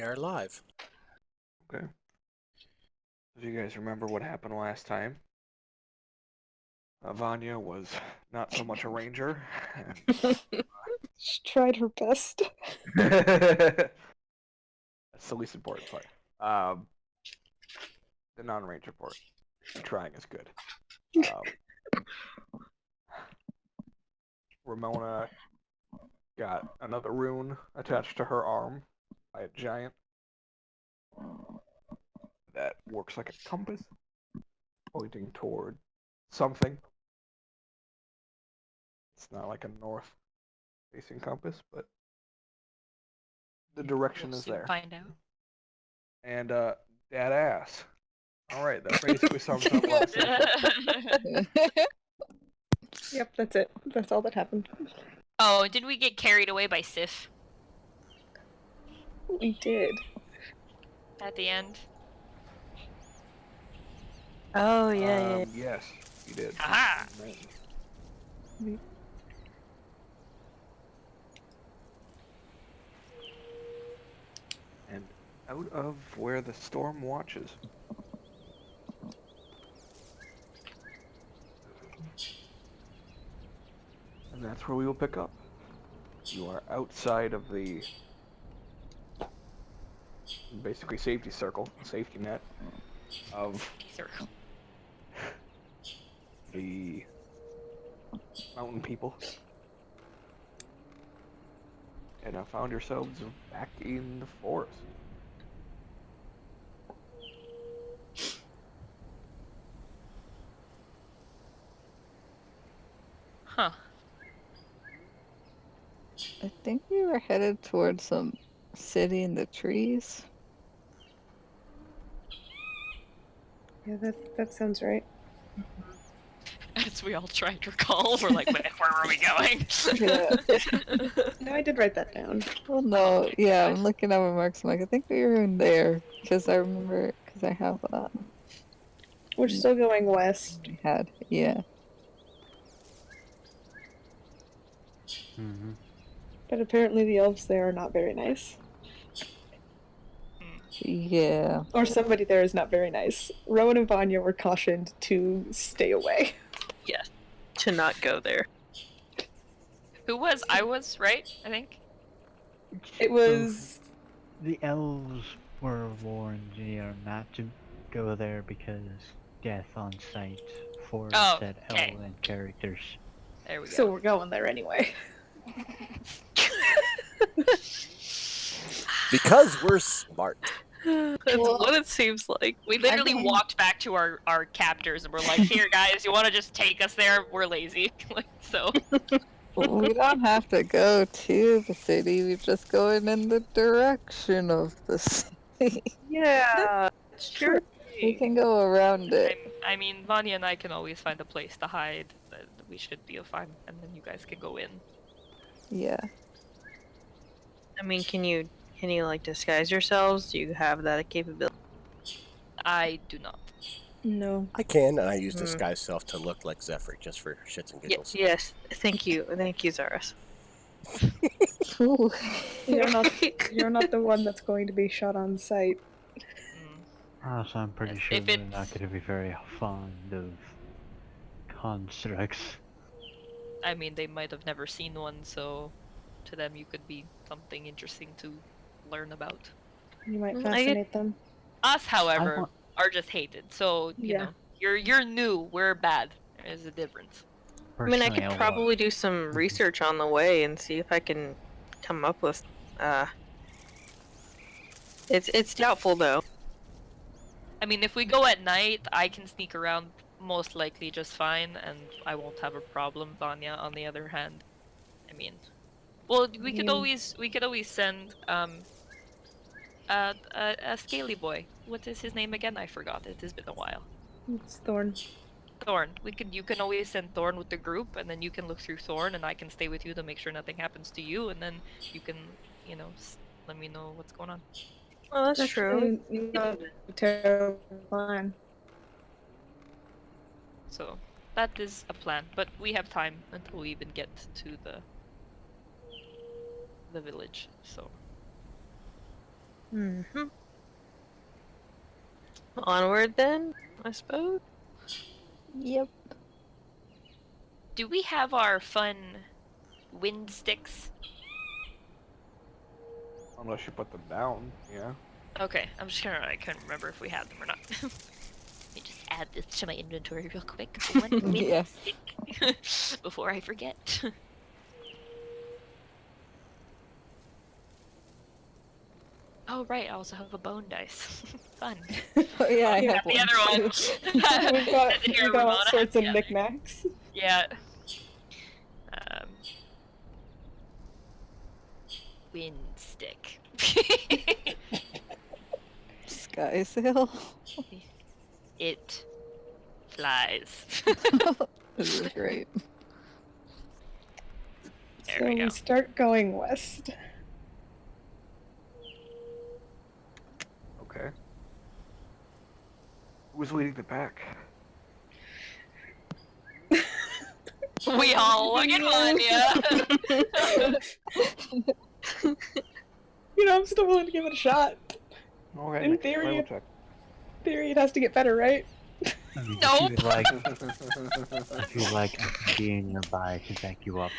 We are live. Okay. If you guys remember what happened last time, Vanya was not so much a ranger. She tried her best. That's the least important part. The non-ranger part. Trying is good. Ramona got another rune attached to her arm by a giant that works like a compass, pointing toward something. It's not like a north-facing compass, but the direction is there. Find out. And dead ass. All right, that basically sums up last session. Yep, that's it. That's all that happened. Oh, did we get carried away by Sif We did. at the end? Oh, yeah. Yes, you did. Aha! And out of where the storm watches. And that's where we will pick up. You are outside of the basically safety circle, safety net of the mountain people. And I found yourselves back in the forest. Huh. I think we were headed towards some city in the trees. Yeah, that sounds right. As we all try to recall, we're like, where were we going? Yeah. No, I did write that down. Well, no, yeah, I'm looking at my marks. I'm like, I think we were in there because I remember, because I have We're still going west. I had, yeah. Mm-hmm. But apparently the elves there are not very nice. Yeah. Or somebody there is not very nice. Rowan and Vanya were cautioned to stay away. Yes. To not go there. Who was? I was, right? I think. It was... The elves were warned, not to go there because death on sight for said okay. elven characters. There we go. So we're going there anyway. Because we're smart. That's what it seems like. We literally walked back to our captors and we're like, here guys, you want to just take us there? We're lazy. Like, so. We don't have to go to the city. We're just going in the direction of the city. Yeah, that's true. We can go around it. I mean, Vanya and I can always find a place to hide. We should be fine, and then you guys can go in. Yeah. I mean, can you like disguise yourselves? Do you have that capability? I do not. No. I can, and I use disguise self to look like Zephyr, just for shits and giggles. Yes, thank you, Zaris. You're not the one that's going to be shot on sight. So I'm pretty sure they're not going to be very fond of constructs. I mean, they might have never seen one, so to them you could be something interesting to learn about. You might fascinate them. Us, however, are just hated. So you know, you're new, we're bad. There's a difference. Personally, I mean, I could probably do some research on the way and see if I can come up with. It's doubtful though. I mean, if we go at night, I can sneak around most likely just fine, and I won't have a problem. Vanya, on the other hand, I mean, well, we could always send a scaly boy. What is his name again? I forgot. It has been a while. It's Thorn. Thorn. You can always send Thorn with the group, and then you can look through Thorn, and I can stay with you to make sure nothing happens to you, and then you can, let me know what's going on. Oh, that's true. Not a terrible plan. So that is a plan, but we have time until we even get to the village. So Mm-hmm. Onward then, I suppose. Yep. Do we have our fun wind sticks? Unless you put them down, yeah. Okay, I couldn't remember if we had them or not. Let me just add this to my inventory real quick. One wind Yeah. stick before I forget. Oh right, I also have a bone dice. Fun. Oh yeah, I You have got the other one. too. We've got, Says it here, we've got all Ramona sorts has of the other. knickknacks. Yeah. Wind stick. Sky sail. It flies. This is great. There So we go. we start going west. Okay. Who's leading the pack? We all look at Vanya. You know, I'm still willing to give it a shot. Okay, In make a theory, survival it- check. Theory, it has to get better, right? I mean, Nope. if you like, I can be nearby to back you up.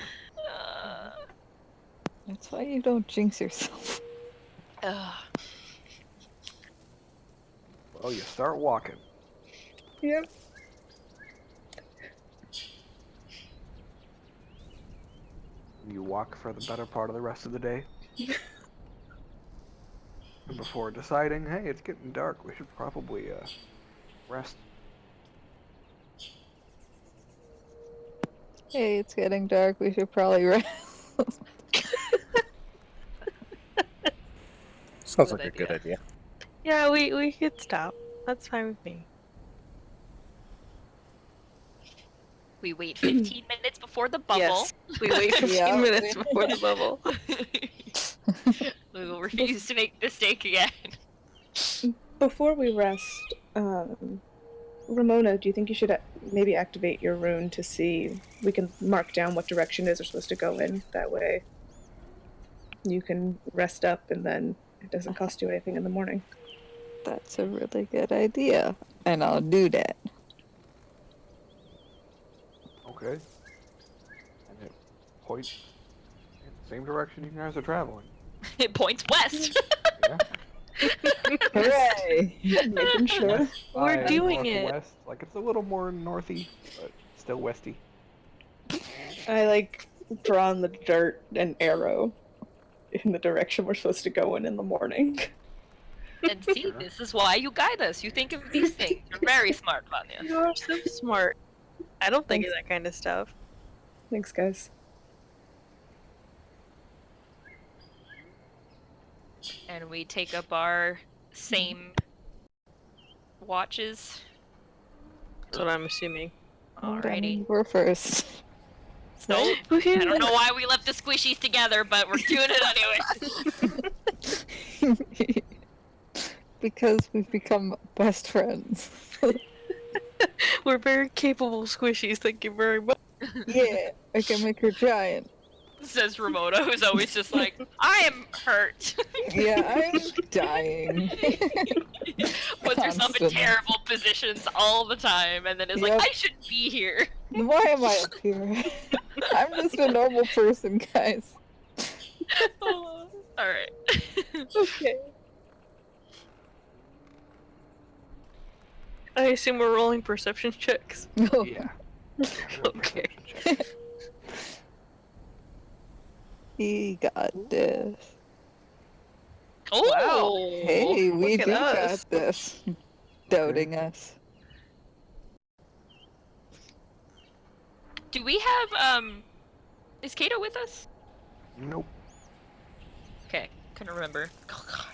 That's why you don't jinx yourself. Well, you start walking. Yep. You walk for the better part of the rest of the day. And before deciding, hey, it's getting dark, we should probably rest. Hey, it's getting dark. We should probably rest. Sounds Good like a good idea. Yeah, we could stop. That's fine with me. We wait 15 minutes before the bubble. Yes, we wait 15 Yeah. minutes before the bubble. We will refuse to make this mistake again. Before we rest, Ramona, do you think you should maybe activate your rune to see we can mark down what direction it is we're supposed to go in? That way you can rest up and then it doesn't cost you anything in the morning. That's a really good idea. And I'll do that. Okay. And it points in the same direction you guys are traveling. It points west. Yeah. Hooray! Making sure. We're By doing it. northwest, like it's a little more northy, but still westy. I draw on the dirt an arrow in the direction we're supposed to go in the morning. And see, this is why you guide us. You think of these things. You're very smart, Vanya. You're so smart. I don't think of that kind of stuff. Thanks, guys. And we take up our same watches. That's what I'm assuming. Alrighty. We're first. So, I don't know why we left the squishies together, but we're doing it anyway. Because we've become best friends. We're very capable squishies, thank you very much. Yeah, I can make her giant. Says Ramona, who's always just like, I am hurt. Yeah, I'm dying. Puts herself in Constantly. terrible positions all the time, and then is like, Yep. I shouldn't be here. Why am I up here? I'm just a normal person, guys. Alright. Okay. I assume we're rolling perception checks. No. Yeah. Okay. He got this. Oh! Hey, we look do at us. got this. Doubting us. Do we have, is Kato with us? Nope. Okay, couldn't remember. Oh god.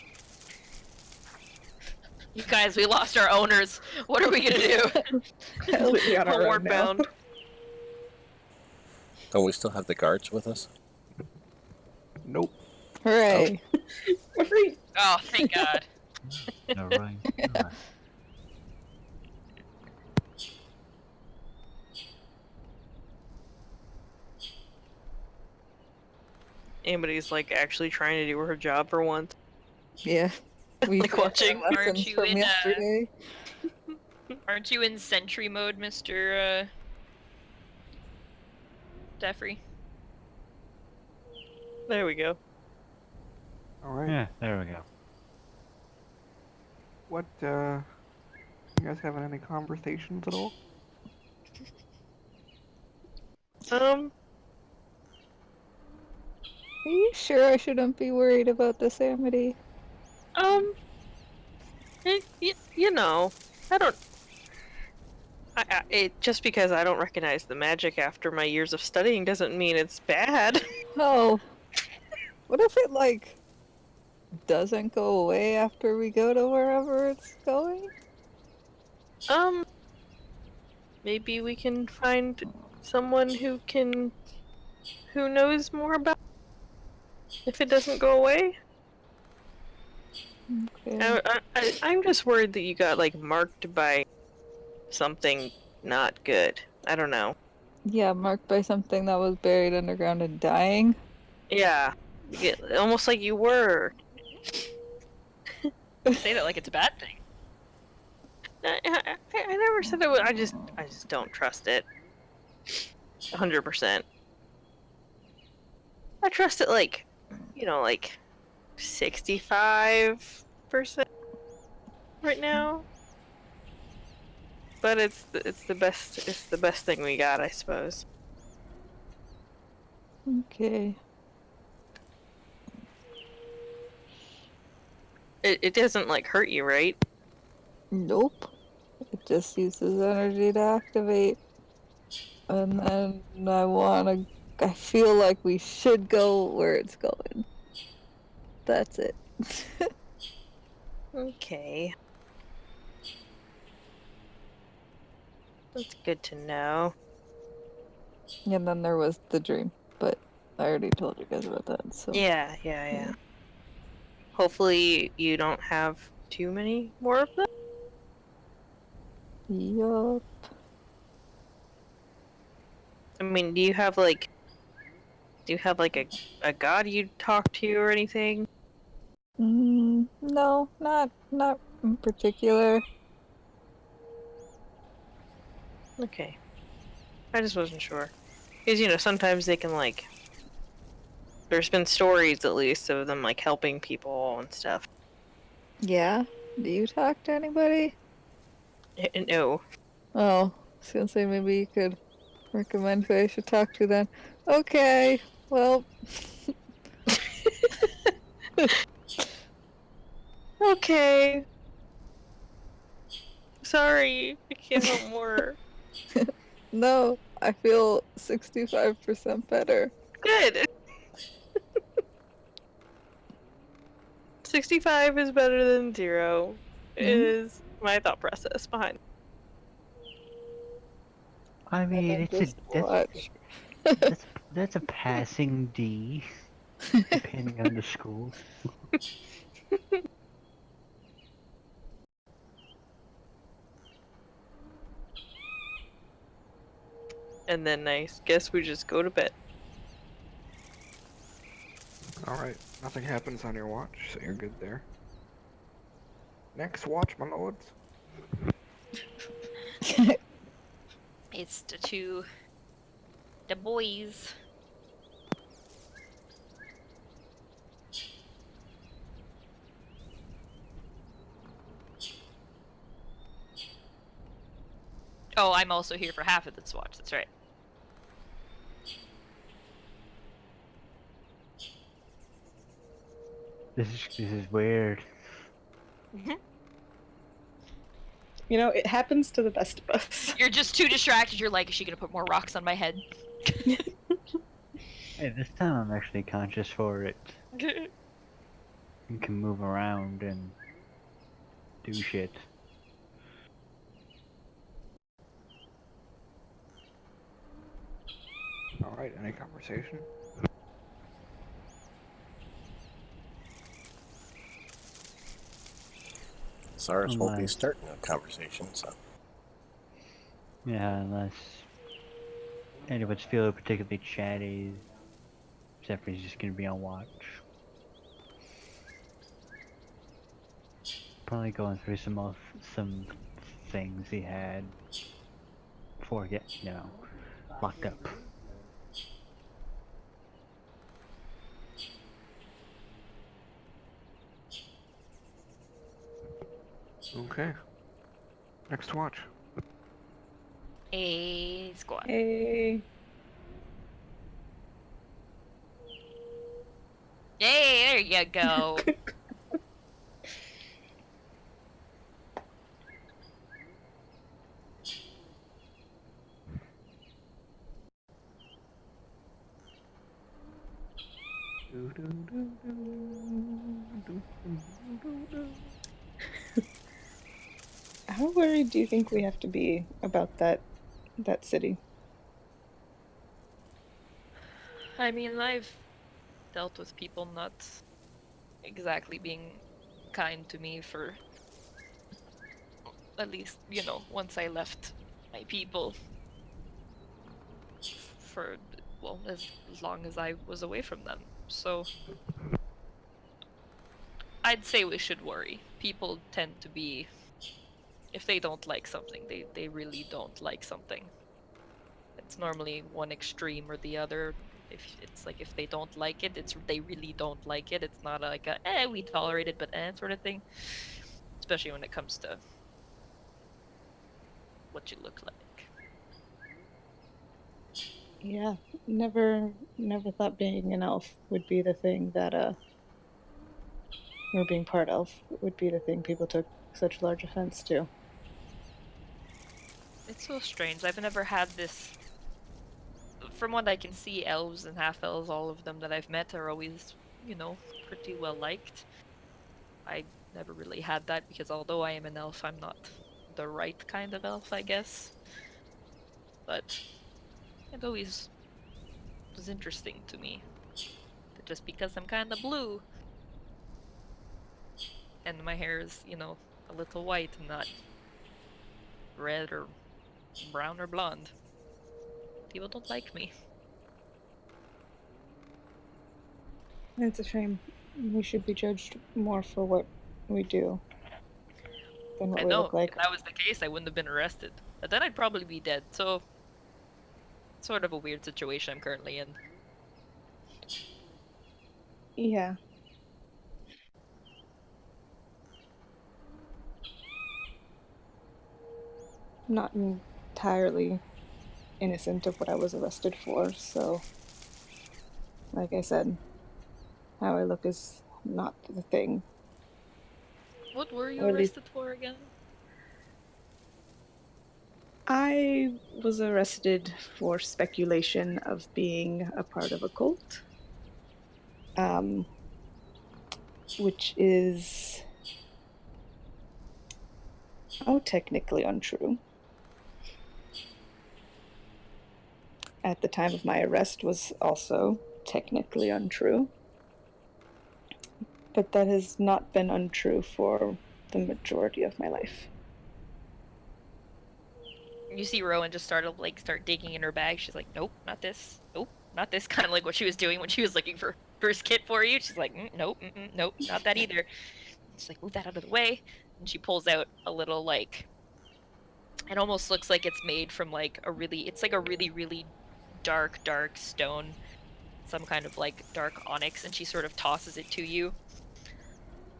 You guys, we lost our owners. What are we gonna do? Completely on our own Homeward now. bound. Don't we still have the guards with us? Nope. Hooray. We're free. Oh, thank god. Alright. Anybody's actually trying to do her job for once. Yeah. We Like did our watching. lessons Aren't you from in, yesterday. Aren't you in sentry mode, Mr. Jeffrey? There we go. All right. Yeah, there we go. What, you guys having any conversations at all? Um, Are you sure I shouldn't be worried about this, Amity? you know, I don't. Just because I don't recognize the magic after my years of studying doesn't mean it's bad. Oh. What if it, like, doesn't go away after we go to wherever it's going? Um, maybe we can find someone who knows more about if it doesn't go away. Okay. I'm just worried that you got like marked by something not good. I don't know. Yeah, marked by something that was buried underground and dying. Yeah, almost like you were. Say that like it's a bad thing. I never said it was. I just don't trust it. 100%. I trust it like, like 65% right now. But it's the best thing we got, I suppose. Okay. It doesn't like hurt you, right? Nope. It just uses energy to activate. And then I feel like we should go where it's going. That's it. Okay. That's good to know. And then there was the dream, but I already told you guys about that, so. Yeah. Hopefully you don't have too many more of them. Yup. I mean, do you have like a god you talk to or anything? No, not in particular. Okay. I just wasn't sure. Because, sometimes they can like there's been stories at least of them like helping people and stuff. Yeah? Do you talk to anybody? No. Oh, I was gonna say maybe you could recommend who I should talk to then. Okay, well, Okay. Sorry. I can't help more. no, I feel 65% better. Good. 65 is better than 0 is my thought process behind. I And mean, then just watch. that's a passing D, depending on the school. And then I guess we just go to bed. Alright, nothing happens on your watch, so you're good there. Next watch, my lords. It's the boys. Oh, I'm also here for half of this watch. That's right. This is weird. You know, it happens to the best of us. You're just too distracted. You're like, is she gonna put more rocks on my head? Hey, this time I'm actually conscious for it. You can move around and do shit. Alright, any conversation? Cyrus won't be Unless- starting a conversation, so. Yeah, unless anyone's feeling particularly chatty, Zephyr's just gonna be on watch. Probably going through some things he had before he get locked up. Okay. Next watch. A squad. Hey. Yay, there you go. How worried do you think we have to be about that city? I mean, I've dealt with people not exactly being kind to me for at least, once I left my people for, well, as long as I was away from them. So I'd say we should worry. People tend to be, if they don't like something, they really don't like something. It's normally one extreme or the other. If it's like if they don't like it, it's they really don't like it. It's not like a we tolerate it but sort of thing. Especially when it comes to what you look like. Yeah, never thought being an elf would be the thing that or being part elf would be the thing people took such large offense to. It's so strange. I've never had this. From what I can see, elves and half elves, all of them that I've met are always, pretty well liked. I never really had that because although I am an elf, I'm not the right kind of elf, I guess. But it always was interesting to me that just because I'm kind of blue and my hair is, a little white and not red or brown or blonde, people don't like me. It's a shame. We should be judged more for what we do than what I we know, look like. if that was the case, I wouldn't have been arrested. But then I'd probably be dead, so sort of a weird situation I'm currently in. Yeah. Not entirely innocent of what I was arrested for, so like I said, how I look is not the thing. What were you Or at least arrested for again? I was arrested for speculation of being a part of a cult, um, which is, technically untrue. At the time of my arrest was also technically untrue, but that has not been untrue for the majority of my life. You see Rowan just start digging in her bag. She's like, nope, not this. Nope, not this. Kind of like what she was doing when she was looking for first kit for you. She's like, nope, nope, not that either. She's like, move that out of the way. And she pulls out a little it almost looks like it's made from it's like a really, really dark, dark stone, some kind of dark onyx, and she sort of tosses it to you.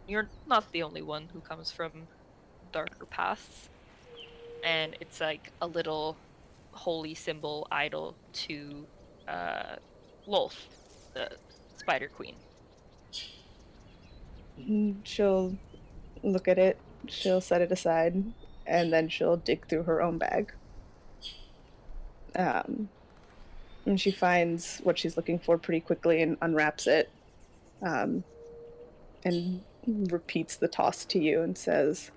You're not the only one who comes from darker pasts, and it's like a little holy symbol idol to Wolf, the Spider Queen. She'll look at it, she'll set it aside, and then she'll dig through her own bag. And she finds what she's looking for pretty quickly and unwraps it, um, and repeats the toss to you and says,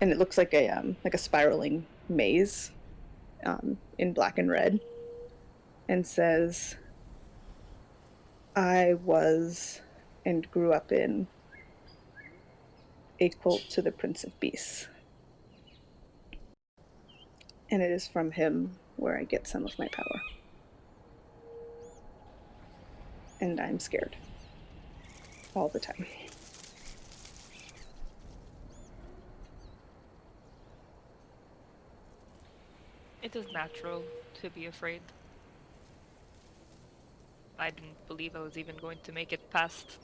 and it looks like a spiraling maze, in black and red, and says, I was and grew up in a cult to the Prince of Beasts. And it is from him where I get some of my power. And I'm scared. All the time. It is natural to be afraid. I didn't believe I was even going to make it past,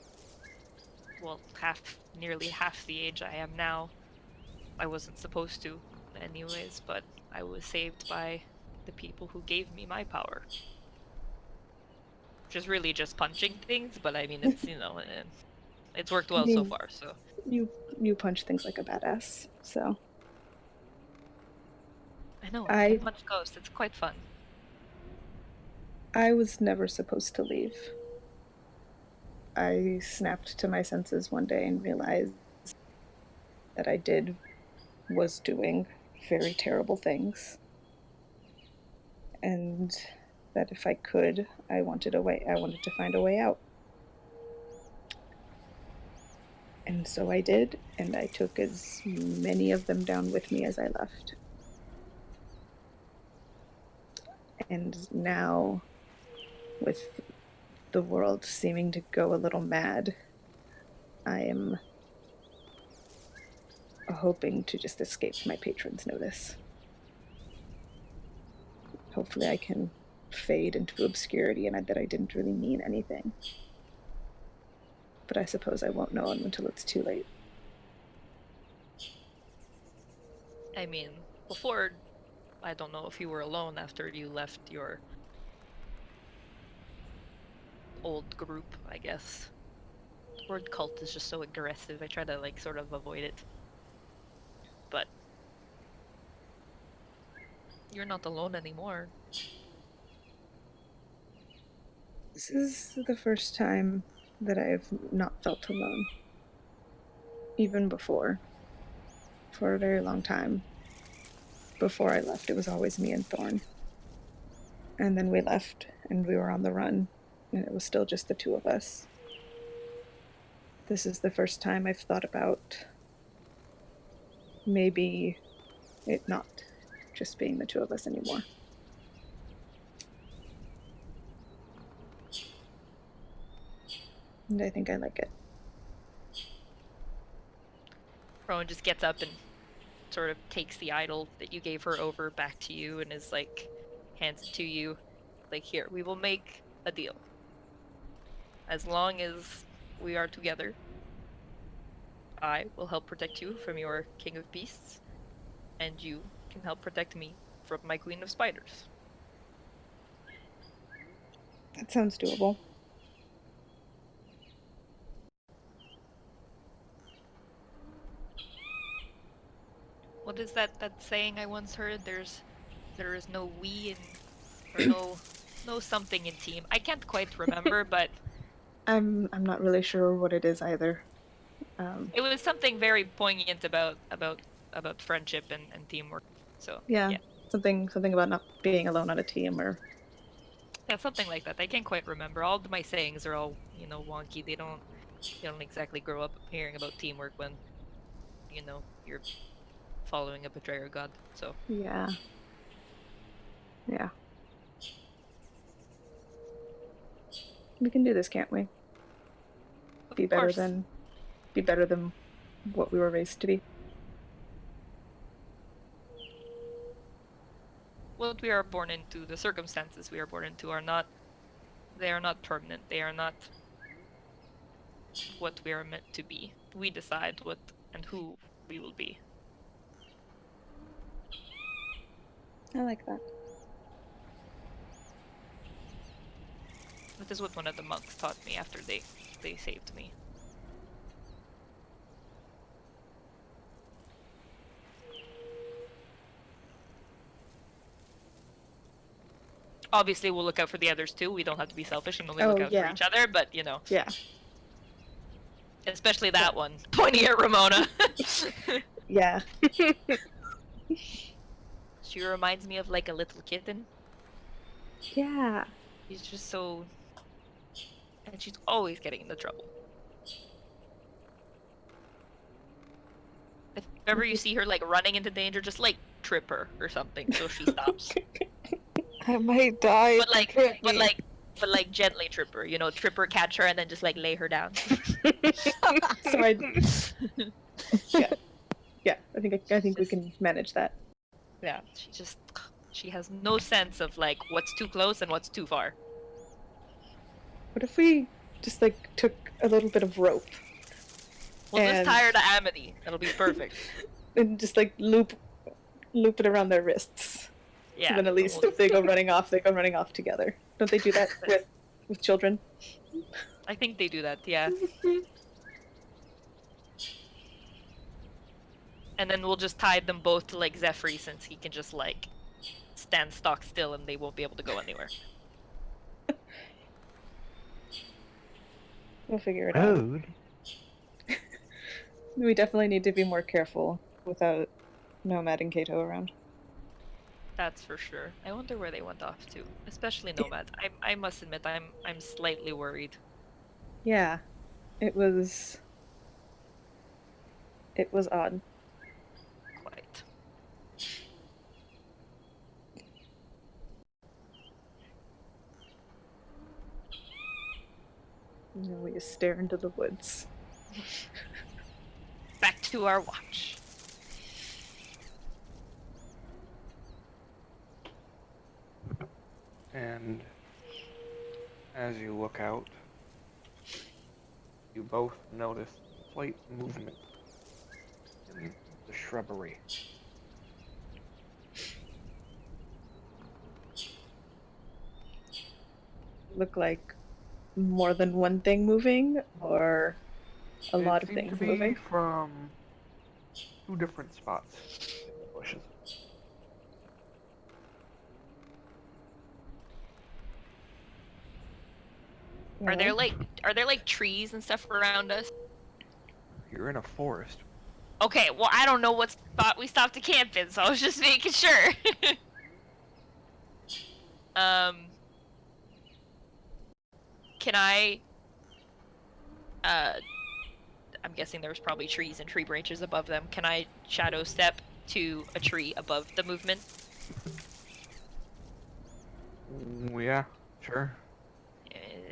well, nearly half the age I am now. I wasn't supposed to, anyways, but I was saved by the people who gave me my power. Which is really just punching things, but I mean, it's, it's worked well so far, so. You punch things like a badass, so. I know, I punch ghosts, it's quite fun. I was never supposed to leave. I snapped to my senses one day and realized that was doing very terrible things. And that if I could, I wanted to find a way out. And so I did, and I took as many of them down with me as I left. And now, with the world seeming to go a little mad, I am hoping to just escape my patron's notice. Hopefully I can fade into obscurity and that I didn't really mean anything. But I suppose I won't know until it's too late. I mean, before, I don't know if you were alone after you left your old group, I guess. The word cult is just so aggressive, I try to, like, sort of avoid it. But you're not alone anymore. This is the first time that I've not felt alone. Even before. For a very long time. Before I left, it was always me and Thorn. And then we left, and we were on the run, and it was still just the two of us. This is the first time I've thought about maybe it not just being the two of us anymore. And I think I like it. Rowan just gets up and sort of takes the idol that you gave her over back to you and is like, hands it to you. Like, here, we will make a deal. As long as we are together, I will help protect you from your King of Beasts, and you can help protect me from my Queen of Spiders. That sounds doable. What is that saying I once heard? There is no we in, or no something in team. I can't quite remember, but I'm not really sure what it is either. It was something very poignant about friendship and teamwork. So yeah. Something about not being alone on a team, or yeah, something like that. I can't quite remember. All of my sayings are all wonky. They don't exactly grow up hearing about teamwork when you're following a betrayer god. So yeah. We can do this, can't we? Be better than what we were raised to be. What we are born into, the circumstances we are born into they are not permanent. They are not what we are meant to be. We decide what and who we will be. I like that. That is what one of the monks taught me after they saved me. Obviously, we'll look out for the others too. We don't have to be selfish and only look out for each other, but Yeah. Especially that one, pointing at Ramona. Yeah. She reminds me of like a little kitten. Yeah. She's just so... And she's always getting into trouble. If ever you see her like running into danger, just like trip her or something so she stops. I might die. But like gently trip her, trip her, catch her, and then just like lay her down. So yeah. I think we can manage that. Yeah, she just She has no sense of like what's too close and what's too far. What if we just like took a little bit of rope We'll just And- tie her to Amity. That'll be perfect. and just like loop it around their wrists? Yeah. So then at least if they go running off, they go running off together. Don't they do that with children? I think they do that, yeah. And then we'll just tie them both to like Zephyr since he can just like stand stock still and they won't be able to go anywhere. We'll figure it out. Road? We definitely need to be more careful without Nomad and Kato around. That's for sure. I wonder where they went off to, especially Nomads. I must admit I'm slightly worried. Yeah, it was odd. Quite. You know, we just stare into the woods. Back to our watch. And as you look out, you both notice slight movement in the shrubbery. Look like more than one thing moving, or a lot of It seemed things to be moving. from 2 different spots in the bushes. Are there like trees and stuff around us? You're in a forest. Okay, well I don't know what spot we stopped to camp in, so I was just making sure. Can I I'm guessing there's probably trees and tree branches above them. Can I shadow step to a tree above the movement? Yeah, sure.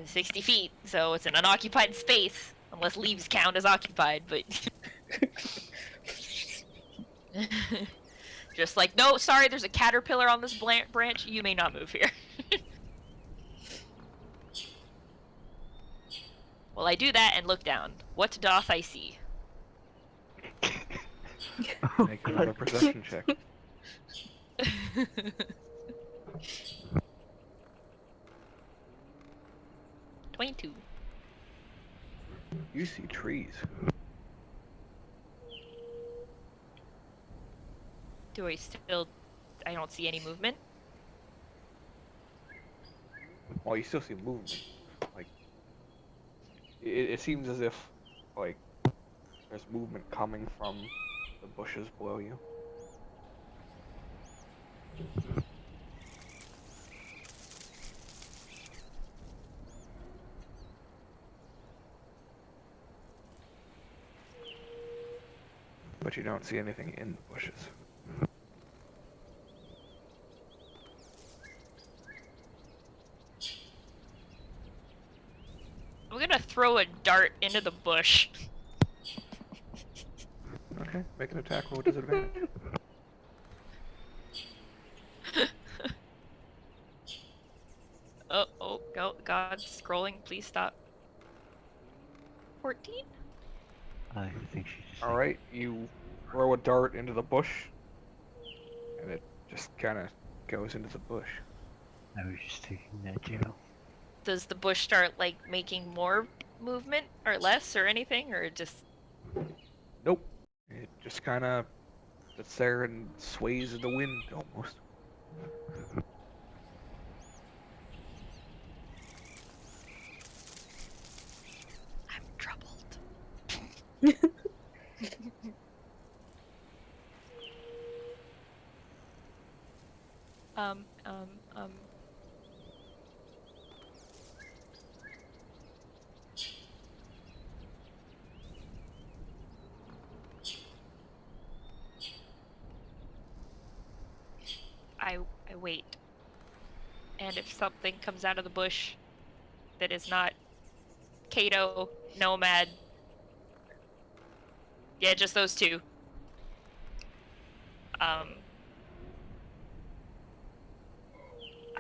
60 feet, so it's an unoccupied space, unless leaves count as occupied, but... Just like, no, sorry, there's a caterpillar on this branch, you may not move here. Well, I do that and look down. What doth I see? Make another perception check. 22. You see trees. Do I still... I don't see any movement? Well, you still see movement. Like, it seems as if, like, there's movement coming from the bushes below you. But you don't see anything in the bushes. I'm gonna throw a dart into the bush. Okay, make an attack roll with disadvantage. Oh, God, scrolling, please stop. 14? I think she's just Alright, you throw a dart into the bush, and it just kind of goes into the bush. I was just taking that, Joe. Does the bush start, like, making more movement, or less, or anything, or just... Nope. It just kind of sits there and sways in the wind, almost. I'm troubled. um... I wait. And if something comes out of the bush that is not Kato, Nomad, yeah, just those two.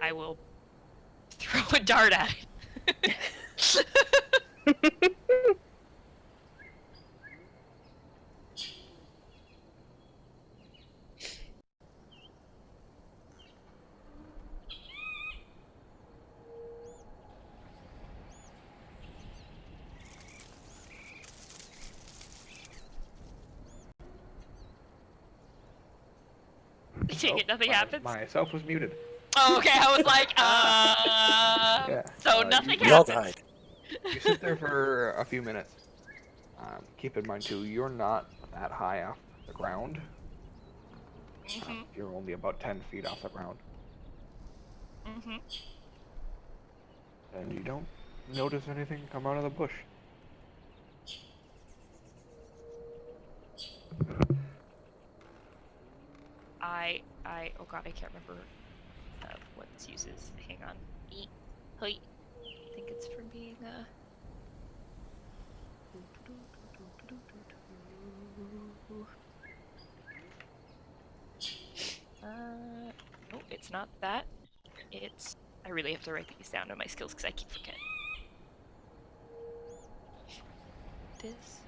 I will throw a dart at it. Take it, nothing happens. Myself was muted. Oh, okay. I was like, Yeah. So nothing We all happens. died. You sit there for a few minutes. Keep in mind too, you're not that high off the ground. Mhm. You're only about 10 feet off the ground, Mhm. and you don't notice anything come out of the bush. Oh god, I can't remember what this uses. Hang on. Eat. Hey. I think it's from being no, it's not that. It's I really have to write these down in my skills because I keep forgetting. This.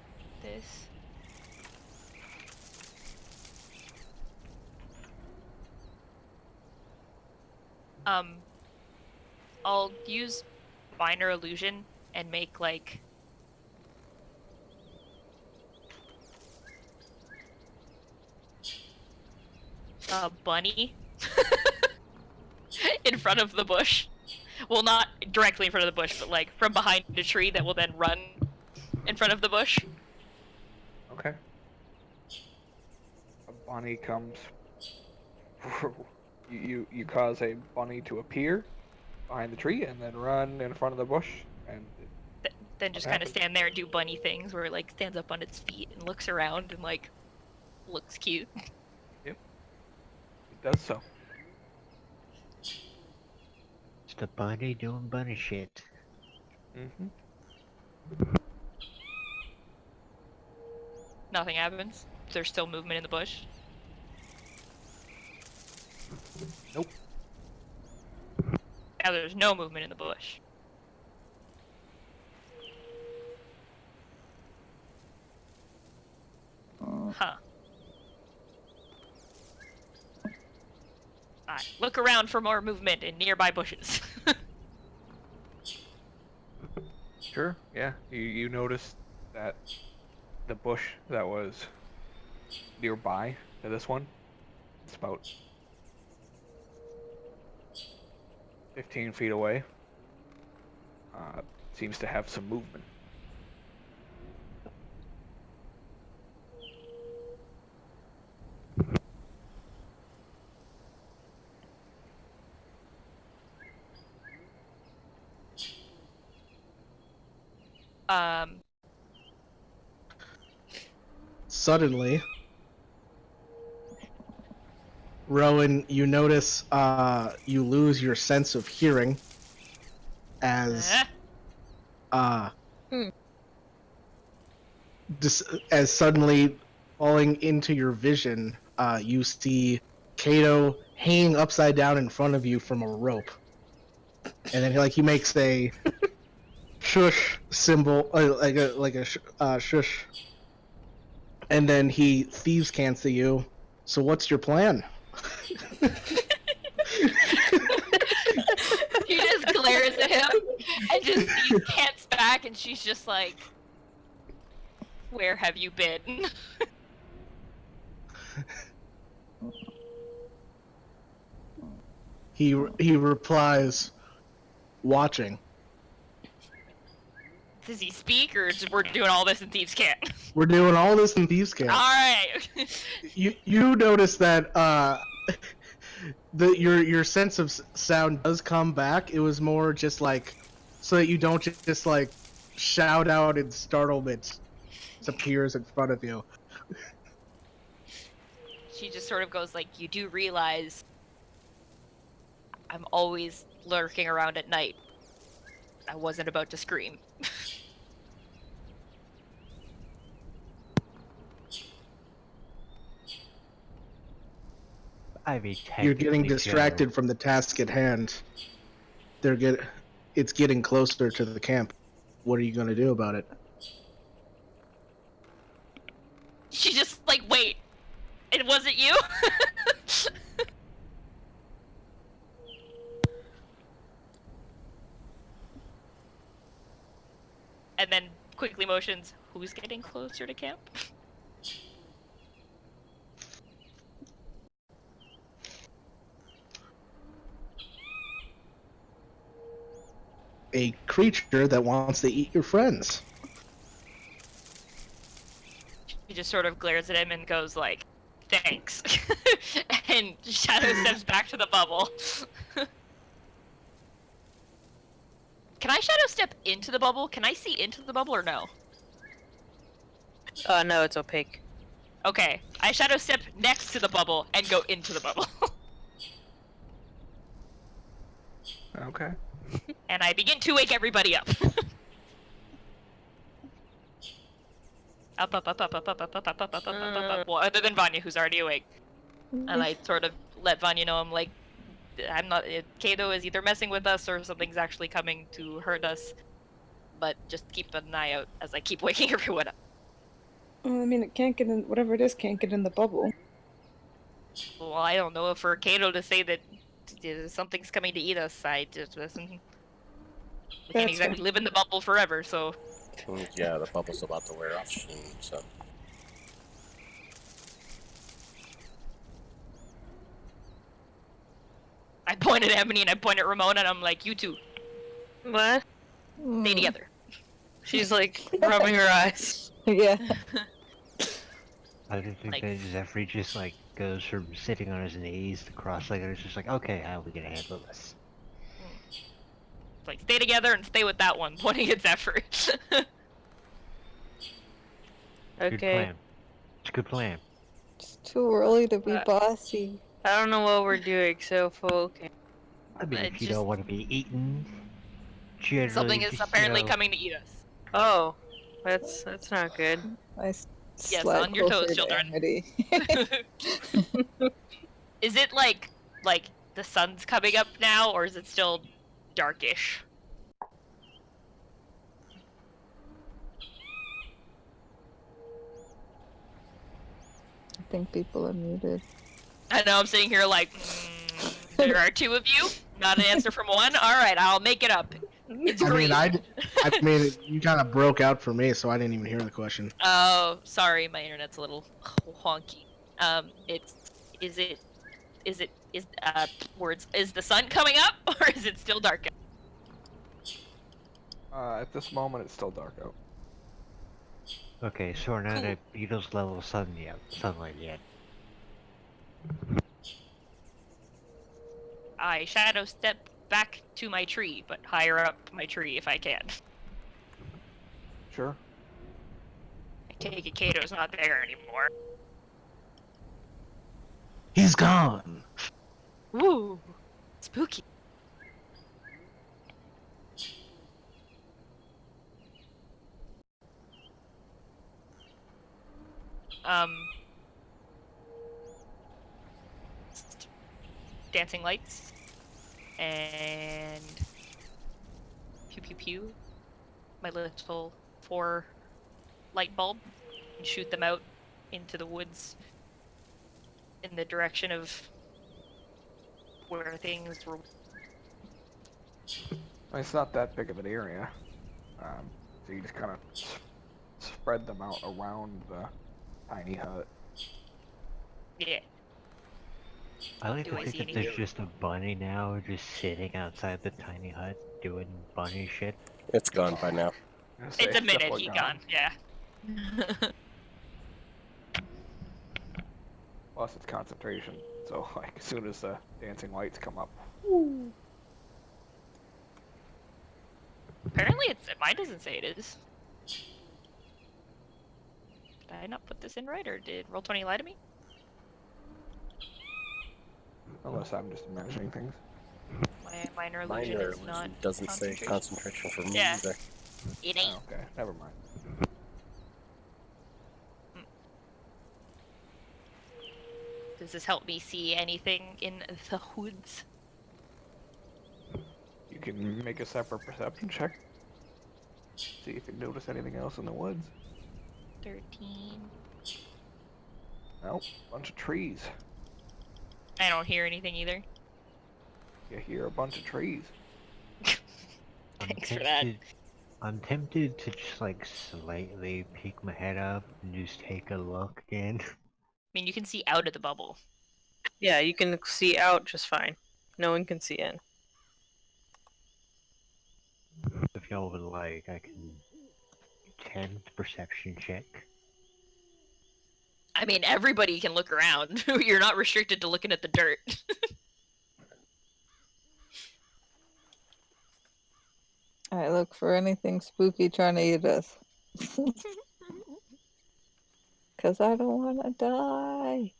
I'll use minor illusion and make like a bunny in front of the bush. Well, not directly in front of the bush, but like from behind a tree that will then run in front of the bush. Okay. A bunny comes. You cause a bunny to appear behind the tree and then run in front of the bush, and Then just what kind of happens? stand there and do bunny things where it like stands up on its feet and looks around and like looks cute. Yep. It does so. It's the bunny doing bunny shit. Mm-hmm. Nothing happens. There's still movement in the bush. Nope. Now there's no movement in the bush. Huh. Alright, look around for more movement in nearby bushes. Sure. Yeah. You notice that the bush that was nearby to this one, it's about 15 feet away. Seems to have some movement. um, Suddenly, Rowan, you notice you lose your sense of hearing as as suddenly falling into your vision, you see Kato hanging upside down in front of you from a rope, and then he makes a shush symbol, like a shush, and then he thieves cants at you. So what's your plan? She just glares at him and just sees Kant's back, and she's just like, "Where have you been?" He replies, "Watching." Does he speak, or just we're doing all this in Thieves' Cant? We're doing all this in thieves' camp. All right. You notice that your sense of sound does come back. It was more just like so that you don't just like shout out in startlement. It appears in front of you. She just sort of goes like, "You do realize I'm always lurking around at night. I wasn't about to scream." I mean, You're getting technically, distracted Joe. from the task at hand. It's getting closer to the camp. What are you going to do about it? She just like, wait, it wasn't you? And then quickly motions, who's getting closer to camp? A creature that wants to eat your friends. She just sort of glares at him and goes like, thanks. And Shadow steps back to the bubble. Can I shadow step into the bubble? Can I see into the bubble or no? No, it's opaque. Okay, I shadow step next to the bubble and go into the bubble. Okay. And I begin to wake everybody up. Up, up, up, up, up, up, up, up, up, up, up, up, up, up. Well, other than Vanya, who's already awake. And I sort of let Vanya know, I'm like, I'm not. Kato is either messing with us or something's actually coming to hurt us. But just keep an eye out as I keep waking everyone up. Well, I mean, it can't get in. Whatever it is, can't get in the bubble. Well, I don't know. For Kato to say that something's coming to eat us, I just wasn't. We can't That's exactly fine. live in the bubble forever, so. Yeah, the bubble's about to wear off soon, so. I point at Ebony and I point at Ramona and I'm like, you two, What? stay together. She's like rubbing her eyes. Yeah. I don't think Like- that Zephyr just like goes from sitting on his knees to cross-legged. It's just like, okay, how are we gonna handle this? Like, stay together and stay with that one, pointing at Zephyr. Good Okay. plan. It's a good plan. It's too early to be Uh, bossy. I don't know what we're doing, so okay. I mean, if you just- don't want to be eaten, generally, Something is just, apparently you know, coming to eat us. Oh, that's not good. I Yes, slide on your toes, closer to children. Amity. Is it like the sun's coming up now, or is it still darkish? I think people are muted. I know, I'm sitting here like, there are two of you? Not an answer from one? Alright, I'll make it up. It's I green. mean, you kind of broke out for me, so I didn't even hear the question. Oh, sorry, my internet's a little wonky. Is the sun coming up, or is it still dark out? At this moment, it's still dark out. Okay, so we're not at Beatles level sunlight yet. I shadow step back to my tree, but higher up my tree if I can. Sure. I take it Kato's not there anymore. He's gone. Woo! Spooky. Dancing lights. And pew pew pew. My little 4 light bulb. And shoot them out into the woods in the direction of where things were. It's not that big of an area. So you just kind of spread them out around the tiny hut. Yeah. I like Do to I think see that any- there's just a bunny now just sitting outside the tiny hut doing bunny shit. It's gone by now. I'm gonna say It's a minute, definitely he gone. Yeah. Plus, it's concentration. So, like, as soon as the dancing lights come up, Apparently mine doesn't say it is. Did I not put this in right, or did Roll20 lie to me? unless I'm just imagining things. My minor illusion Minor is not illusion doesn't say concentration for me Yeah. either. It ain't. Oh, okay, never mind. Does this help me see anything in the woods? You can make a separate perception check. See if you notice anything else in the woods. 13. Nope, bunch of trees. I don't hear anything either. You hear a bunch of trees. Thanks for that. I'm tempted to just like slightly peek my head up and just take a look again. I mean, you can see out of the bubble. Yeah, you can see out just fine. No one can see in. If y'all would like, I can attempt perception check. I mean, everybody can look around. You're not restricted to looking at the dirt. I look for anything spooky trying to eat us. Cause I don't want to die.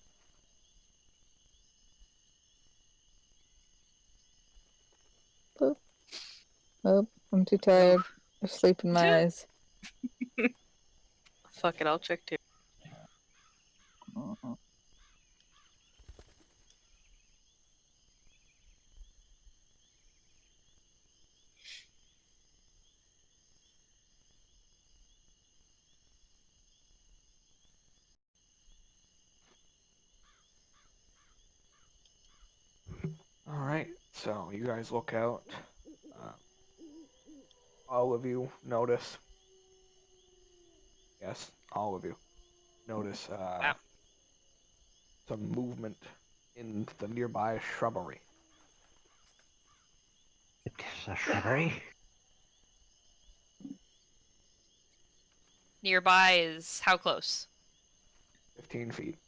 Boop. Oh, I'm too tired. I sleep in my eyes. Fuck it, I'll check too. Alright, so you guys look out. All of you notice. Yes, all of you notice some movement in the nearby shrubbery. It's a shrubbery? Nearby is how close? 15 feet.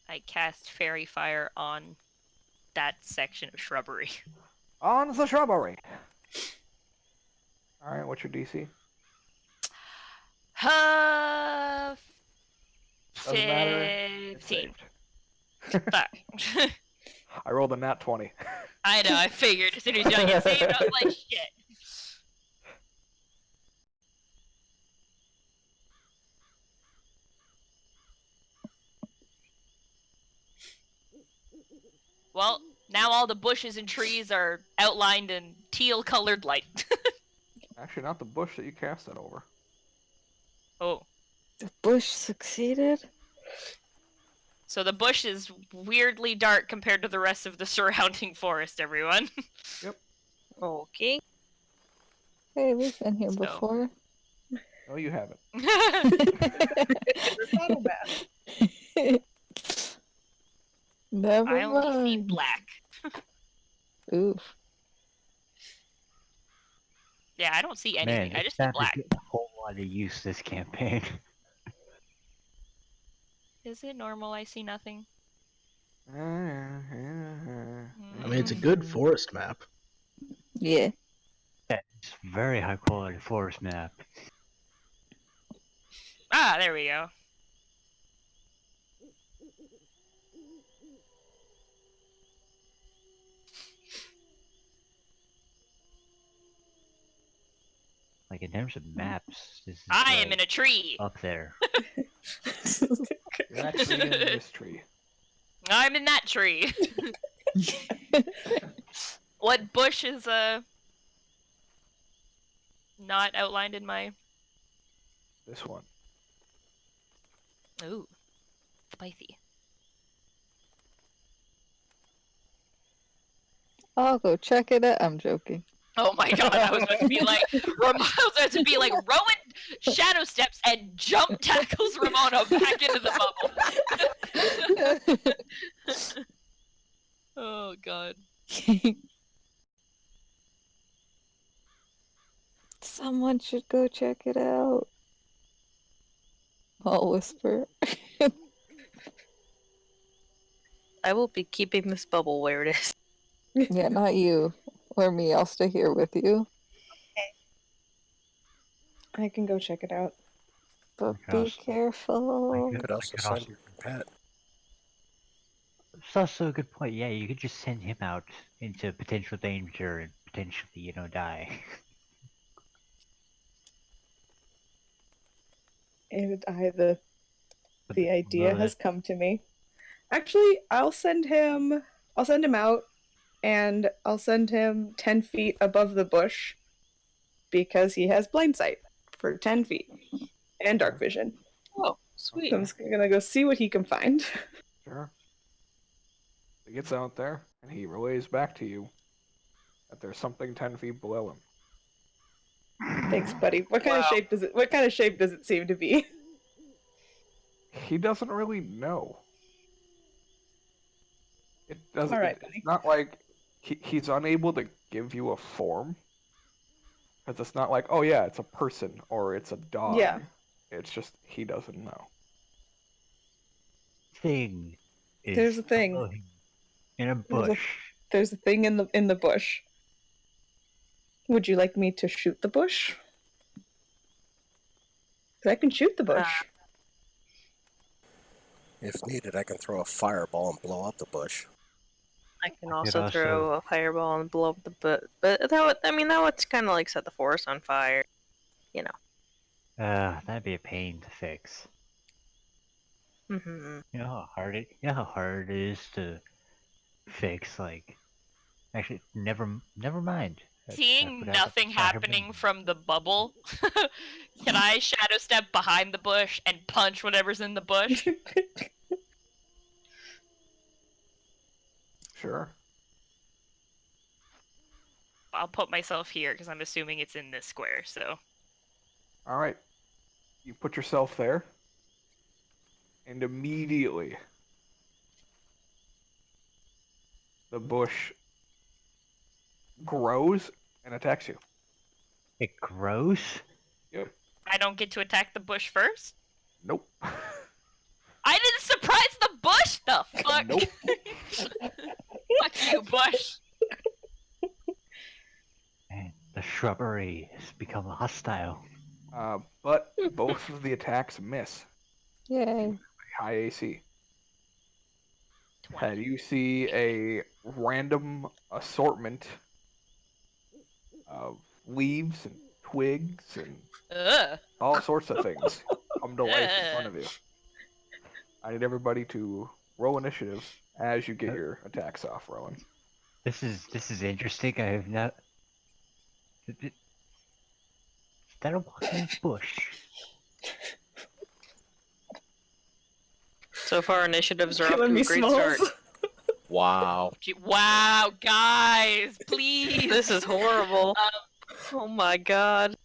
I cast Fairy Fire on that section of shrubbery. On the shrubbery! Alright, what's your DC? Doesn't matter. It's 15. saved. Fuck. I rolled a nat 20. I know, I figured as soon as y'all get saved, I was like, shit. Well, now all the bushes and trees are outlined in teal-colored light. Actually, not the bush that you cast that over. Oh. The bush succeeded? So the bush is weirdly dark compared to the rest of the surrounding forest, everyone. Okay. Hey, we've been here So. before. No, you haven't. Battle map. Never I only see mind. black. Oof. Yeah, I don't see anything. Man, I just see black. a whole lot of use this campaign. Is it normal? I see nothing. I mean, it's a good forest map. Yeah. Yeah, it's very high quality forest map. Ah, there we go. Like in terms of maps, this is I am like in a tree. up there. You're actually in this tree. I'm in that tree. What bush is not outlined in my? This one. Ooh, spicy. I'll go check it out. I'm joking. Oh my god, I was about to be like, Rowan shadow steps and jump tackles Ramona back into the bubble. Oh god. Someone should go check it out. I'll whisper. I will be keeping this bubble where it is. Yeah, not you or me. I'll stay here with you. I can go check it out. But Okay, be awesome. careful. You could also send your pet. It's also a good point. Yeah, you could just send him out into potential danger and potentially, die. And I have the The idea Love has it. come to me. Actually, I'll send him out, and I'll send him 10 feet above the bush because he has blind sight for 10 feet and dark vision. Oh, sweet. So I'm just gonna go see what he can find. Sure. He gets out there, and he relays back to you that there's something 10 feet below him. Thanks, buddy. What kind of Wow. shape does it seem to be? He doesn't really know. It doesn't. All right, It's buddy. not like he's unable to give you a form. Because it's not like, oh yeah, it's a person or it's a dog. Yeah. It's just he doesn't know. Thing is There's a thing. below him in a There's a- bush. There's a thing in the bush. Would you like me to shoot the bush? 'Cause I can shoot the bush. If needed, I can throw a fireball and blow up the bush. I can could also also- throw a fireball and blow up the but that would, I mean, that would kind of like set the forest on fire. You know. That'd be a pain to fix. Mm-hmm. You know how hard it is to fix, like... Actually, never mind. I Seeing forgot nothing about the happening fireball. from the bubble, can I shadow step behind the bush and punch whatever's in the bush? Sure. I'll put myself here because I'm assuming it's in this square, so. All right. You put yourself there, and immediately the bush grows and attacks you. It grows? Yep. I don't get to attack the bush first? Nope. I didn't surprise the bush! The fuck? Nope. Fuck you, bush! And the shrubbery has become hostile. But both of the attacks miss. Yay. High AC. And you see a random assortment of leaves and twigs and Ugh. all sorts of things come to life in front of you. I need everybody to roll initiative as you get your attacks off, Rowan. This is interesting. I have not. Is that a walking bush? So far, initiatives are off to Killing a me, great Smalls. start. Wow. Wow, guys, please! This is horrible. Oh my god.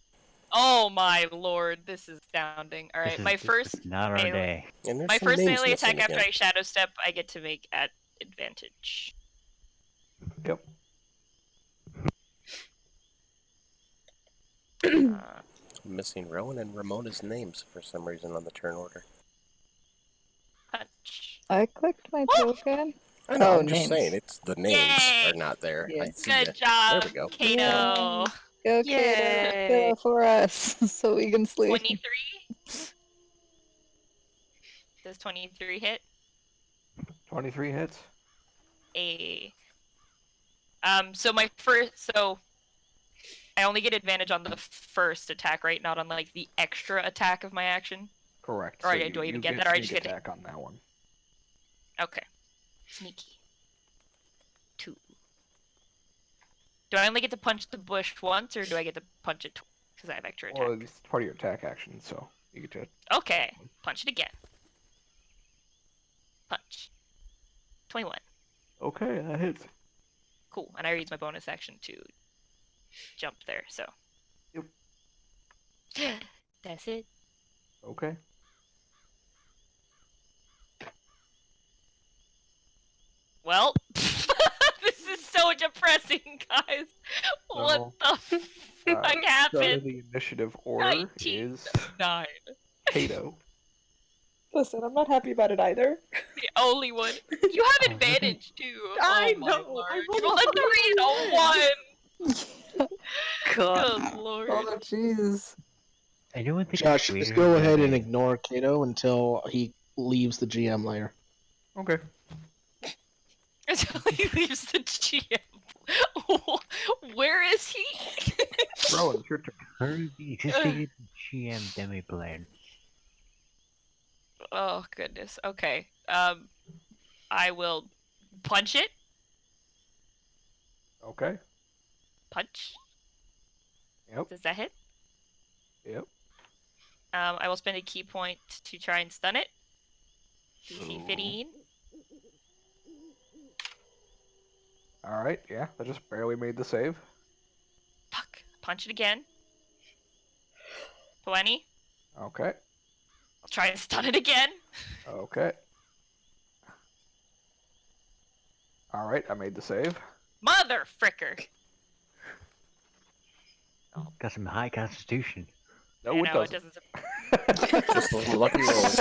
Oh my lord, this is astounding. This Alright, is- my this first is not our melee- day. And there's my some first names melee missing attack after again. I shadow step, I get to make at advantage. Yep. Missing Rowan and Ramona's names for some reason on the turn order. Punch. I clicked my token. I know, Oh, I'm just names. saying, it's the names Yay! are not there. Yeah. I see Good ya. job, we go. Kato. Go Yay. Kato, go for us, so we can sleep. 23. Does 23 hit? 23 hits. So I only get advantage on the first attack, right? Not on like the extra attack of my action. Correct. Or do I even get that, or I just sneak get it? attack on that one. Okay. Sneaky. 2. Do I only get to punch the bush once, or do I get to punch it twice? Because I have extra attack. Well, it's part of your attack action, so you get to. Okay. Punch it again. Punch. 21. Okay, that hits. Cool. And I use my bonus action to jump there, so. Yep. That's it. Okay. Well, this is so depressing, guys. What the fuck So happened? the initiative order 19. is 9. Kato. Listen, I'm not happy about it either. The only one. You have advantage too. I Oh my know, lord. I You rolled rolled a 3 and a 1. God. Good lord. Oh, jeez. Anyone think Josh, it's just weird go that ahead and they- ignore Kato until he leaves the GM layer. Okay. Until he leaves the GM. Where is he? Rowan, it's your turn. Per the existing GM demi plan. Oh goodness. Okay. I will punch it. Okay. Punch. Yep. Does that hit? Yep. I will spend a key point to try and stun it. DC 15. All right. Yeah, I just barely made the save. Fuck. Punch it again. 20. Okay. I'll try and stun it again. Okay. All right, I made the save. Mother fricker. Got some high constitution. No, I it know, it doesn't. doesn't. Just those lucky rolls.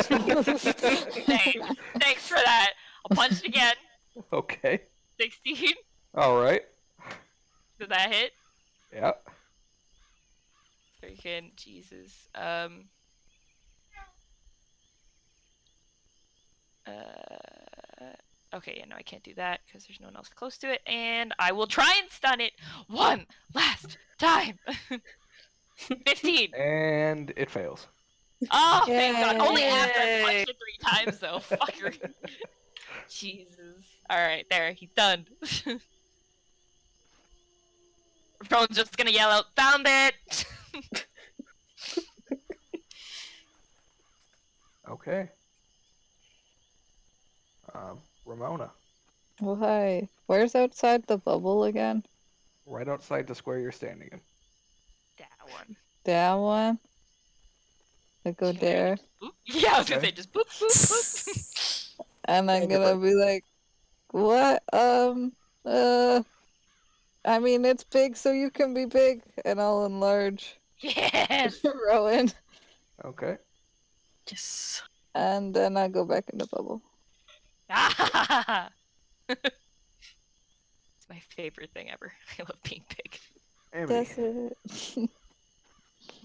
Thanks for that. I'll punch it again. Okay. 16. All right. Did that hit? Yeah. Freaking Jesus. Okay, yeah, no, I can't do that because there's no one else close to it, and I will try and stun it one last time. 15. And it fails. Oh, thank God. Only after I Yay. punched it 3 times, though. Fucker. Jesus. Alright, there. He's done. Phone's just gonna yell out, found it! Okay. Ramona, Well, hi. Where's outside the bubble again? right outside the square you're standing in. That one. That one? I go there, Boop. Yeah, I was gonna Okay. say, just boop, boop, boop. and I'm gonna be like, what? I mean, it's big, so you can be big, and I'll enlarge Yes! Rowan, Okay. Yes. and then I go back in the bubble. It's my favorite thing ever. I love being big. Amity. That's it.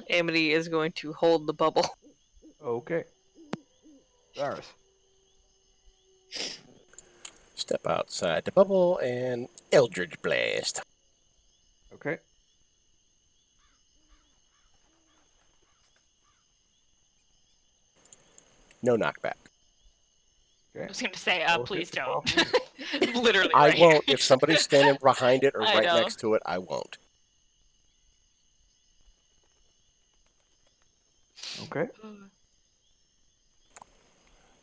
Amity is going to hold the bubble. Okay. Cyrus. Step outside the bubble and Eldritch Blast. Okay. I No knockback. Okay. was gonna say, Oh, please hit the don't. bubble. Literally. I right won't. here. If somebody's standing behind it or I right know. next to it, I won't. Okay.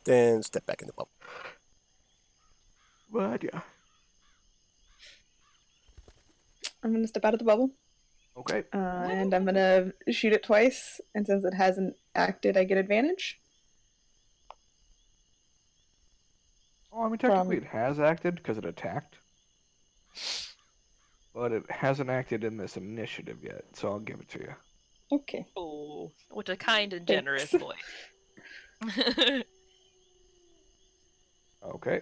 Then step back in the bubble. But yeah. I'm gonna step out of the bubble, Okay. and I'm gonna shoot it twice. And since it hasn't acted, I get advantage. Oh, I mean, technically it has acted because it attacked. But it hasn't acted in this initiative yet, so I'll give it to you. Okay. Oh, what a kind and generous Thanks. boy. Okay.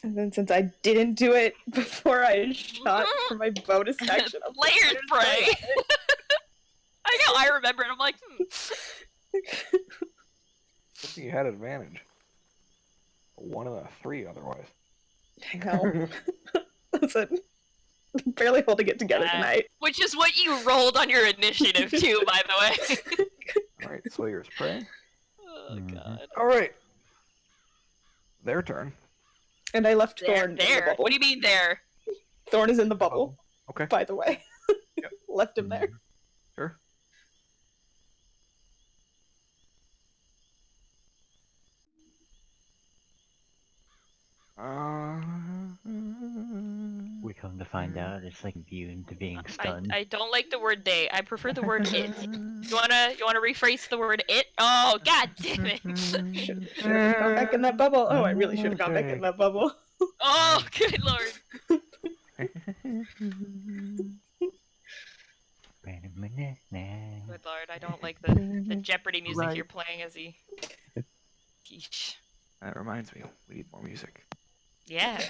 And then since I didn't do it before I shot for my bonus action, I'm Layers spray. I know. I remember it. I'm like, Good thing you had advantage. 1 of the 3 otherwise. I know. Listen, I'm barely holding it together tonight. Which is what you rolled on your initiative too, by the way. Alright, Slayer's prey. Oh Mhm. God. Alright. Their turn. And I left There, Thorn in the there. bubble. What do you mean there? Thorn is in the bubble, Okay. by the way. Yep. Left him there. Sure. We come to find out it's like immune to being stunned. I don't like the word they. I prefer the word it. You wanna rephrase the word it? Oh God damn it! Should have gone back in that bubble. Oh, I really should have gone back in that bubble. Oh good lord! Good lord! I don't like the Jeopardy music Right. you're playing as he. Yeesh. That reminds me, we need more music. Yeah.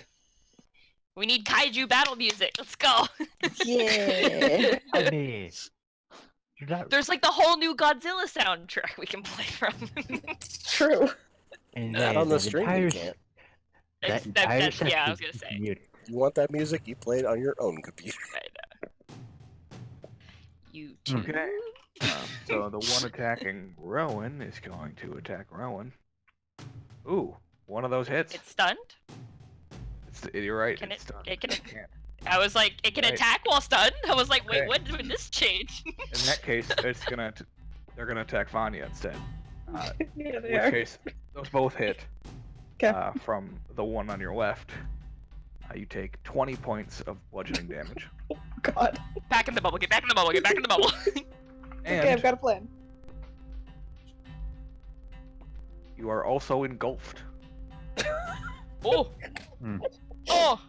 We need kaiju battle music. Let's go. Yeah. I mean, you're not, There's like the whole new Godzilla soundtrack we can play from. True. and Not on the stream, you can't. That entire That's, yeah, I was section gonna say. is muted. You want that music? You play it on your own computer. You too. Okay. So the one attacking Rowan is going to attack Rowan. Ooh, one of those hits. It's stunned. You're right. Can it's stunned. it can can't. I was like, it can Right. attack while stunned. I was like, wait, Okay. when did this change? In that case, they're gonna attack Vanya instead. Yeah, they In which are. case, those both hit. 'Kay. From the one on your left, you take 20 points of bludgeoning damage. God. Back in the bubble. Get back in the bubble. Get back in the bubble. And Okay, I've got a plan. you are also engulfed. Oh. Hmm. Oh.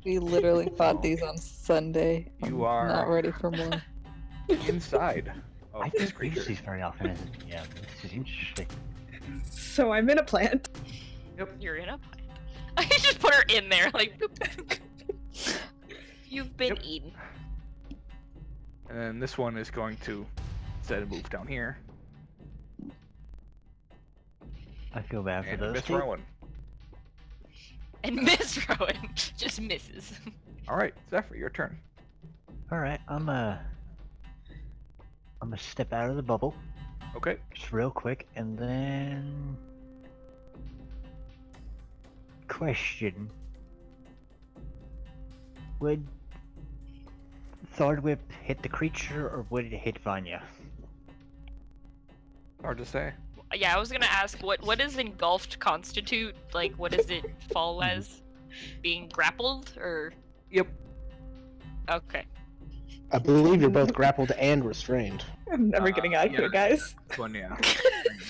We literally fought these on Sunday. You I'm not are ready for more. inside of I this don't use creature. these very often as a DM. This is interesting. So I'm in a plant. You're in a plant. I just put her in there, like. Boop. You've been Yep. eaten. And then this one is going to instead move down here I feel bad for and those miss two. Rowan. And Miss Rowan just misses. All right, Zephyr, your turn. All right, I'm gonna step out of the bubble Okay. just real quick, and then question: would Sword Whip hit the creature, or would it hit Vanya? Hard to say. Yeah, I was gonna ask, what does engulfed constitute? Like, what does it fall as? Being grappled, or? Yep. Okay. I believe you're both grappled and restrained. I'm never getting out of here, guys. This one, yeah.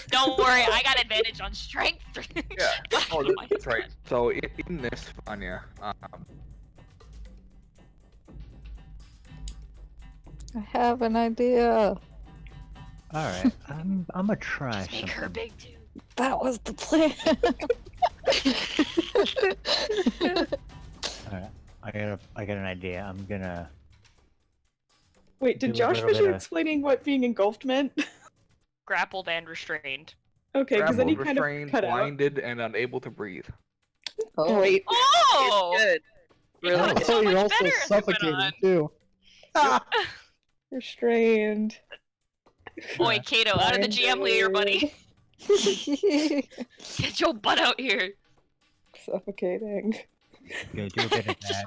Don't worry, I got advantage on strength. Yeah. Oh, My that's right. husband. So in this, Vanya, I have an idea. All right, I'm gonna try Just make her something. big too. That was the plan. All right, I got an idea. I'm gonna. Wait, did Do a Josh little finish bit of- explaining what being engulfed meant? Grappled and restrained. Okay, because then he grappled, kind of restrained, cut out. blinded, and unable to breathe. Oh, Great. Oh! Good. You Really got good. so you're much also better as it went suffocating on. too. Ah, Restrained. Boy, Kato, out of the GM layer, buddy. Get your butt out here. Suffocating. Gonna do a bit of that.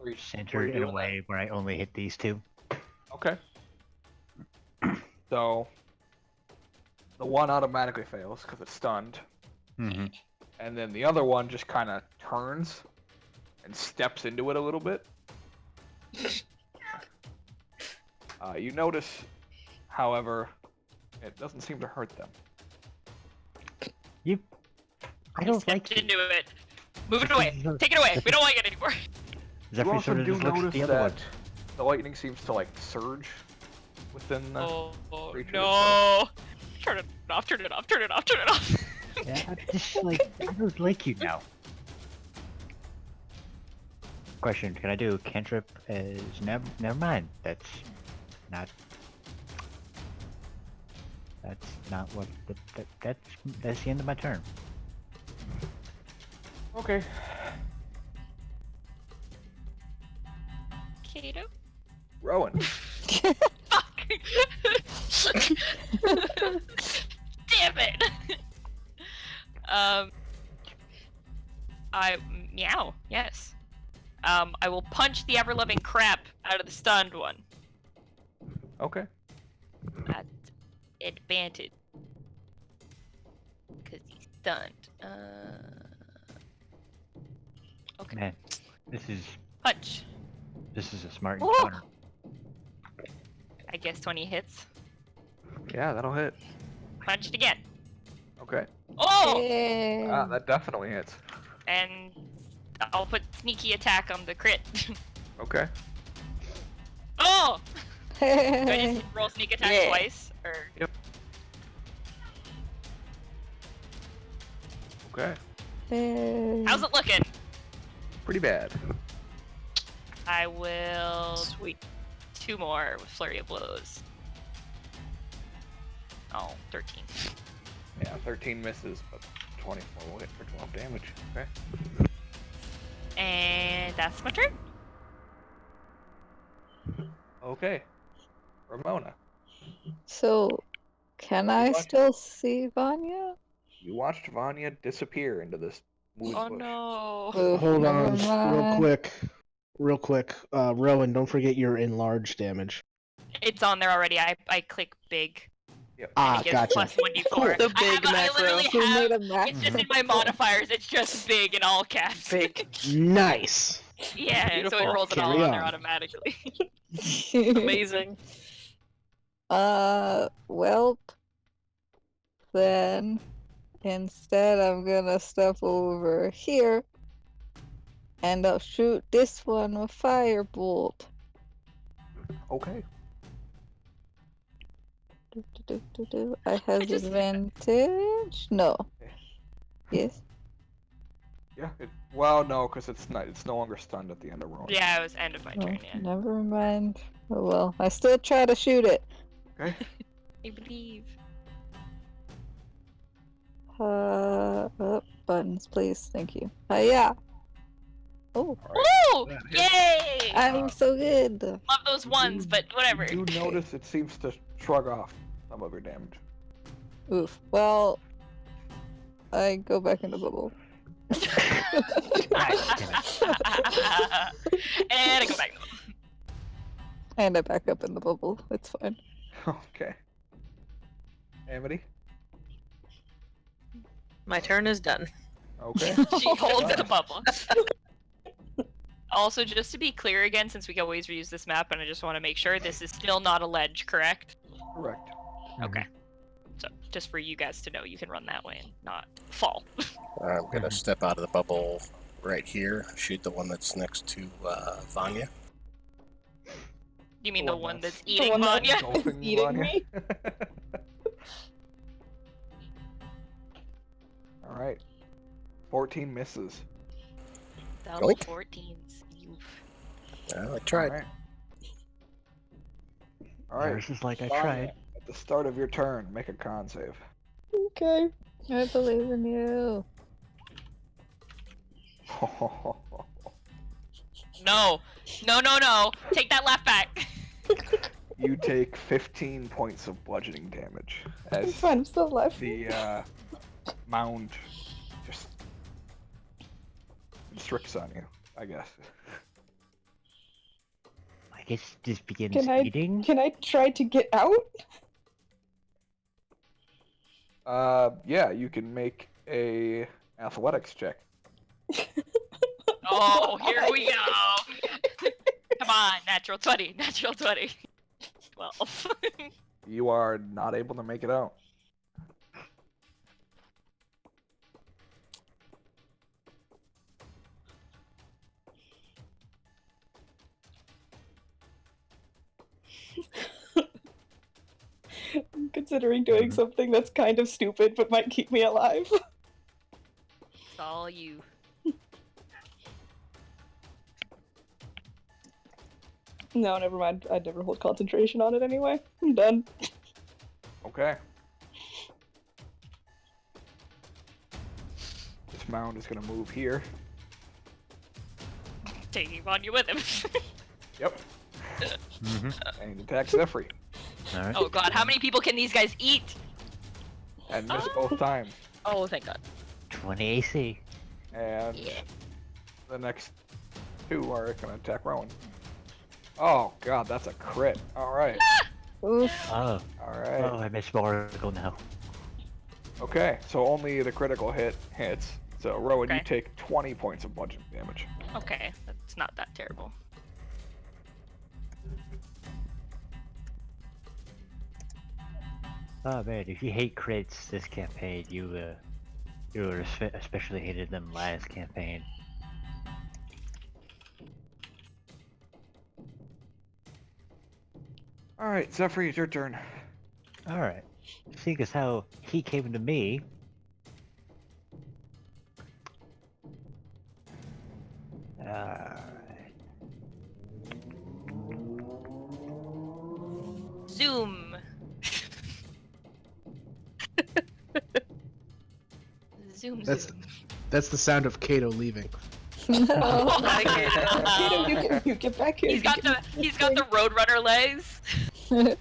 Were you Centered in doing a way where I only hit these two. Okay. So the one automatically fails because it's stunned, Mm-hmm. and then the other one just kind of turns and steps into it a little bit. You notice, however, it doesn't seem to hurt them. I don't Stepped like you. into it. Move it away. Take it away. We don't like it anymore. Zephyr You also sort of do just looks at notice the other that one. the lightning seems to like surge within the. Oh, creature no. Turn it off, turn it off, turn it off, turn it off. Yeah, I'm just like I don't like you now. Question: can I do cantrip as never mind? That's not what that's the end of my turn. Okay. Kato? Rowan. Fuck! Damn it! Meow, yes. I will punch the ever-loving crap out of the stunned one. Okay. At advantage. Because he's stunned. Okay. Man, this is Punch. a smart Ooh. encounter. I guess 20 hits. Yeah, that'll hit. Punch it again. Okay. Oh! Ah, that definitely hits. And I'll put sneaky attack on the crit. Okay. Oh! Do I just roll sneak attack Yeah. twice? Or Okay. how's it looking? Pretty bad. I will Sweet. 2 more with flurry of blows. Oh, 13. Yeah, 13 misses, but 24 will hit for 12 damage. Okay. And that's my turn. Okay. Ramona, So, can I What? still see Vanya? you watched Vanya disappear into this moving Oh bush. no. Oof, Hold never on, mind. real quick. Rowan, don't forget your enlarged damage. It's on there already. I click big. Yep. Ah, It gives gotcha. plus 1d4. The I big macro. literally Who made have. a macro? It's just in my modifiers. It's just big in all caps. Big. Nice. Yeah, so it Beautiful. rolls it all Carry on there on. automatically. Amazing. Well, then instead I'm gonna step over here and I'll shoot this one with firebolt. Okay. I have just- advantage? No. Okay. Yes? Yeah. Well, no, because it's no longer stunned at the end of round. Yeah, it was end of my Oh, turn, yeah. never mind. Oh well, I still try to shoot it. Okay. I believe. Buttons, please. Thank you. Yeah. Oh, All right. Oh! That hits. Yay! I'm so good. Love those ones, but whatever. You do notice it seems to shrug off some of your damage. Oof. Well, I go back in the bubble. And I go back. And I back up in the bubble. It's fine. Okay. Amity? My turn is done. Okay. She holds the bubble. Also, just to be clear again, since we can always reuse this map, and I just want to make sure this is still not a ledge, correct? Correct. Okay. So, just for you guys to know, you can run that way and not fall. I'm gonna step out of the bubble right here. Shoot the one that's next to Vanya. You mean The the one one that's- that's eating one that- Vanya? Engulfing Eating Vanya. me? All right. 14 misses. Double Nope. 14s. Oof. Well, I tried. All right. All right. Yours is like I Vanya, tried. At the start of your turn, make a con save. Okay. I believe in you. No. No, no, no. Take that laugh back. You take 15 points of bludgeoning damage as It's fine, I'm still alive. the mound just constricts on you, I guess. I guess this begins Can I- eating. Can I try to get out? Yeah, you can make a athletics check. Oh, here we go. Come on, natural 20. Natural 20. 12. You are not able to make it out. I'm considering doing something that's kind of stupid but might keep me alive. It's all you. No, never mind. I'd never hold concentration on it anyway. I'm done. Okay. This mound is gonna move here. Taking Vanya with him. Yep. Mm-hmm. And attack Zephyr. All right. Oh god, how many people can these guys eat? And miss both times. Oh, thank god. 20 AC. And Yeah. the next two are gonna attack Rowan. Oh god, that's a crit. Alright. Oof. Oh. Alright. Oh, I missed Oracle now. Okay, so only the critical hit hits. So Rowan, you Okay. take 20 points of bludgeoning damage. Okay, that's not that terrible. Oh man, if you hate crits this campaign, you especially hated them last campaign. Alright, Zephyr, it's your turn. Alright. Seeing as how he came to me, alright. Zoom. Zoom. That's zoom. that's the sound of Kato leaving. Kato, you get back here. He's got the Roadrunner legs. Alright.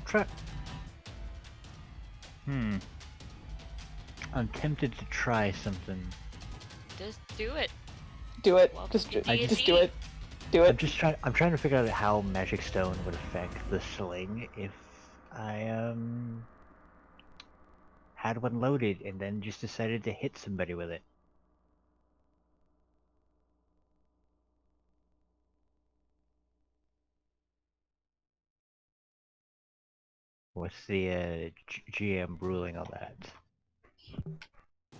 Try. I'm tempted to try something. Just do it. Do it. Welcome Just to do it. D&D. Do I'm it. just trying. I'm trying to figure out how magic stone would affect the sling if I had one loaded and then just decided to hit somebody with it. What's the GM ruling on that?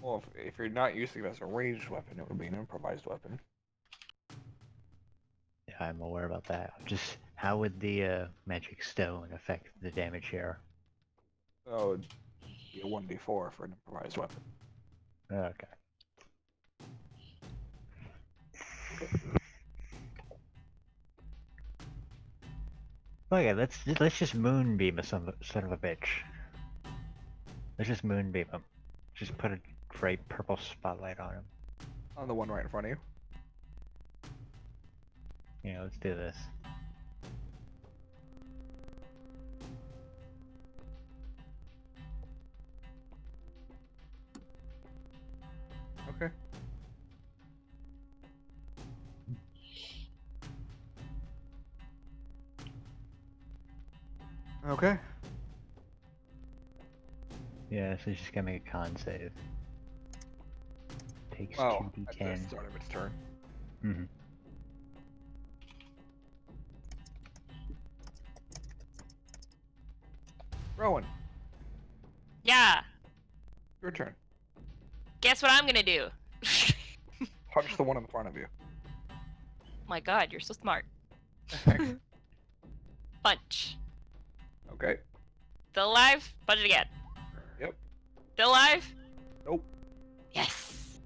Well, if you're not using it as a ranged weapon, it would be an improvised weapon. Yeah, I'm aware about that. Just how would the magic stone affect the damage here? So it'd be a 1d4 for an improvised weapon. Okay. Okay, let's just moonbeam a son of a bitch. Let's just moonbeam him. Just put a bright purple spotlight on him. On the one right in front of you. Yeah, let's do this. Okay. Okay. Yeah, so he's just gonna make a con save. Takes Oh, at the 2d10. start of its turn. Mm-hmm. Rowan, Yeah. your turn. Guess what I'm gonna do? Punch the one in front of you. My God, you're so smart. Punch. Okay. Still alive? Punch it again. Yep. Still alive? Nope. Yes.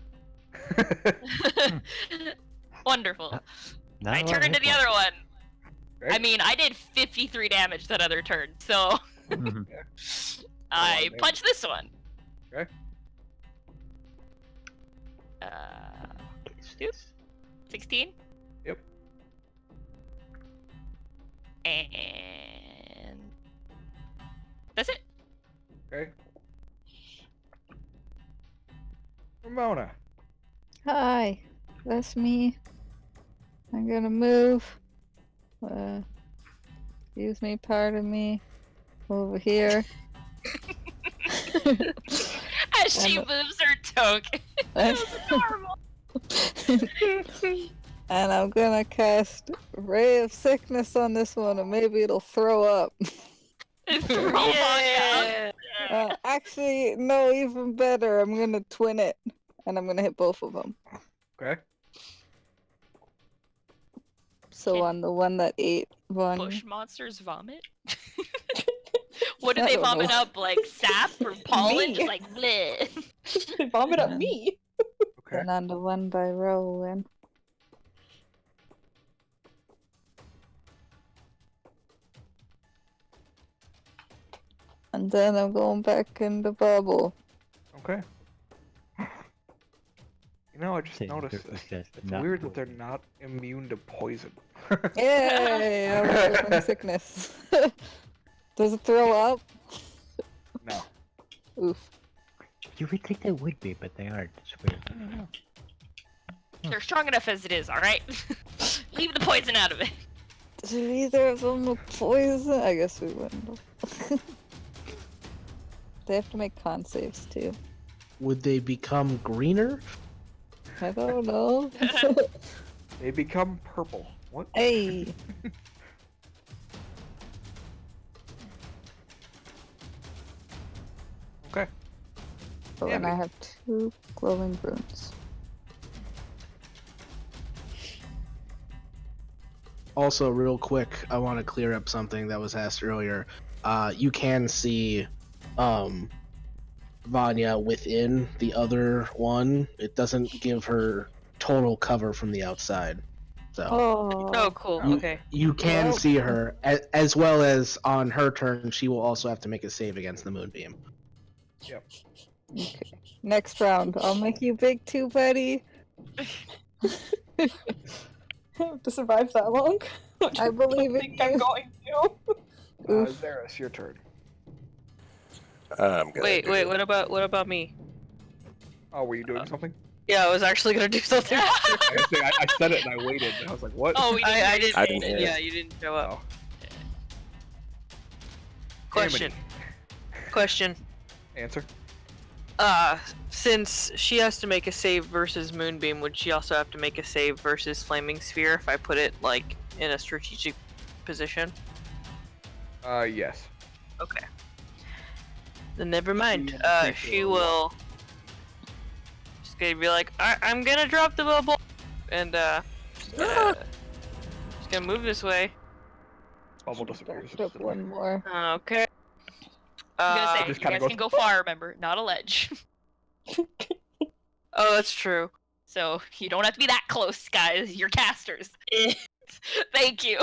Wonderful. Not I a lot of turned to hit the other points. one. Okay. I mean, I did 53 damage that other turn, so Mhm. I damage. punched this one. Okay. Yep. 16. Yep. And that's it. Okay. Ramona. Hi, that's me. I'm gonna move. Excuse me, pardon me. Over here. As she And- moves her token. It was adorable. And I'm gonna cast Ray of Sickness on this one, and maybe it'll throw up. Throw Vanya up. Actually, no, even better. I'm gonna twin it, and I'm gonna hit both of them. Okay. So Can on the one that ate Vanya. Bush monsters vomit? What do I they don't vomit know. up? Like sap or pollen? Me. Just like bleh. They vomit up me. Okay. And on the one by Rowan. And then I'm going back in the bubble. Okay. You know, I just Take noticed the this. success, It's not weird that poison. they're not immune to poison. Yay! I was from sickness. Does it throw up? No. Oof. You would think they would be, but they aren't. It's weird. They're strong enough as it is, alright? Leave the poison out of it. Did either of them look poison? I guess we wouldn't. They have to make con saves too. Would they become greener? I don't know. They become purple. What? Hey! Okay. Oh, and I have 2 glowing runes. Also, real quick, I want to clear up something that was asked earlier. You can see Vanya within the other one. It doesn't give her total cover from the outside. So Oh, cool. you, Okay. you can Well- see her, as well as on her turn, she will also have to make a save against the moonbeam. Yep. Okay. Next round. I'll make you big too, buddy. To survive that long? I believe in think I'm you. going to. Oof. Zaris, your turn. I'm gonna Wait, do... wait. What about me? Oh, were you doing something? Yeah, I was actually gonna do something. I said it and I waited. And I was like, what? Oh, we didn't. I didn't. I didn't hear Yeah, it. you didn't show up. Oh. Question. Amity. Question. Answer. Since she has to make a save versus Moonbeam, would she also have to make a save versus Flaming Sphere if I put it, like, in a strategic position? Yes. Okay. Then never mind. Yeah, She will... She's gonna be like, I'm gonna drop the bubble! And, she's gonna move this way. Bubble disappears. Backed up one more. Okay. I'm gonna say, just you kinda guys goes- can go far, remember, not a ledge. Oh, that's true. So you don't have to be that close, guys. You're casters. Thank you.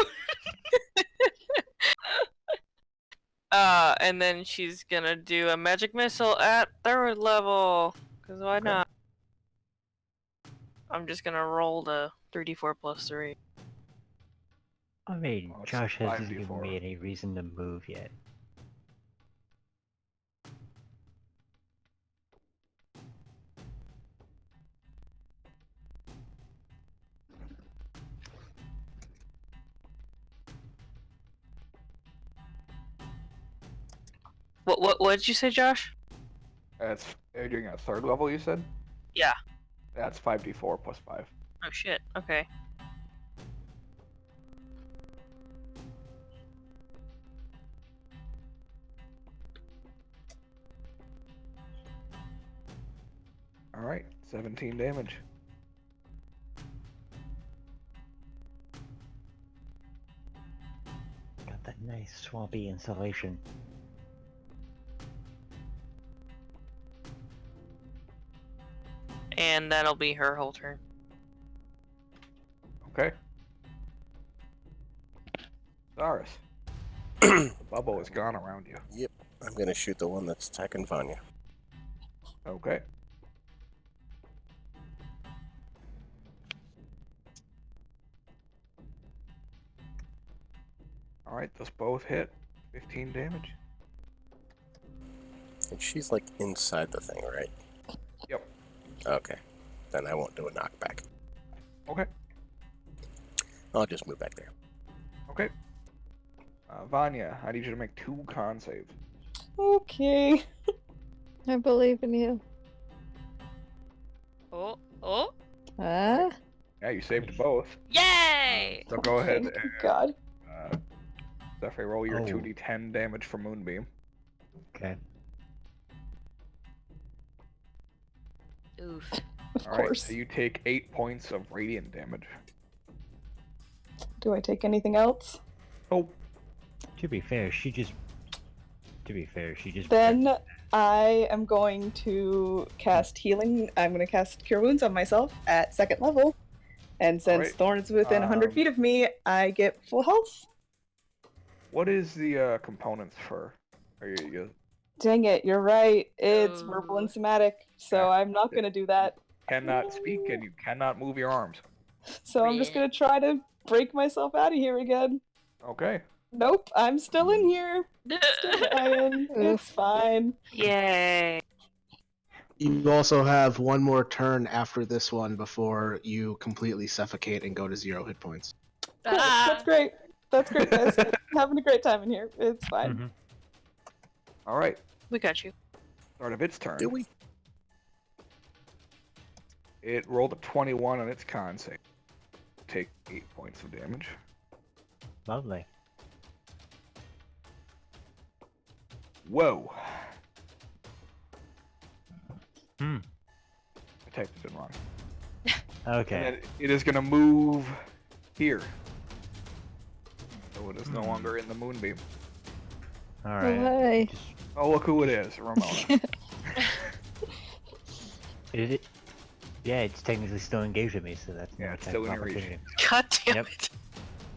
And then she's gonna do a magic missile at 3rd level. Cause why not? I'm just gonna roll the 3d4 plus 3. I mean, Well, it's Josh hasn't 5d4. given me any reason to move yet. What did you say, Josh? That's are you doing a 3rd level, you said? Yeah. That's 5d4 plus 5. Oh shit, okay. Alright, 17 damage. Got that nice swampy insulation. And that'll be her whole turn. Okay. Zaris. The bubble is gone around you. Yep, I'm gonna shoot the one that's attacking Vanya. Okay. Alright, those both hit. 15 damage. And she's like inside the thing, right? Yep. Okay. Then I won't do a knockback. Okay. I'll just move back there. Okay. Vanya, I need you to make 2 con saves. Okay. I believe in you. Oh, oh, Ah? Yeah, you saved both. yay! So go ahead Thank and God. Zephyr, roll your Oh. 2d10 damage for Moonbeam. Okay. Oof. Of Alright, course. so you take 8 points of radiant damage. Do I take anything else? Oh, To be fair, she just. Then I am going to cast healing. I'm going to cast Cure Wounds on myself at 2nd level. And since Alright, Thorn is within 100 feet of me, I get full health. what is the components for? Are you Dang it, you're right. It's Oh. verbal and somatic, so Yeah. I'm not going to do that. cannot speak and you cannot move your arms. So I'm just going to try to break myself out of here again. Okay. Nope, I'm still in here. Still dying. It's fine. Yay. You also have one more turn after this one before you completely suffocate and go to 0 hit points. Cool. That's great. That's great, guys. Having a great time in here. It's fine. Mhm. Alright. We got you. Start of its turn. Do we? It rolled a 21 on its con save. Take 8 points of damage. Lovely. Whoa. Hmm. I typed it in wrong. Okay. And then it is going to move here. So it is no longer in the moonbeam. Alright. Why? Just, Oh, look who it is, Ramona. yeah, it's technically still engaged with me, so that's Yeah, no it's type still of in your reach. opportunity. God damn Yep. it.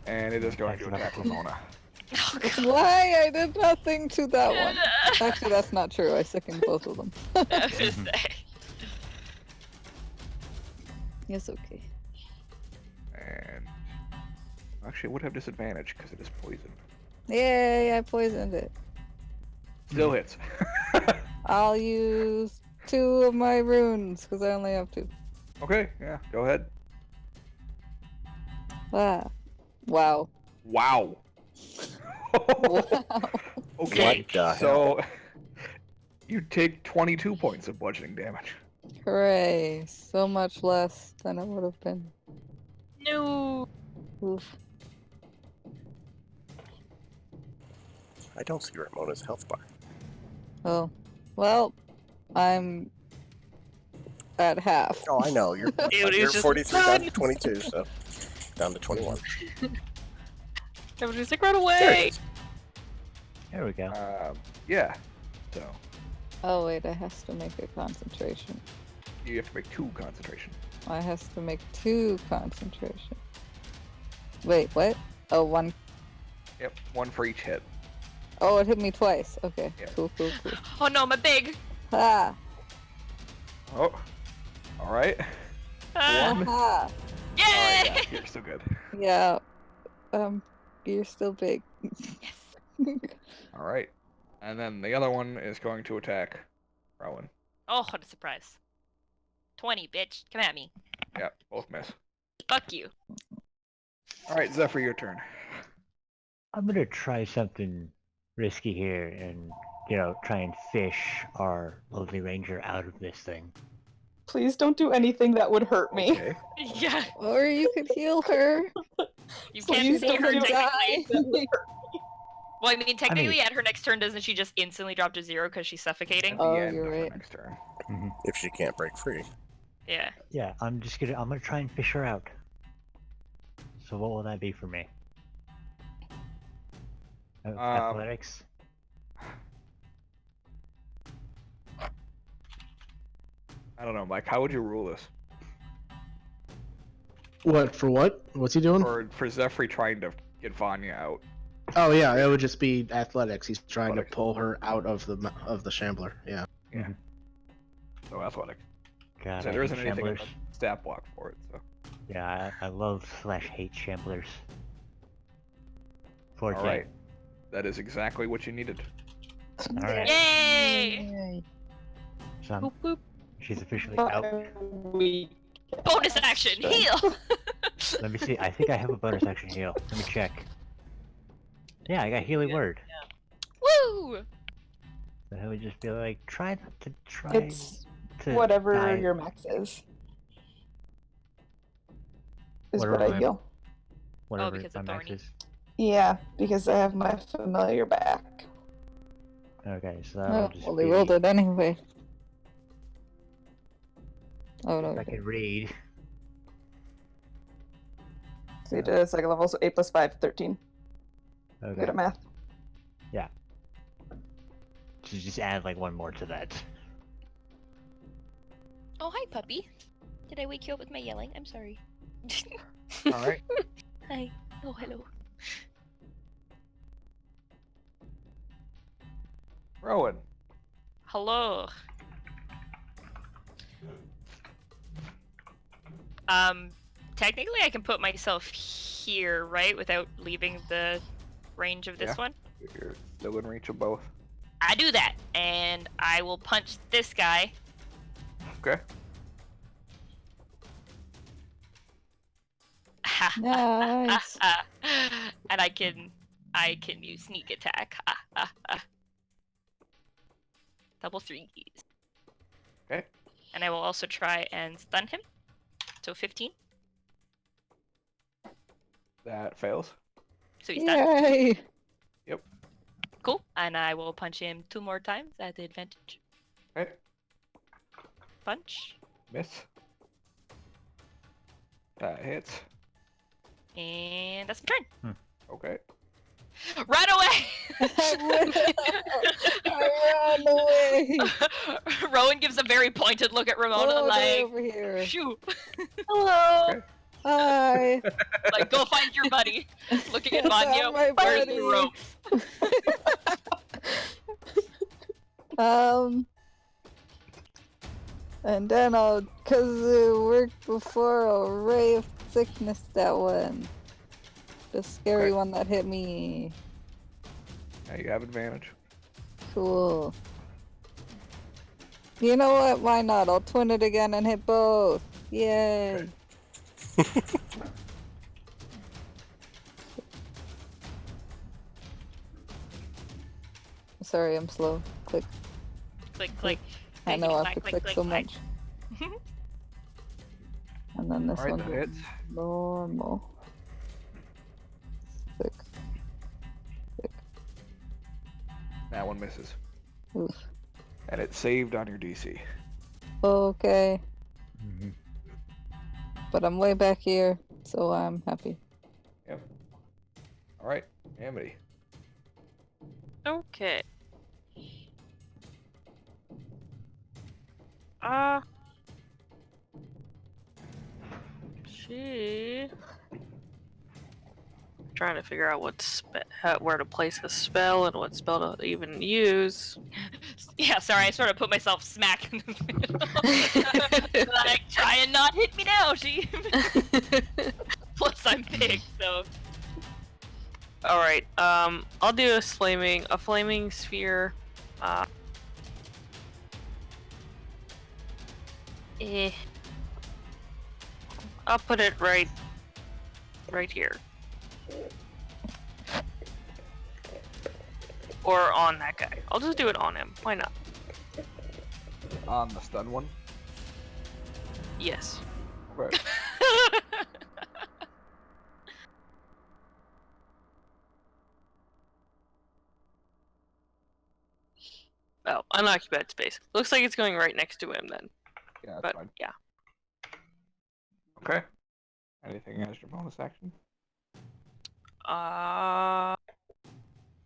And it is going to Excellent. attack Ramona. Oh, That's God. why I did nothing to that one. Actually, that's not true. I sickened both of them. I was gonna say. It's okay. And actually, it would have disadvantage because it is poisoned. Yay, I poisoned it. Still hits. I'll use 2 of my runes, because I only have 2. Okay, yeah, go ahead. Ah. Wow. Wow. Wow. Okay, What the so you take 22 points of bludgeoning damage. Hooray. So much less than it would have been. No. Oof. I don't see Ramona's health bar. Oh. Well, I'm at half. Oh, I know. You're, Dude, you're he's just 43 down run! to 22, so down to 21. Everybody's like, run There away! it is. There we go. Yeah, so Oh wait, it has to make a concentration. you have to make 2 concentration. I has to make 2 concentration. Wait, what? Oh, 1. Yep, 1 for each hit. Oh, it hit me twice. Okay, Yeah. cool. Oh no, my big. Ah! Oh, alright. Ah. One. Ah! Yay! Alright, yeah, you're still good. Yeah. You're still big. Yes. Alright. And then the other one is going to attack Rowan. Oh, what a surprise. 20, bitch. Come at me. Yep, both miss. Fuck you. Alright, Zephyr, your turn. I'm gonna try something risky here and, try and fish our lovely ranger out of this thing. Please don't do anything that would hurt me. Okay. Yeah. Or you could heal her. You So can't you see don't her do technically. that. Well, I mean, technically, at her next turn, doesn't she just instantly drop to 0 because she's suffocating? At the Oh, end you're of her right. next turn. If she can't break free. Yeah. Yeah, I'm gonna try and fish her out. So what will that be for me? Athletics? I don't know, Mike, how would you rule this? What for? What? What's he doing? For Zephyr trying to get Vanya out. Oh yeah, it would just be athletics. He's trying Athletics. to pull her out of the shambler. Yeah. Yeah. So athletic. God, So I there hate isn't anything in shamblers. the stat block for it, so. Yeah, I love / hate shamblers. 14. Alright. That is exactly what you needed. Alright. Yay! So Boop, boop. she's officially out. Bonus action, heal! Let me see. I think I have a bonus action heal. Let me check. Yeah, I got healing word. Woo! So I would just be like, try not to try It's to whatever die. your max is. Is Whatever what I my- heal. Whatever because my of max Thorny. is. Yeah, because I have my familiar back. Okay, so that'll Oh, just well, be... they rolled it anyway. Oh no. If I can read. So you did a second level, so 8 plus 5, 13. Okay. Good at math. So just add like one more to that. Oh, hi, puppy. Did I wake you up with my yelling? I'm sorry. Alright. Hi. Oh, hello. Rowan. Hello. Technically I can put myself here, right? Without leaving the range of this Yeah. one? You're still in reach of both. I do that, and I will punch this guy. Okay. Nice. And I can use sneak attack. Double 3s. Okay. And I will also try and stun him. So 15. That fails. So he's stunned. Yay! Cool. And I will punch him 2 more times at the advantage. Okay. Punch. Miss. That hits. And that's my turn. Okay. Run away! I ran away. Rowan gives a very pointed look at Ramona, Oh, they're like, over here. shoot. Hello! Okay. Hi. Like, go find your buddy. Looking at Yes, Vanya, I'm my where's buddy. the rope? And then I'll, cause it worked before, a ray of sickness, that one. The scary Okay. one that hit me. Now you have advantage. Cool. You know what? Why not? I'll twin it again and hit both. Yay. Sorry, I'm slow. Click. Click, click. I know I have to Click, click so click. much. And then this Alright, one that hits. normal. 6. That one misses. Oof. And it's saved on your DC. Okay. Mm-hmm. But I'm way back here, so I'm happy. Yep. Alright, Amity. Okay. She trying to figure out where to place a spell and what spell to even use. Yeah, sorry, I sort of put myself smack in the middle. Like, try and not hit me now, she. Plus, I'm big, so. All right. I'll do a flaming sphere. I'll put it right here. Or on that guy. I'll just do it on him. Why not? On the stun one. Yes. Okay. Oh, unoccupied space. Looks like it's going right next to him then. Yeah, that's But fine. yeah. Okay. Anything as your bonus action?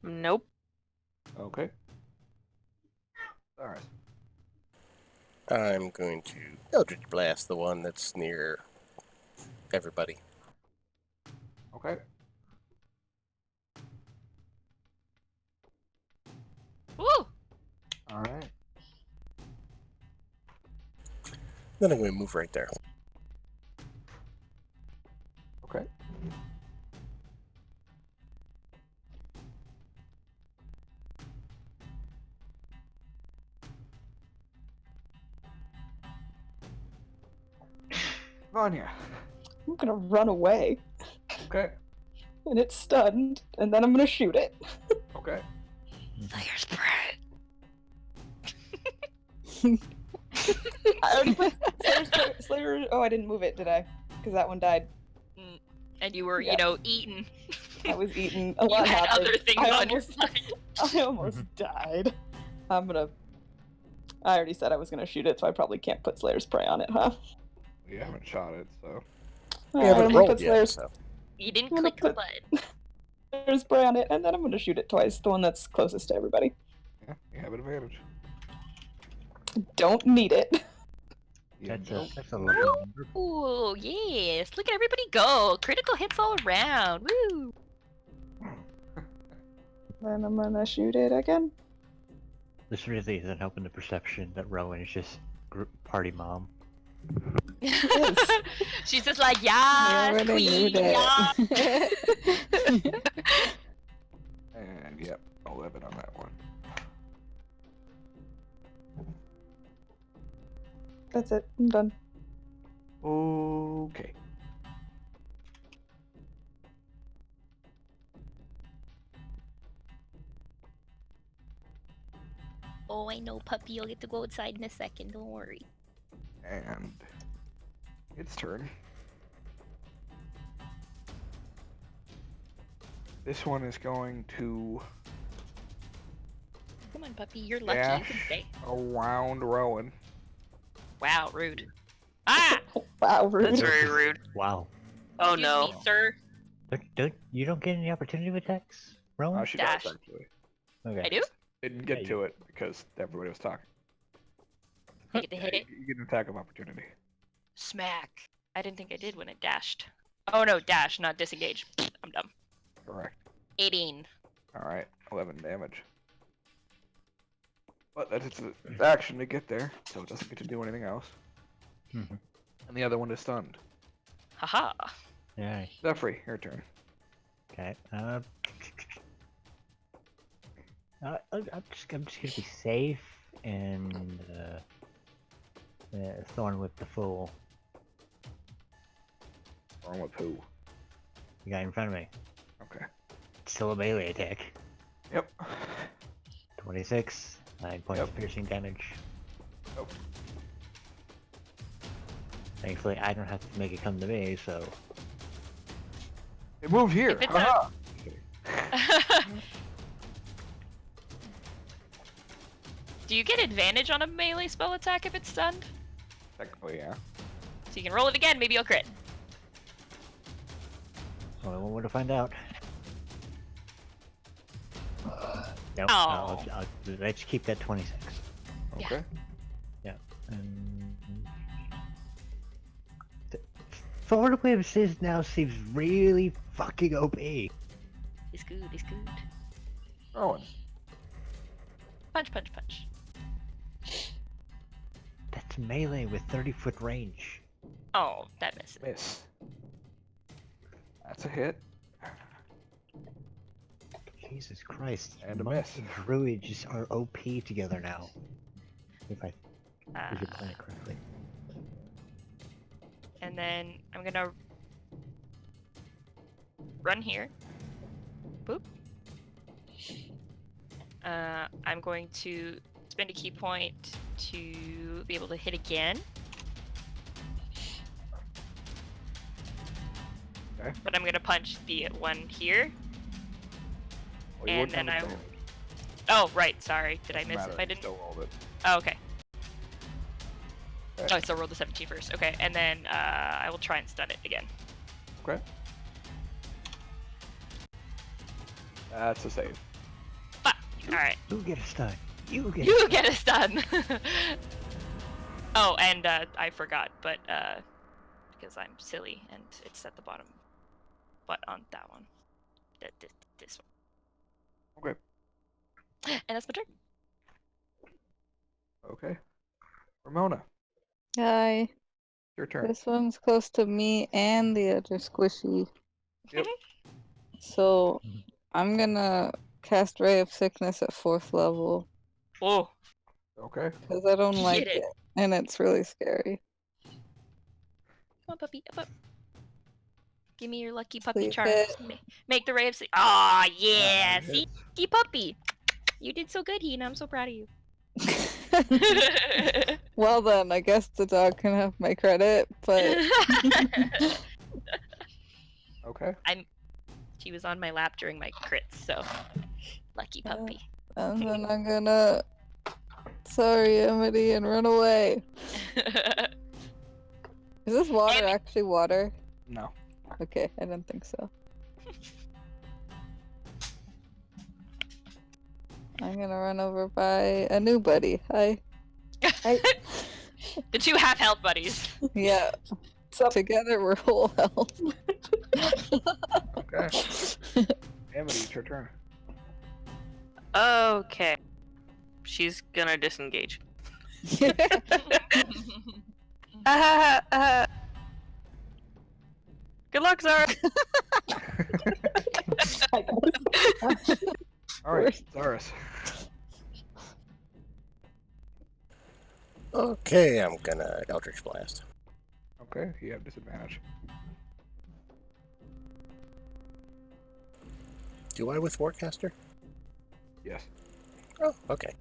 Nope. Okay. Alright. I'm going to Eldritch Blast the one that's near everybody. Okay. Woo! Alright. Then I'm going to move right there. Okay. Vanya. I'm gonna run away, Okay. and it's stunned, and then I'm gonna shoot it. Okay. Slayer's Pride. I already put Slayer. Oh, I didn't move it, did I? Because that one died. And you were, Yeah. you know, eaten. I was eaten. A You lot had happened. other things on your mind. I almost died. I already said I was gonna shoot it, so I probably can't put Slayer's Prey on it, huh? You haven't shot it, so. We I'm haven't gonna rolled put yet, Slayer's, so. You didn't I'm gonna click the put- button. Slayer's Prey on it, and then I'm gonna shoot it twice. The one that's closest to everybody. Yeah, you have advantage. Don't need it. You don't. That's a lucky number. Ooh, yes. Look at everybody go. Critical hits all around. Woo! Then I'm gonna shoot it again. This really isn't helping the perception that Rowan is just party mom. She's just like, I yes, already knew queen, yes. that. And yep, 11 on that one. That's it. I'm done. Okay. Oh, I know, puppy. You'll get to go outside in a second. Don't worry. And its turn. This one is going to Come on, puppy. You're lucky. You dash can stay. around Rowan. Wow, rude. Ah! Wow, rude. That's very rude. Wow. Oh Excuse no. me, sir. You don't get any opportunity with attacks, Rowan? She Dash. does, actually. Okay. I do? Didn't get Yeah, to it because everybody was talking. I get to hit it. You get an attack of opportunity. Smack. I didn't think I did when it dashed. Oh no, dash, not disengage. I'm dumb. Correct. 18. Alright, 11 damage. But that's its action to get there, so it doesn't get to do anything else. Mhm. And the other one is stunned. Haha. Yeah. Zephyr, your turn. Okay. I'm just gonna be safe and thorn with the fool. Wrong with who? The guy in front of me. Okay. Still a melee attack. Yep. 26. 9 points of piercing damage. Nope. Thankfully, I don't have to make it come to me, so. It moved here. If it's Haha. Do you get advantage on a melee spell attack if it's stunned? Technically, yeah. So you can roll it again, maybe you'll crit. Only one way to find out. Nope. Oh. Let's keep that 26. Okay. Forward Wave now seems really fucking OP. It's good, it's good. Rowan. Punch, punch, punch. That's melee with 30-foot range. Oh, that misses. Miss. That's a hit. Jesus Christ. And a Monks miss. and druids are OP together now. If I did plan Uh, it correctly. and then I'm gonna run here. Boop. I'm going to spend a key point to be able to hit again. Okay. But I'm gonna punch the one here. Well, you And wouldn't then have I will- advantage. Oh, right, sorry. Did I Doesn't miss matter, if I you didn't? still rolled it. Oh, okay. Okay. Oh, I still rolled the 17 first. Okay, and then I will try and stun it again. Okay. That's a save. Fuck! Alright. You get a stun. You get You get a stun! Oh, and I forgot, but because I'm silly and it's at the bottom. But on that one. This one. Okay. And that's my turn. Okay. Ramona, Hi. your turn. This one's close to me and the other squishy. Yep. So I'm gonna cast Ray of Sickness at 4th level Whoa. Okay. because I don't Get like it. it and it's really scary. Come on, puppy. Up, up. Give me your lucky puppy Please charms. hit. Make the ray of Ah, yeah. That See? hits. Lucky puppy. You did so good, Hina. I'm so proud of you. Well then, I guess the dog can have my credit, but Okay. She was on my lap during my crits, so lucky puppy. and then I'm gonna sorry Amity and run away. Is this water Amy- actually water? No. Okay, I didn't think so. I'm gonna run over by a new buddy. Hi. The two half health buddies. Yeah. Together we're whole health. Okay. Amity, it's your turn. Okay. She's gonna disengage. Good luck, Zara. Alright, Zaris. Okay, I'm gonna Eldritch Blast. Okay, you have disadvantage. Do I with Warcaster? Yes. Oh, okay.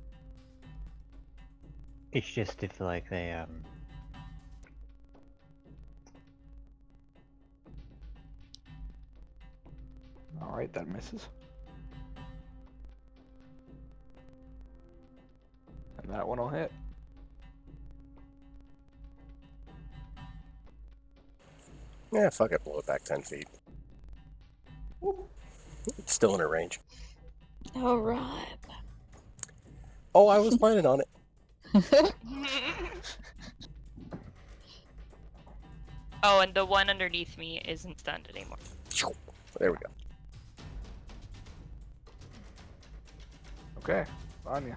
It's just if like they Alright, that misses. And that one will hit. Yeah, fuck it, blow it back 10 feet. It's still in her range. Alright. Oh, I was planning on it. Oh, and the one underneath me isn't stunned anymore. There we go. Okay, Anya.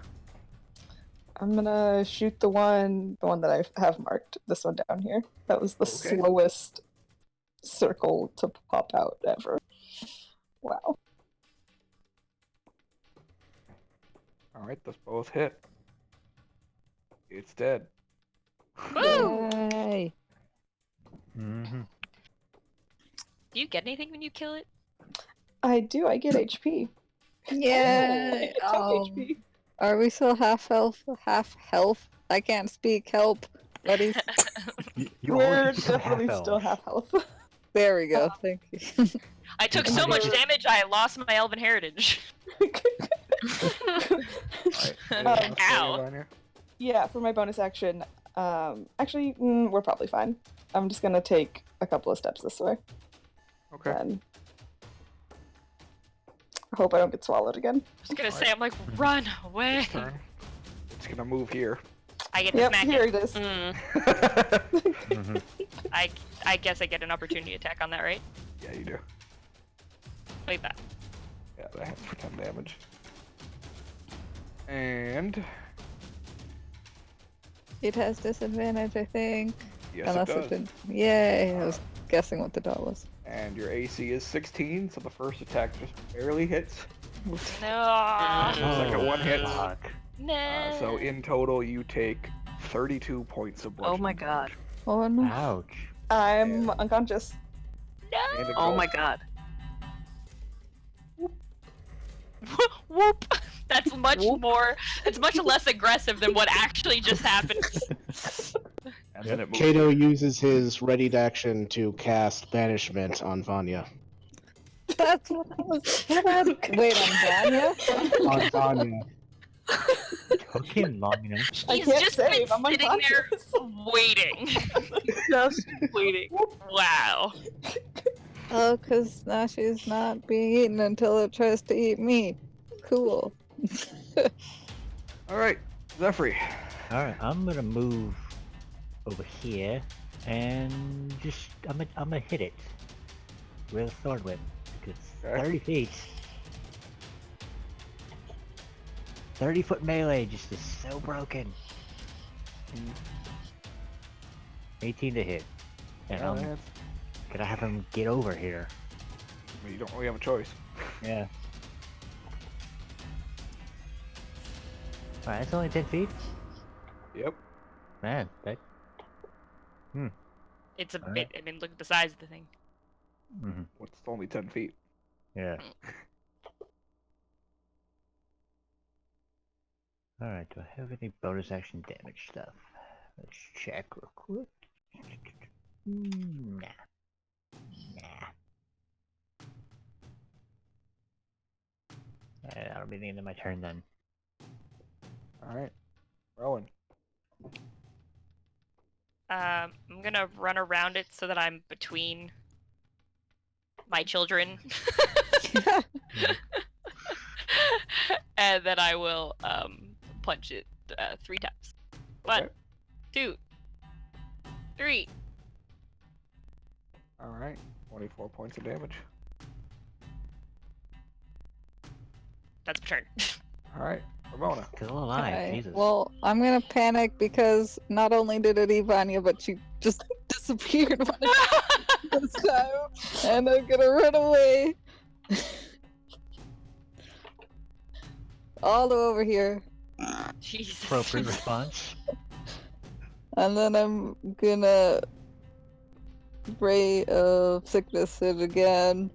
I'm gonna shoot the one that I have marked. This one down here. That was the Okay. slowest circle to pop out ever. Wow. All right, those both hit. It's dead. Woo! Yay! Mm-hmm. Do you get anything when you kill it? I do. I get HP. Yay! I get 10 HP. Are we still half health? Half health? I can't speak. Help, buddies. You We're always become definitely half still elf. half health. There we go. Thank you. I took You so can much do it. damage I lost my elven heritage. All right. Ow. Anya. Yeah, for my bonus action, actually, we're probably fine. I'm just gonna take a couple of steps this way. Okay. And I hope I don't get swallowed again. I was gonna say, I'm like, run away. Its turn. It's gonna move here. I get to Yep, smack here it. it is. Mhm. I guess I get an opportunity attack on that, right? Yeah, you do. Like that. Yeah, that hits for 10 damage. And It has disadvantage, I think. yes, Unless it does. didn't. Yay! I was guessing what the dot was. And your AC is 16, so the first attack just barely hits. No. Second one hits. Fuck. No. So in total, you take 32 points of Oh bludgeoning my god. damage. Oh no. Ouch. I'm unconscious. And it Oh goes. my god. Whoop. That's much more. It's much less aggressive than what actually just happened. And then it moves. Kato uses his readied action to cast Banishment on Vanya. That's what I was. Wait, on Vanya? On Vanya. Took him long enough. I He's can't just been save, I'm sitting there unconscious. waiting. Just waiting. Wow. Oh, because now she's not being eaten until it tries to eat me. Cool. All right, Zephyr. Alright, I'm gonna move over here and just I'm gonna hit it with a sword whip because Okay. 30 feet. 30-foot melee just is so broken. 18 to hit. And Yeah, I'm that's- gonna have him get over here. I mean, you don't really have a choice. Yeah. Alright, that's only 10 feet? Yep. Man, that... It's a Alright. bit. I mean, look at the size of the thing. Mm-hmm. What's only 10 feet? Yeah. Alright, do I have any bonus action damage stuff? Let's check real quick. Nah. That'll be the end of my turn then. All right, Rowan. I'm gonna run around it so that I'm between my children. And then I will punch it 3 times. One, Okay. 2, 3. All right, 24 points of damage. That's my turn. All right, Ramona. Still alive, Okay, Jesus. well, I'm gonna panic because not only did it eat Vanya, but she just disappeared when it this time, and I'm gonna run away. All over here, Jesus. Appropriate response. and then I'm gonna Ray of Sickness it again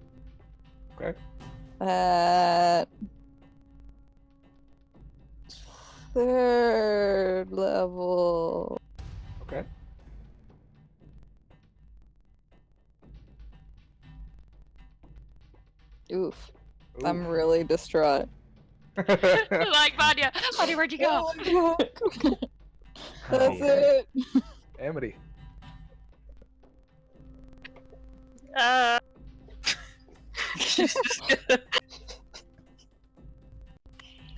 Okay. at 3rd level. Okay. Oof, Ooh. I'm really distraught. Like, Vanya, where'd you go? Oh my God. That's yeah. it. Amity.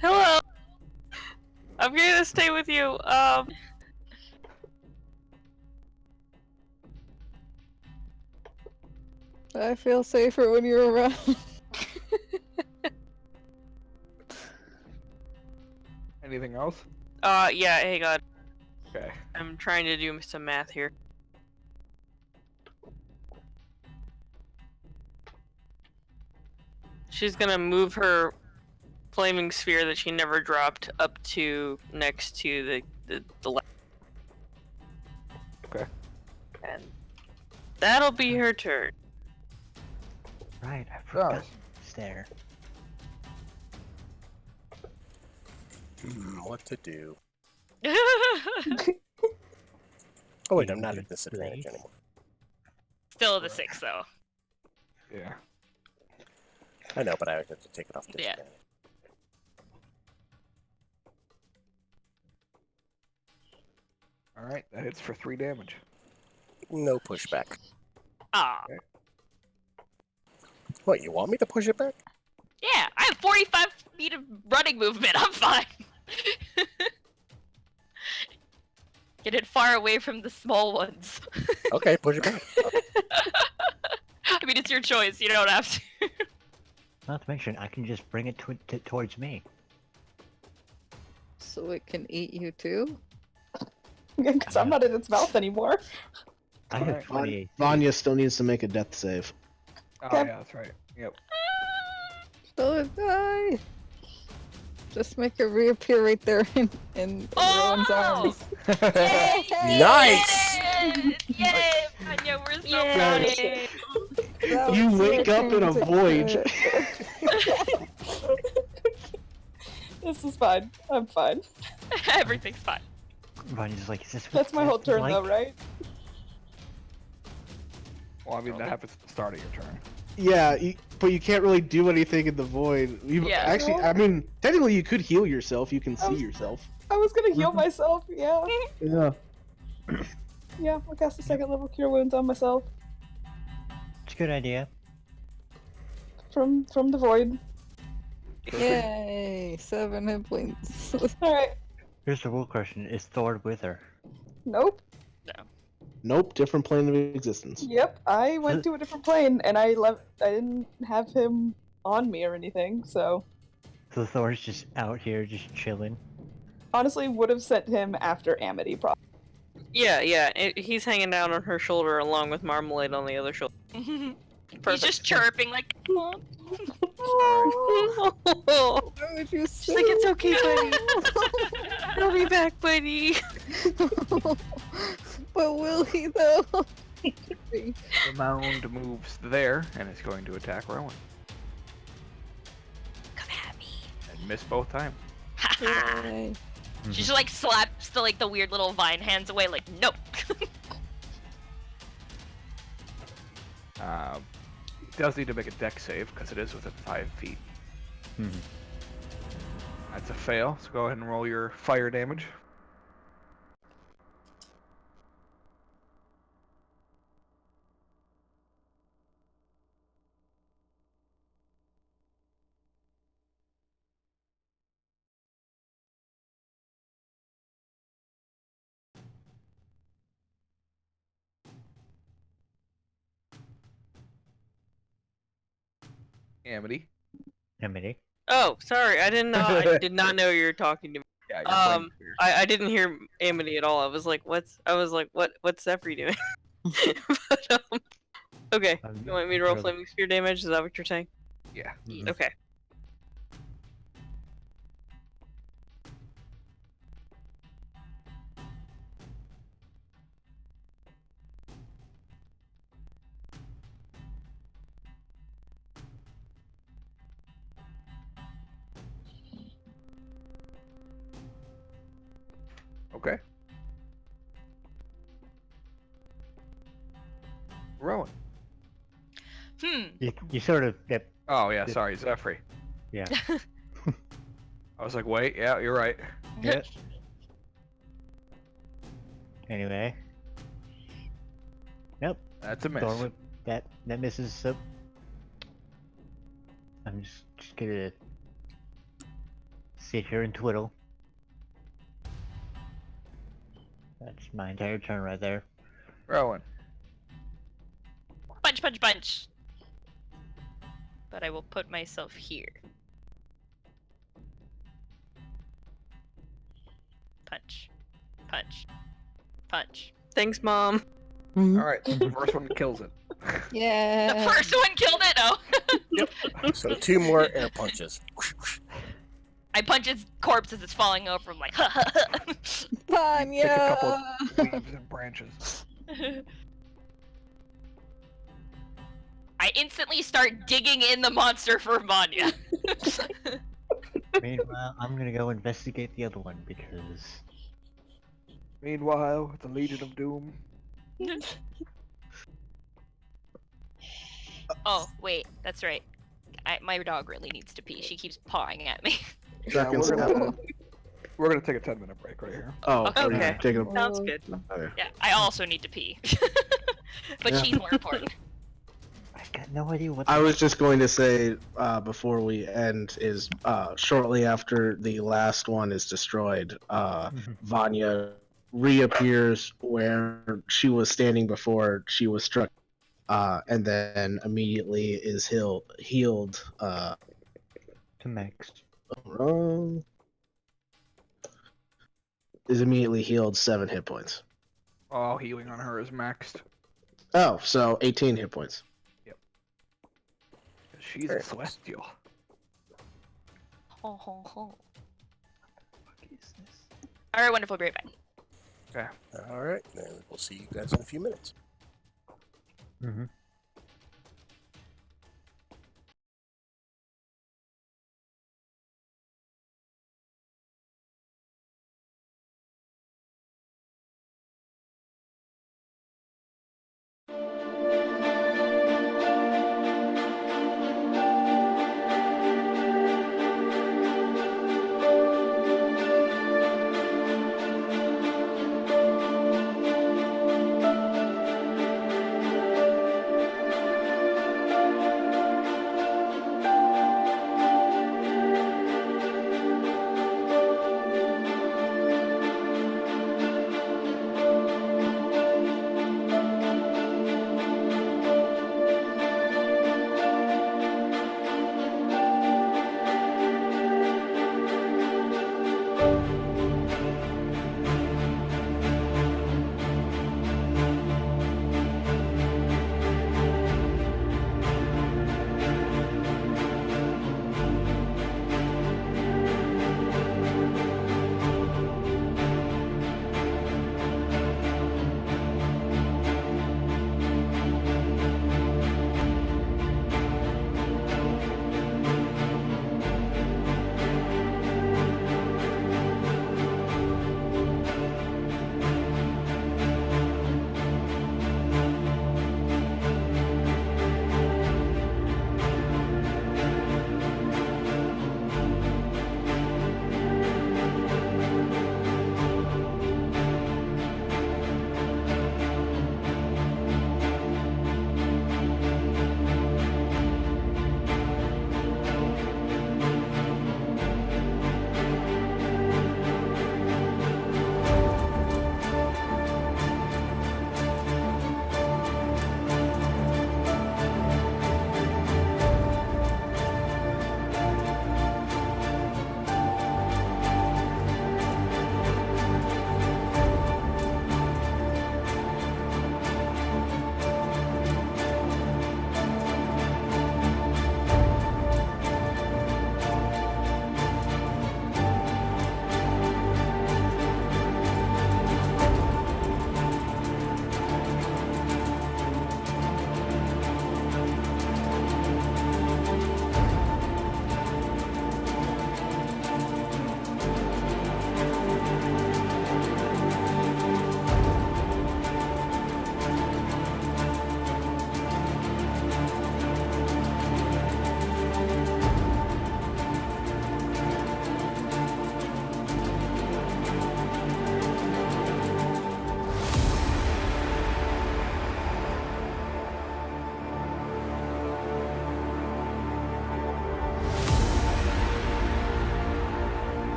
Hello. I'm gonna stay with you. I feel safer when you're around. Anything else? Yeah, hang on. Okay. I'm trying to do some math here. She's gonna move her flaming sphere that she never dropped up to next to the left. Okay. And that'll be her turn. Right, I forgot Stars. it's there. What to do? Still Oh wait, You I'm not do at disadvantage blaze. anymore. the 6 though. Yeah. I know, but I have to take it off Yeah. disadvantage. Alright, that hits for 3 damage. No pushback. Ah, What, you want me to push it back? yeah. I have 45 feet of running movement. I'm fine. Get it far away from the small ones. Okay, push it back. I mean, it's your choice. You don't have to. Not to mention, I can just bring it towards me. So it can eat you too? Because I'm not in its mouth anymore. I have Alright. 28. Vanya still needs to make a death save. Oh, Okay. yeah, that's right. Yep. Don't die! Just make it reappear right there in Rowan's arms. Yay! Nice! Yay, Vanya, we're so Yay. proud of That You was wake your up in turn a to void. This is fine. I'm fine. Everything's fine. Vanya's like, is this what That's my whole death is turn, like? though, right? Well, I mean, that happens at the start of your turn. Yeah, but you can't really do anything in the void. Yeah. Actually, I mean, technically you could heal yourself. You can see was- yourself. I was gonna heal myself, yeah. Yeah. Yeah, I'll cast a second level Cure Wounds on myself It's a good idea. from the void. Yay! 7 hit points. Alright. Here's the real question: is Thor with her? Nope. Nope, different plane of existence. Yep. I went to a different plane and I didn't have him on me or anything, so So Thor's just out here, just chilling. honestly would have sent him after Amity probably. Yeah, he's hanging down on her shoulder along with Marmalade on the other shoulder. He's Perfect. just chirping like, "Aw." Why would you She's say like, it's okay, buddy. I'll be back, buddy. But will he though? The mound moves there and is going to attack Rowan. Come at me. And miss both times. Yay. She just like slaps the weird little vine hands away, like, nope. Does need to make a dex save because it is within 5 feet. Mhm. That's a fail, so go ahead and roll your fire damage. Amity. Amity. Oh, sorry, I didn't know. I did not know you were talking to me. Yeah, you're playing here. I didn't hear Amity at all. I was like, what's Zephyr doing? But, okay. You want me to roll Really- Flaming Spear damage? Is that what you're saying? Yeah. Mhm. Okay. Okay. Rowan. You sort of, yep, Oh yeah, sorry, Zephyr. yeah. I was like, wait, yeah, you're right. Yeah. Anyway. Nope. That's a miss. Thor with that misses. So I'm just gonna sit here and twiddle. That's my entire turn right there. Rowan. Punch, punch, punch. but I will put myself here. Punch. Punch. Punch. Thanks, Mom. All right, the first one kills it. Yeah. The first one killed it? Oh. So 2 more air punches. I punch its corpse as it's falling over. I'm like, ha ha Vanya. Take a couple of leaves and branches. ha. I instantly start digging in the monster for Vanya. Meanwhile, I'm gonna go investigate the other one because Meanwhile, the Legion of Doom. Oh, wait, that's right. My dog really needs to pee. She keeps pawing at me. Yeah, we're gonna take a 10-minute break right here. Oh, Okay. Okay. Taking a Sounds good. okay. Yeah, I also need to pee. But Yeah. she's more important. I've got no idea what. I was just going to say before we end is shortly after the last one is destroyed, Vanya reappears where she was standing before she was struck, and then immediately is healed. to max. Wrong. Is immediately healed 7 hit points. Oh, healing on her is maxed. Oh, so 18 hit points. She's a celestial. Ho, ho, ho. Alright, wonderful, great, bye. Okay. Alright, then we'll see you guys in a few minutes. Mm-hmm.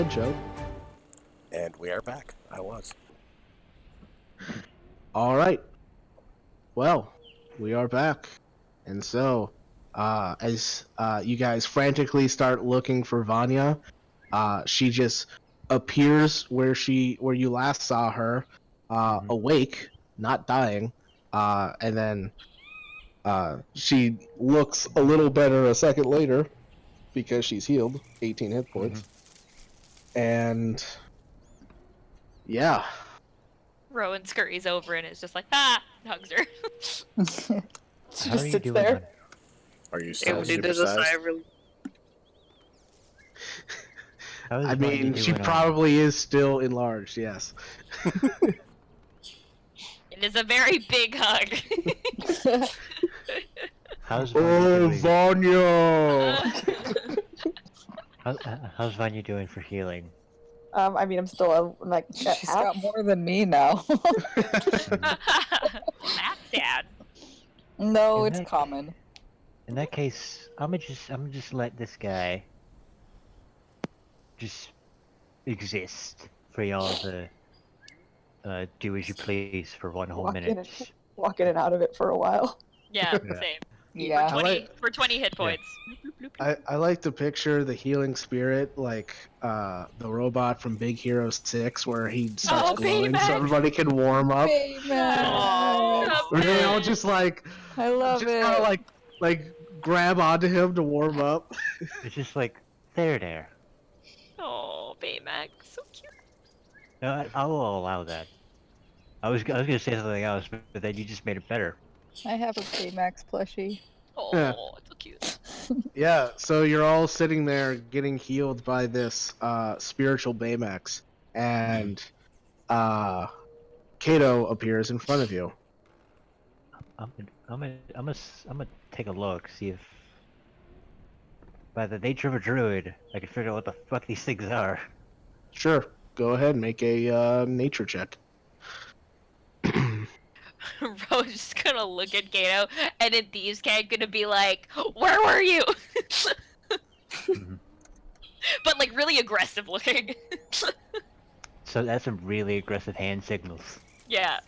ahead, Joe. And we are back. I was. All right. Well, we are back. And so, as you guys frantically start looking for Vanya, she just appears where you last saw her, awake, not dying, and then she looks a little better a second later because she's healed 18 hit points. And yeah, Rowan scurries over and is just like, ah, and hugs her. She How just are you sits doing there. on? Are you still Everybody does a sigh supersized? of relief. How is I Vanya mean, she doing on? probably is still enlarged, yes. It is a very big hug. How's Vanya Oh, doing? Vanya! How's Vanya doing for healing? I mean, I'm still like at She's half. got more than me now. Well, that's sad. No, In it's that- common. In that case, I'm gonna just let this guy just exist for y'all to do as you please for one whole Walk in minute. and walk in and out of it for a while. Yeah, Yeah. same. Yeah. For 20 hit Yeah. points. Bloop, bloop, bloop. I like to picture the healing spirit like the robot from Big Hero 6 where he starts Oh, glowing so Baymax! everybody can warm up. Baymax. Oh, They all just like I love just it. kind of like grab onto him to warm up. It's just like there. Oh, Baymax, so cute. No, I will allow that. I was gonna say something else, but then you just made it better. I have a Baymax plushie. Yeah. Oh, it's so cute. Yeah, so you're all sitting there getting healed by this spiritual Baymax, and Kato appears in front of you. I'm gonna take a look, see if by the nature of a druid, I can figure out what the fuck these things are. Sure, go ahead, make a nature check. Ro's just gonna look at Gato, and then Thieves' Cat gonna be like, "Where were you?" Mhm. But like really aggressive looking. So that's some really aggressive hand signals. Yeah,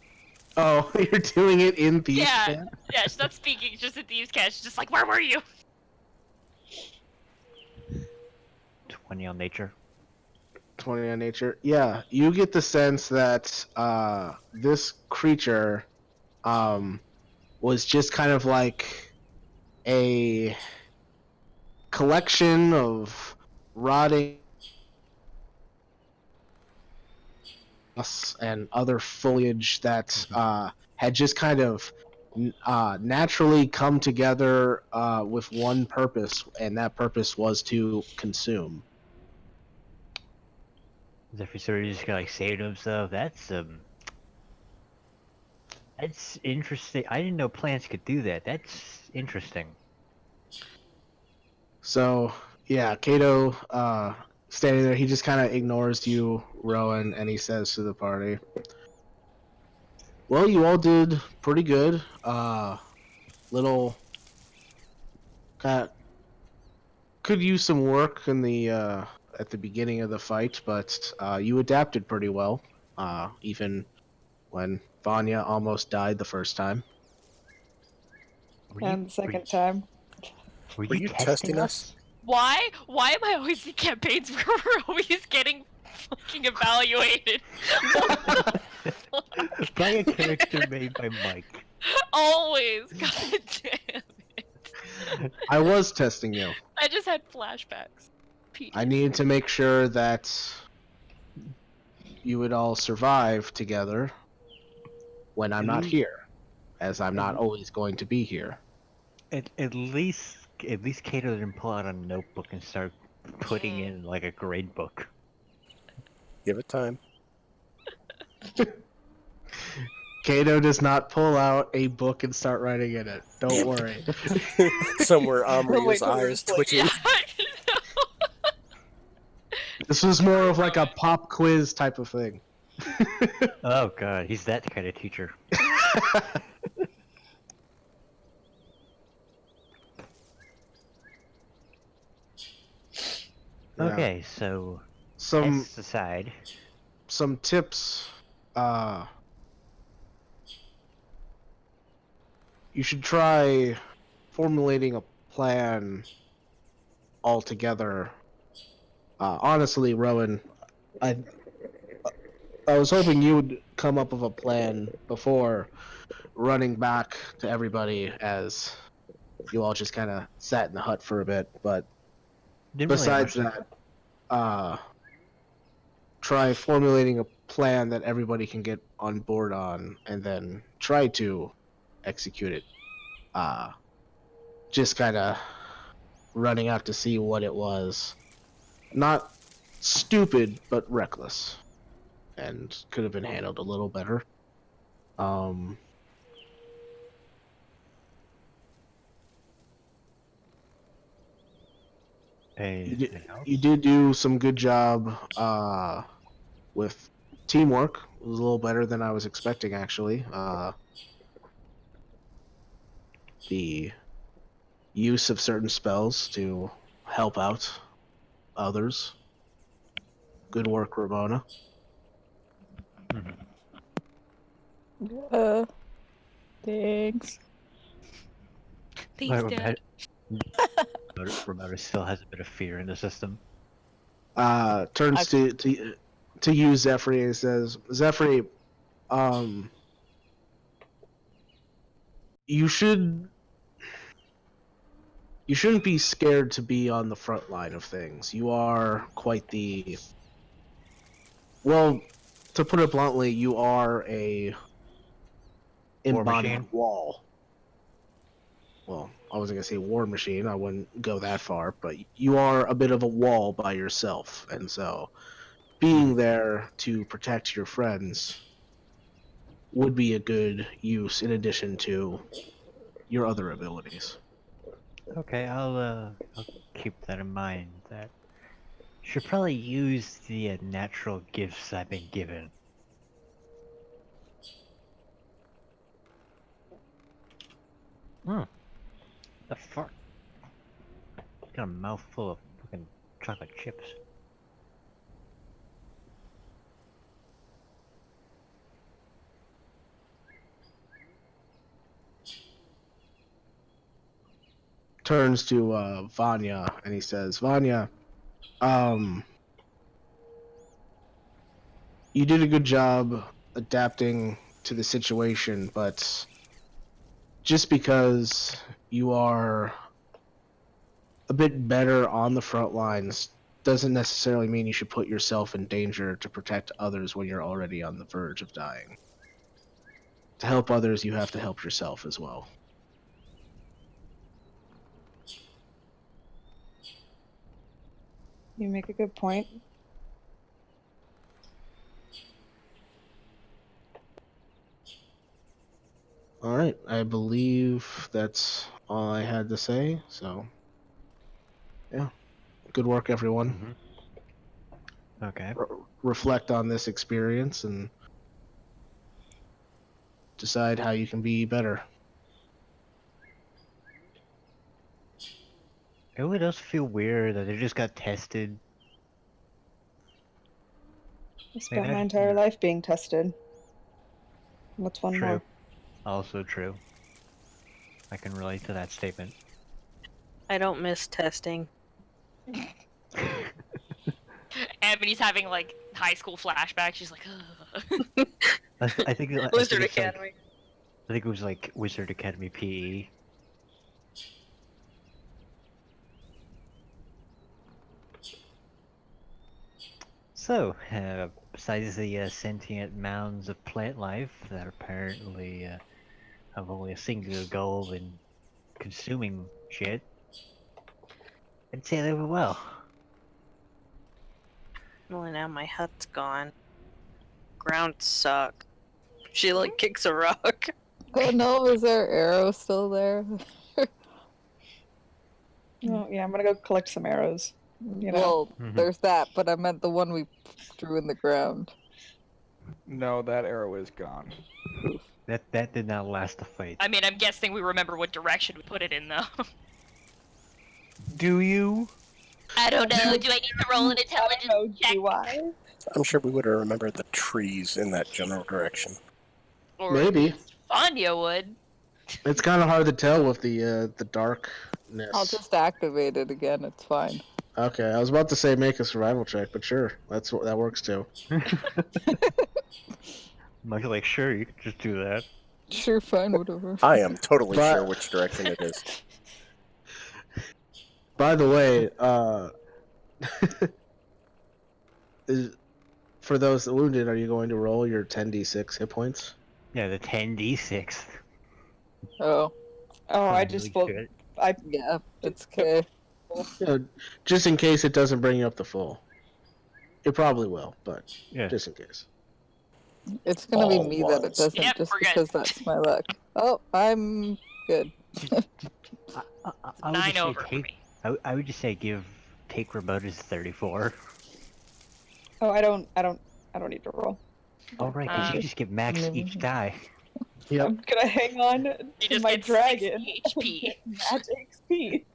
Oh, you're doing it in Thieves' yeah, Chat? yeah. She's not speaking. It's just a Thieves' Cat. She's just like, "Where were you?" 20 on nature. 20 on nature. Yeah, you get the sense that this creature was just kind of like a collection of rotting moss and other foliage that had just kind of naturally come together with one purpose, and that purpose was to consume. Zephyr sort of just gonna like say to himself, that's interesting. I didn't know plants could do that. That's interesting. So, yeah, Kato, standing there, he just kind of ignores you, Rowan, and he says to the party, "Well, you all did pretty good. Little kind of could use some work in the at the beginning of the fight, but you adapted pretty well. Even when Vanya almost died the first time. Were And the were second time. Were Were you you testing testing us? us? Why? Why am I always in campaigns where we're always getting fucking evaluated? By a character made by Mike. Always. God damn it. I was testing you. I just had flashbacks. I needed to make sure that you would all survive together when I'm not here, as I'm not always going to be here. At least Kato didn't pull out a notebook and start putting in like a grade book. Give it time. Kato does not pull out a book and start writing in it. Don't worry. Somewhere Amria's Wait, eyes like- twitching. Yeah. This was more of like a pop quiz type of thing. Oh god, he's that kind of teacher. Yeah. Okay, so some Tests aside. some tips. You should try formulating a plan altogether. Honestly, Rowan, I I was hoping you would come up with a plan before running back to everybody, as you all just kind of sat in the hut for a bit. But Didn't really have besides much. that, try formulating a plan that everybody can get on board on, and then try to execute it. Just kind of running out to see what it was. Not stupid, but reckless, and could have been handled a little better. Um, Anything else? you did do some good job with teamwork. It was a little better than I was expecting, actually. The use of certain spells to help out others. Good work, Ramona. Thanks. Thanks, Dad. Ramona still has a bit of fear in the system. Turns to you, Zephyr, and says, Zephyr, you shouldn't be scared to be on the front line of things. You are quite the, well, to put it bluntly, you are a War embodied machine? wall. Well, I wasn't gonna say war machine. I wouldn't go that far, but you are a bit of a wall by yourself, and so being there to protect your friends would be a good use in addition to your other abilities. Okay, I'll keep that in mind. That should probably use the natural gifts I've been given. The fuck? Got a mouthful of fucking chocolate chips. Turns to Vanya and he says, Vanya, you did a good job adapting to the situation, but just because you are a bit better on the front lines doesn't necessarily mean you should put yourself in danger to protect others when you're already on the verge of dying. To help others, you have to help yourself as well. You make a good point. All right, I believe that's all I had to say. So, yeah, good work, everyone. Okay. Reflect on this experience and decide how you can be better. It really does feel weird that they just got tested. I spent my entire life being tested. What's one True. more? Also true. I can relate to that statement. I don't miss testing. Ebony's having like high school flashbacks. She's like, ugh. I think Blizzard it's like, Academy. I think it was like Wizard Academy PE. So, besides the sentient mounds of plant life that apparently have only a singular goal in consuming shit, I'd say they were well. Well, now my hut's gone. Ground sucks. She like kicks a rock. Oh no, is our arrow still there? Oh, yeah, I'm gonna go collect some arrows. You know. Well, there's that, but I meant the one we threw in the ground. No, that arrow is gone. That did not last the fight. I mean, I'm guessing we remember what direction we put it in, though. Do you? I don't know. Do I need to roll an I don't intelligence know, check? do I? I'm sure we would have remembered the trees in that general direction. Or Maybe. at least Vanya would. It's kind of hard to tell with the darkness. I'll just activate it again. It's fine. Okay, I was about to say make a survival check, but sure, that works too. Much like, sure, you could just do that. Sure, fine, whatever. I am totally But- sure which direction it is. By the way, for those wounded, are you going to roll your 10d6 hit points? Yeah, the 10d6. Oh, I Holy just well, shit. yeah, it's okay. Just in case it doesn't bring you up to full. It probably will, but Yeah. just in case. It's gonna be All me that it ones. doesn't, Yep, just we're good. because that's my luck. Oh, I'm good. I would 9 just say over for take, me. I would just say take Ramona's 34. Oh, I don't need to roll. Oh right, because you Um, just get max each Mhm. die. Yep. I'm gonna hang on You to just my get dragon. 60 HP. Magic XP.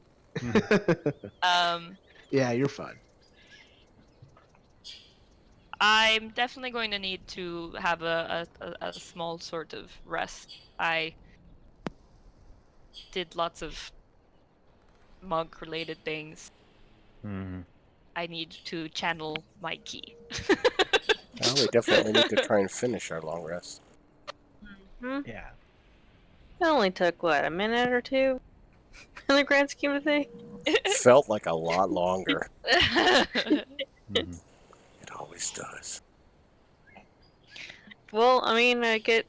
Yeah, you're fine. I'm definitely going to need to have a small sort of rest. I did lots of monk-related things. Mhm. I need to channel my key. Well, we definitely need to try and finish our long rest. Yeah. It only took, what, a minute or two? In the grand scheme of things? Felt like a lot longer. Mhm. It always does. Well, I mean, I can't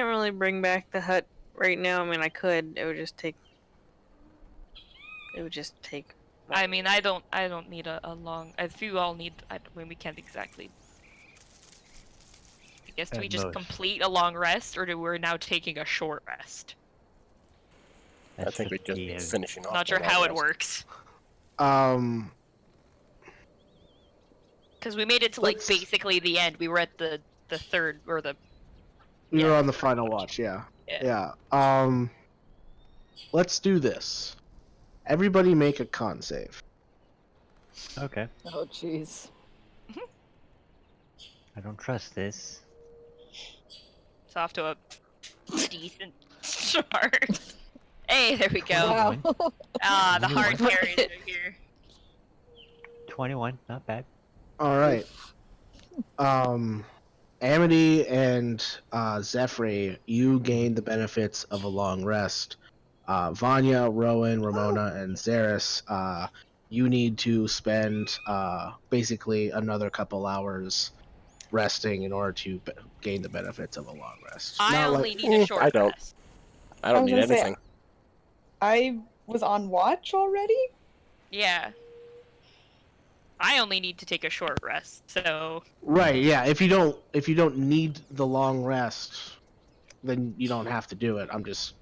really bring back the hut right now. I mean, I could. It would just take. I mean, I don't need a long. If you all need, we can't exactly. I guess do we At just most. complete a long rest, or do we're now taking a short rest? I That's think the we'd just key be is- finishing off. Not the sure long how it rest. works. Because we made it to like Let's- basically the end. We were at the third or the. We Yeah, were on the third final watch, yeah. Yeah. Yeah. Let's do this. Everybody make a con save. Okay. Oh, jeez. I don't trust this. It's off to a decent start. Hey, there we go. Wow. Ah, the hard 21. carries are here. 21, not bad. All right. Amity and Zephyr, you gain the benefits of a long rest. Vanya, Rowan, Ramona, and Zeris, you need to spend basically another couple hours resting in order to gain the benefits of a long rest. I Not only like- need a short I don't. rest. I don't was need gonna say- anything. I was on watch already. Yeah. I only need to take a short rest, so Right, yeah. If you don't need the long rest, then you don't have to do it. I'm just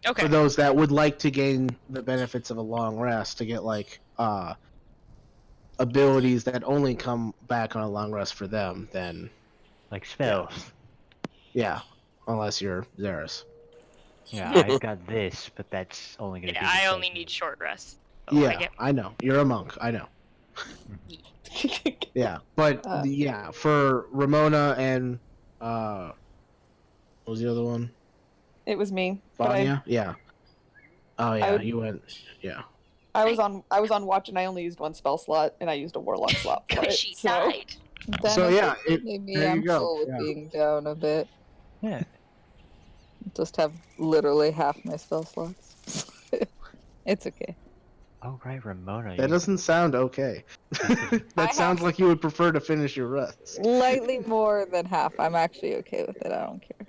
okay. for those that would like to gain the benefits of a long rest to get like abilities that only come back on a long rest for them, then Like spells. yeah, unless you're Zeris. Yeah, I've got this, but that's only gonna Yeah, be. I the only same. need short rest. So Yeah, I get I know. You're a monk. I know. Yeah, but yeah, for Ramona and what was the other one? It was me. But Vanya? Yeah. Oh yeah, would- you went. Yeah. I was on watch and I only used one spell slot and I used a warlock slot for it. she So died. Then So, yeah, maybe there you I'm go, cool with yeah. being down a bit. Yeah. Just have literally half my spell slots. It's okay. Oh right, Ramona. That you- doesn't sound okay. I That sounds have- like you would prefer to finish your rest. Slightly more than half. I'm actually okay with it. I don't care.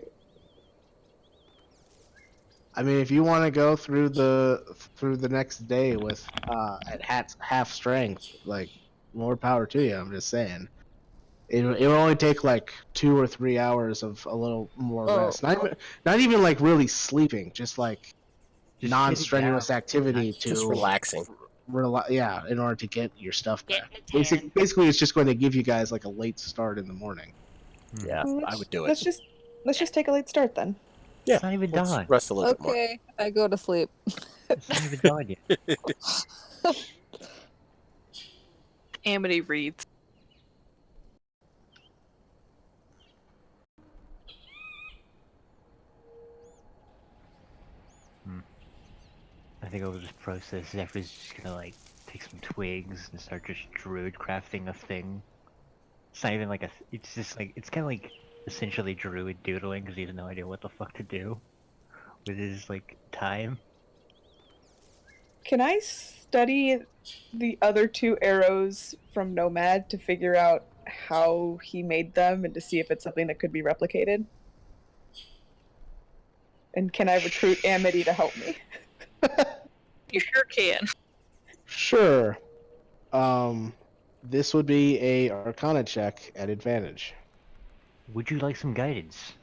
I mean, if you want to go through the next day with at half strength, like more power to you. I'm just saying, it will only take like 2 or 3 hours of a little more Oh. rest. Not even like really sleeping, just like Just non-strenuous sitting activity Just to relaxing. yeah, in order to get your stuff Get back. a tan. Basically, it's just going to give you guys like a late start in the morning. down. Yeah, Well, I would do it. let's just take a late start then. Yeah, It's not even let's done. rest a little bit more. Okay, I go to sleep. It's not even done yet. Amity reads. I think over this process, Zephyr's just gonna like take some twigs and start just druid crafting a thing. It's not even like a. It's just like it's kind of like essentially druid doodling because he has no idea what the fuck to do with his like time. Can I study the other 2 arrows from Nomad to figure out how he made them and to see if it's something that could be replicated? And can I recruit Amity to help me? You sure can. Sure. This would be a Arcana check at advantage. Would you like some guidance?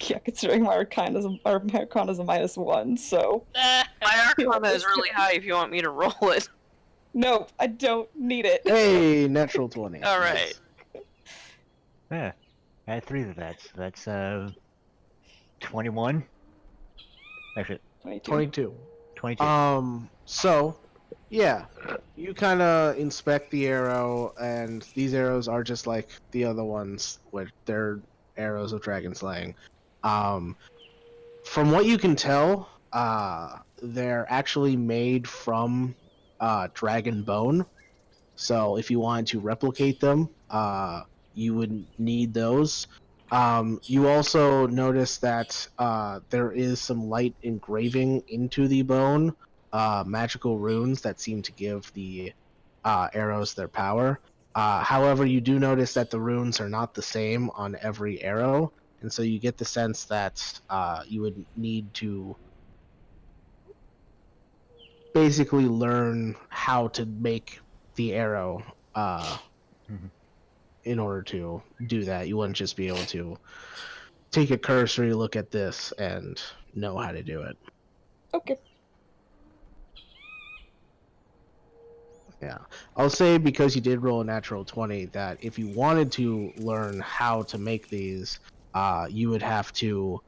Yeah, considering my Arcana's a -1, so My Arcana is really high if you want me to roll it. nope, I don't need it. Hey, natural 20. All right. Yeah, I had 3 of that. So that's 21. Actually, 22. 22. So, yeah, you kind of inspect the arrow, and these arrows are just like the other ones, where they're arrows of dragon slaying. From what you can tell, they're actually made from dragon bone. So if you wanted to replicate them, you would need those. You also notice that there is some light engraving into the bone, magical runes that seem to give the arrows their power. However, you do notice that the runes are not the same on every arrow, and so you get the sense that you would need to basically learn how to make the arrow in order to do that. You wouldn't just be able to take a cursory look at this and know how to do it. Okay. Yeah. I'll say, because you did roll a natural 20, that if you wanted to learn how to make these, you would have to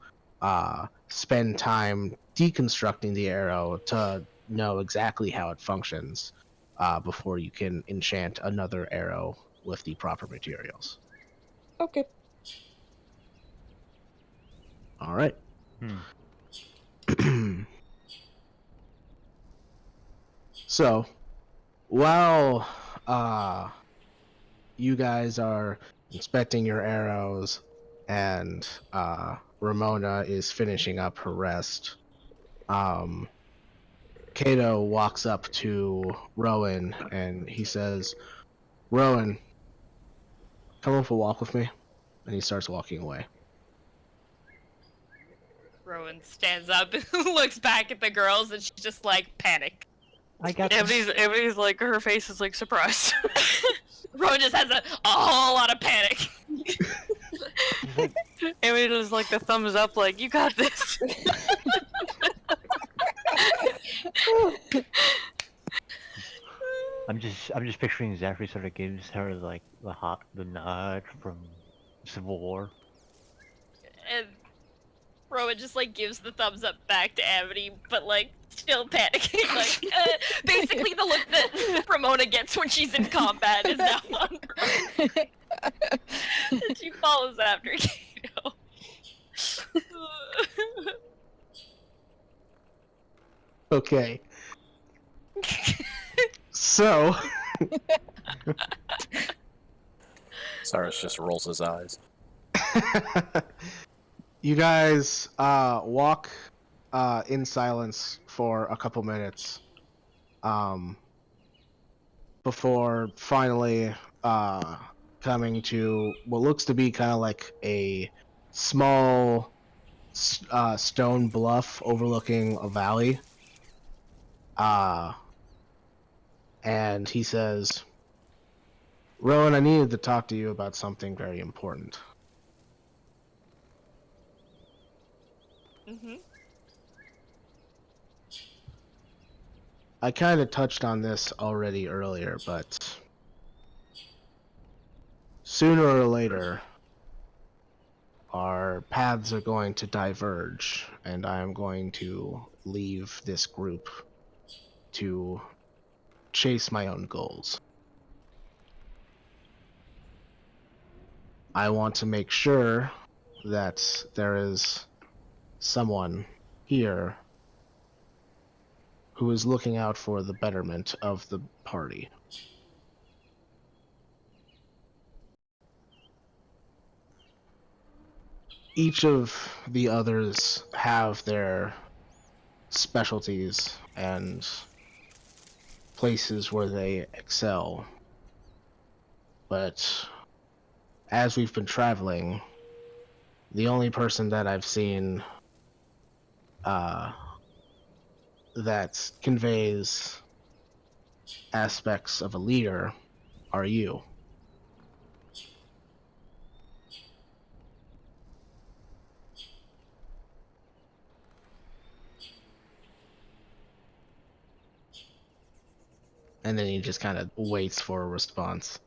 spend time deconstructing the arrow to know exactly how it functions before you can enchant another arrow with the proper materials. Okay. All right. So, while you guys are inspecting your arrows and Ramona is finishing up her rest, Kato walks up to Rowan and he says, "Rowan, come on for a walk with me." And he starts walking away. Rowan stands up and looks back at the girls, and she's just like panic. I got this. Everybody's like, her face is like surprised. Rowan just has a whole lot of panic. Everybody does like the thumbs up, like, you got this. I'm just picturing Zachary sort of gives her like the nod from Civil War. And Rowan just like gives the thumbs up back to Amity, but like still panicking. Like basically the look that Ramona gets when she's in combat is now on Rowan. And she follows after Kato. Okay. So, Cyrus just rolls his eyes. you guys walk in silence for a couple minutes before finally coming to what looks to be kind of like a small stone bluff overlooking a valley. And he says, "Rowan, I needed to talk to you about something very important." Mm-hmm. I kind of touched on this already earlier, but sooner or later, our paths are going to diverge, and I am going to leave this group to chase my own goals. I want to make sure that there is someone here who is looking out for the betterment of the party. Each of the others have their specialties and places where they excel. But as we've been traveling, the only person that I've seen that conveys aspects of a leader are you. And then he just kind of waits for a response.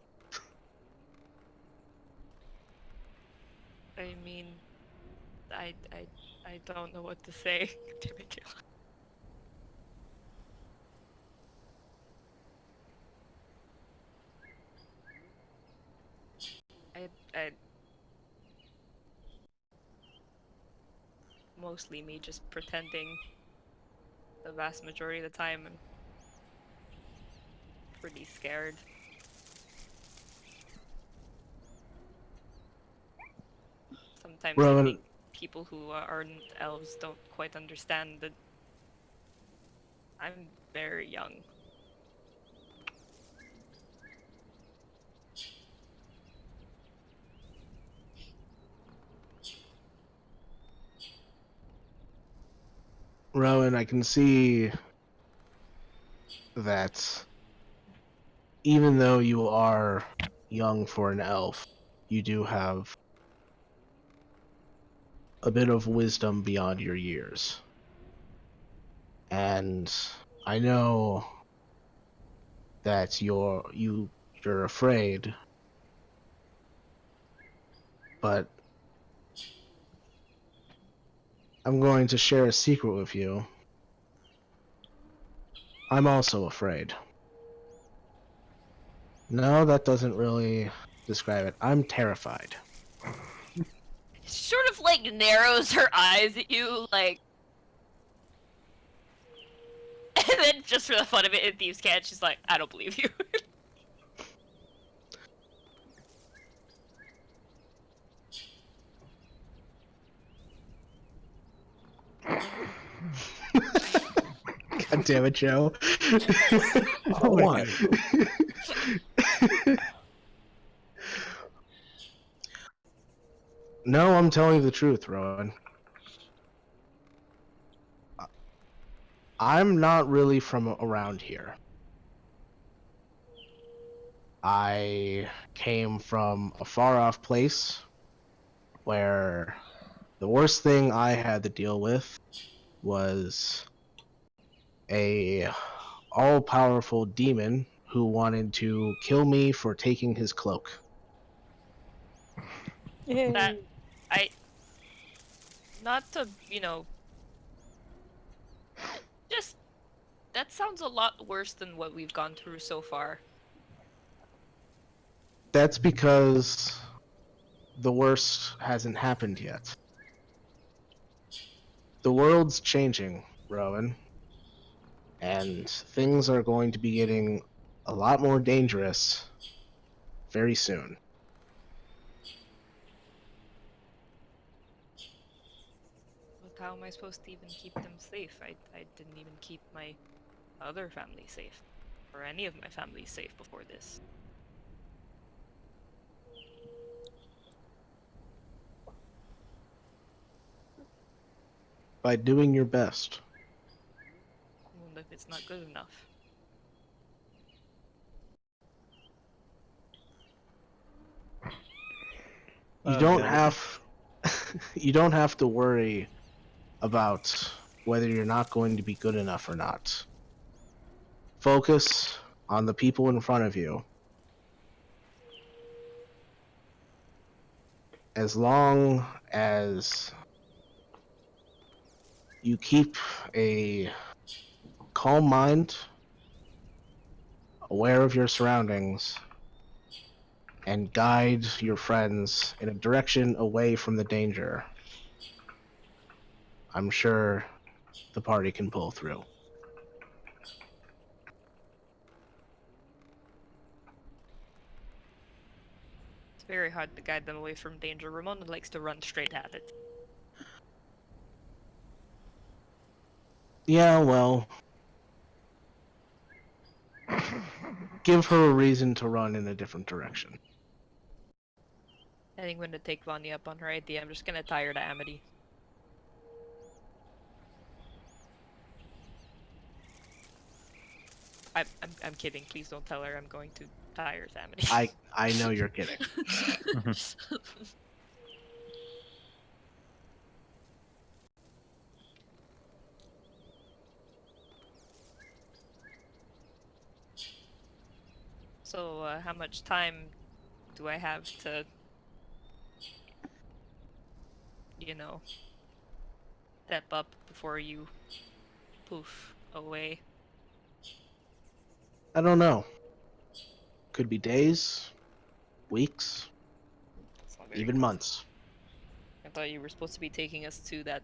I mean, I don't know what to say. Damn it, Kayla. I mostly me just pretending the vast majority of the time. I'm pretty scared. Sometimes I Rowan, think people who aren't elves don't quite understand that I'm very young. I can see that even though you are young for an elf, you do have a bit of wisdom beyond your years. And I know that you're afraid, but I'm going to share a secret with you. I'm also afraid. No, that doesn't really describe it. I'm terrified. Sort of like narrows her eyes at you, like, and then just for the fun of it, in Thieves' Cant, she's like, I don't believe you. God damn it, Joe. Why? No, I'm telling you the truth, Rowan. I'm not really from around here. I came from a far off place where the worst thing I had to deal with was a all-powerful demon who wanted to kill me for taking his cloak. That, not to, just, that sounds a lot worse than what we've gone through so far. That's because the worst hasn't happened yet. The world's changing, Rowan, and things are going to be getting a lot more dangerous very soon. But how am I supposed to even keep them safe? I didn't even keep my other family safe. Or any of my family safe before this. By doing your best. What if it's not good enough? You Oh, don't God. have you don't have to worry about whether you're not going to be good enough or not. Focus on the people in front of you. As long as you keep a calm mind, aware of your surroundings, and guide your friends in a direction away from the danger, I'm sure the party can pull through. It's very hard to guide them away from danger. Ramona likes to run straight at it. Yeah, well, give her a reason to run in a different direction. I think I'm gonna take Vanya up on her idea. I'm just gonna tie her to Amity. I'm kidding. Please don't tell her I'm going to tie her to Amity. I know you're kidding. So, how much time do I have to, you know, step up before you poof away? I don't know. Could be days, weeks, That's not very even good. months. I thought you were supposed to be taking us to that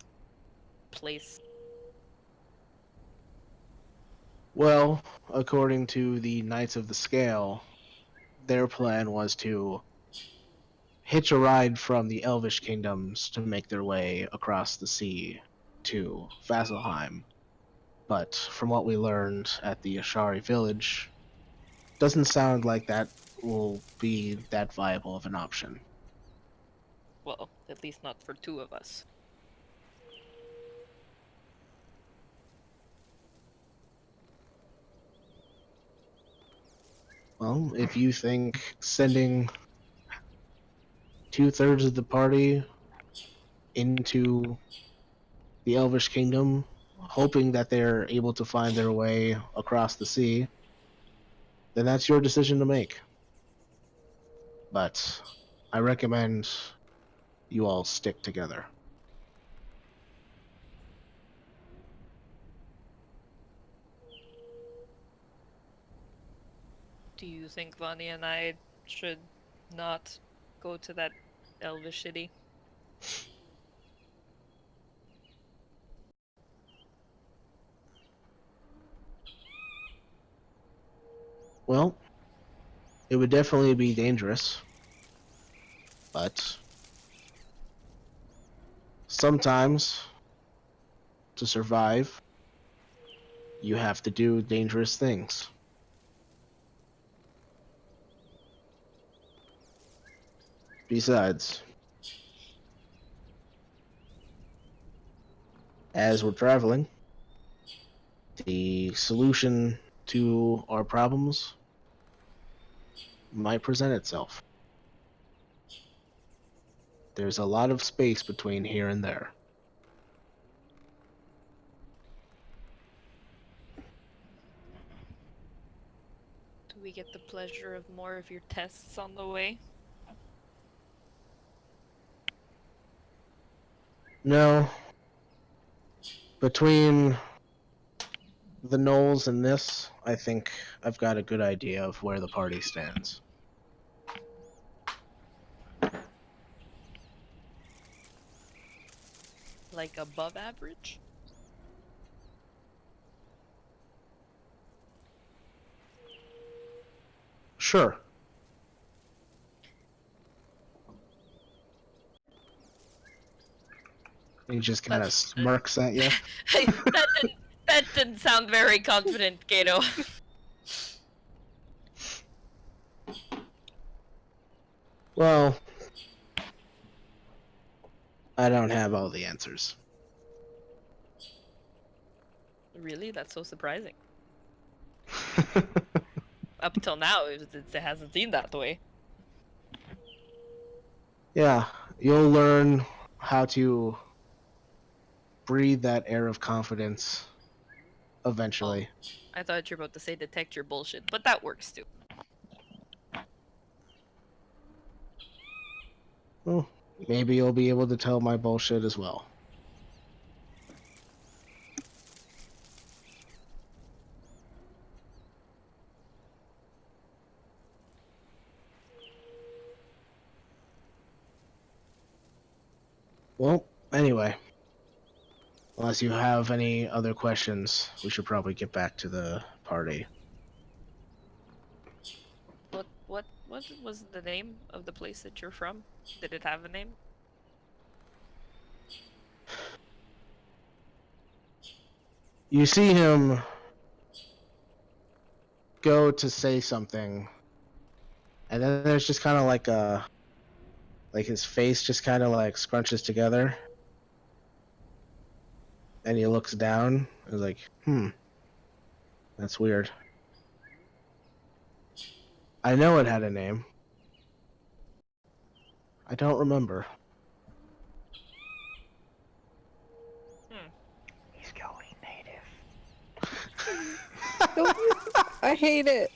place. Well, according to the Knights of the Scale, their plan was to hitch a ride from the Elvish kingdoms to make their way across the sea to Vasselheim. But from what we learned at the Ashari village, doesn't sound like that will be that viable of an option. Well, at least not for two of us. Well, if you think sending 2/3 of the party into the Elvish kingdom, hoping that they're able to find their way across the sea, then that's your decision to make. But I recommend you all stick together. Do you think Vanya and I should not go to that elvish city? Well, it would definitely be dangerous, but sometimes to survive, you have to do dangerous things. Besides, as we're traveling, the solution to our problems might present itself. There's a lot of space between here and there. Do we get the pleasure of more of your tests on the way? No, between the Knolls and this, I think I've got a good idea of where the party stands. Like above average? Sure. He just kind of smirks at you. that didn't sound very confident, Kato. Well, I don't have all the answers. Really? That's so surprising. Up until now, it hasn't seemed that way. Yeah, you'll learn how to breathe that air of confidence eventually. I thought you were about to say detect your bullshit, but that works too. Well, maybe you'll be able to tell my bullshit as well. Well, anyway, unless you have any other questions, we should probably get back to the party. What was the name of the place that you're from? Did it have a name? You see him go to say something, and then there's just kind of like his face just kind of like scrunches together, and he looks down and is like, that's weird. I know it had a name. I don't remember. He's going native. I hate it.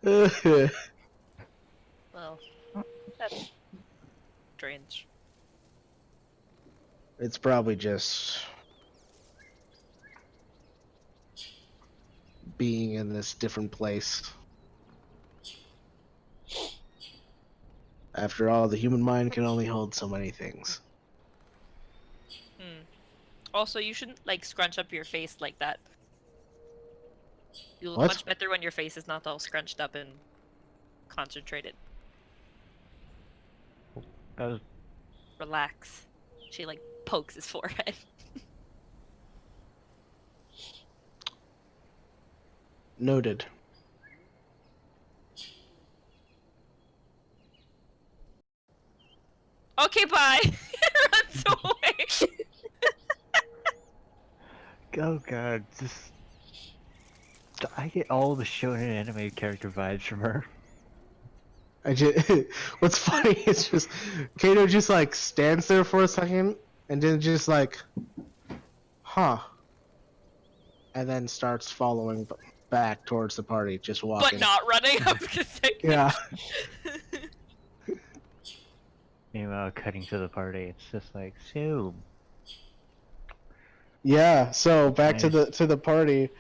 That's all I say. Well, that's strange. It's probably just being in this different place. After all, the human mind can only hold so many things. Also, you shouldn't like scrunch up your face like that. You look What? much better when your face is not all scrunched up and concentrated. That was Relax. She like pokes his forehead. Noted. Okay, bye. Runs away. oh god, just I get all the shonen anime character vibes from her. What's funny is just Kato just like stands there for a second and then just like, huh, and then starts following back towards the party, just walking. But not running up because Yeah. Meanwhile, cutting to the party, it's just like, so Yeah. So back to Nice. the party.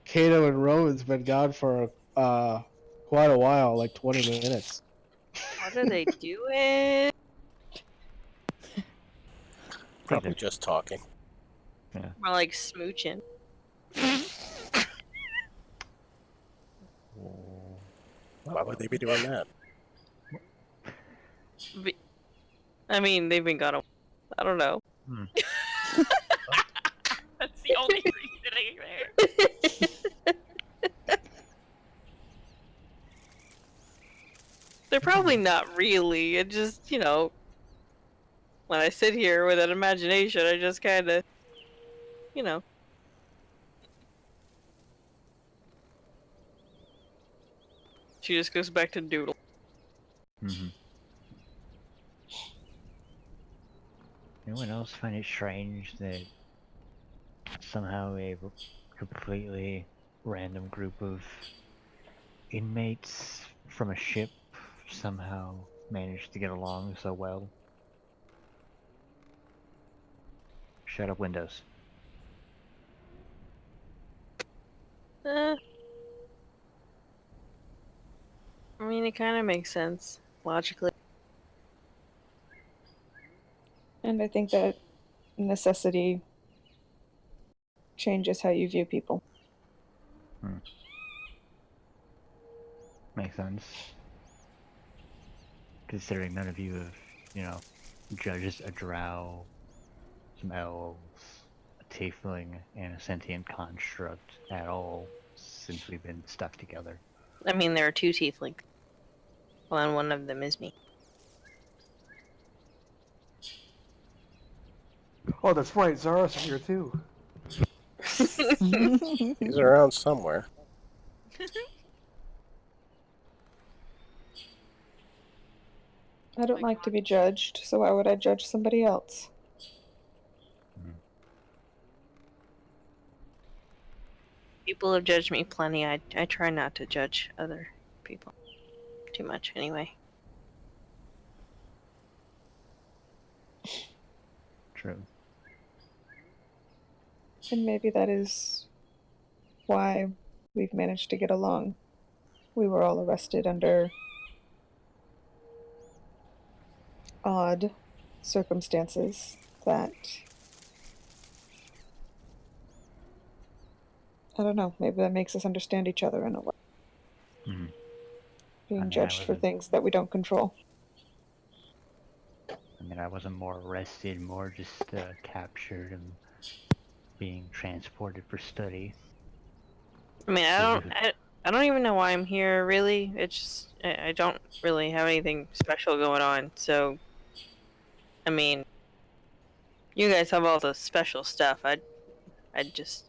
Kato and Rowan's been gone for quite a while, like 20 minutes. What are they doing? Probably just talking. More like smooching. Why would they be doing that? I mean, they've been gone. I don't know. That's the only reasoning there. They're probably not really. It just, you know, when I sit here with an imagination, I just kind of, you know. She just goes back to doodle. Anyone else find it strange that somehow a completely random group of inmates from a ship somehow managed to get along so well? Shut up, Windows. I mean, it kind of makes sense, logically. And I think that necessity changes how you view people. Makes sense. Considering none of you have, you know, judged a drow, some elves, a tiefling, and a sentient construct at all since we've been stuck together. I mean, there are two tieflings. Well, and one of them is me. Oh, that's right. Zara's here too. He's around somewhere. I don't like to be judged, so why would I judge somebody else? People have judged me plenty. I try not to judge other people too much, anyway. True. And maybe that is why we've managed to get along. We were all arrested under odd circumstances that, I don't know, maybe that makes us understand each other in a way. Mhm. Being mean, I judged for wasn't- things that we don't control. I mean, I wasn't more arrested, more just captured and being transported for study. I mean, I don't even know why I'm here, really. It's just, I don't really have anything special going on, so, I mean, you guys have all the special stuff. I'm just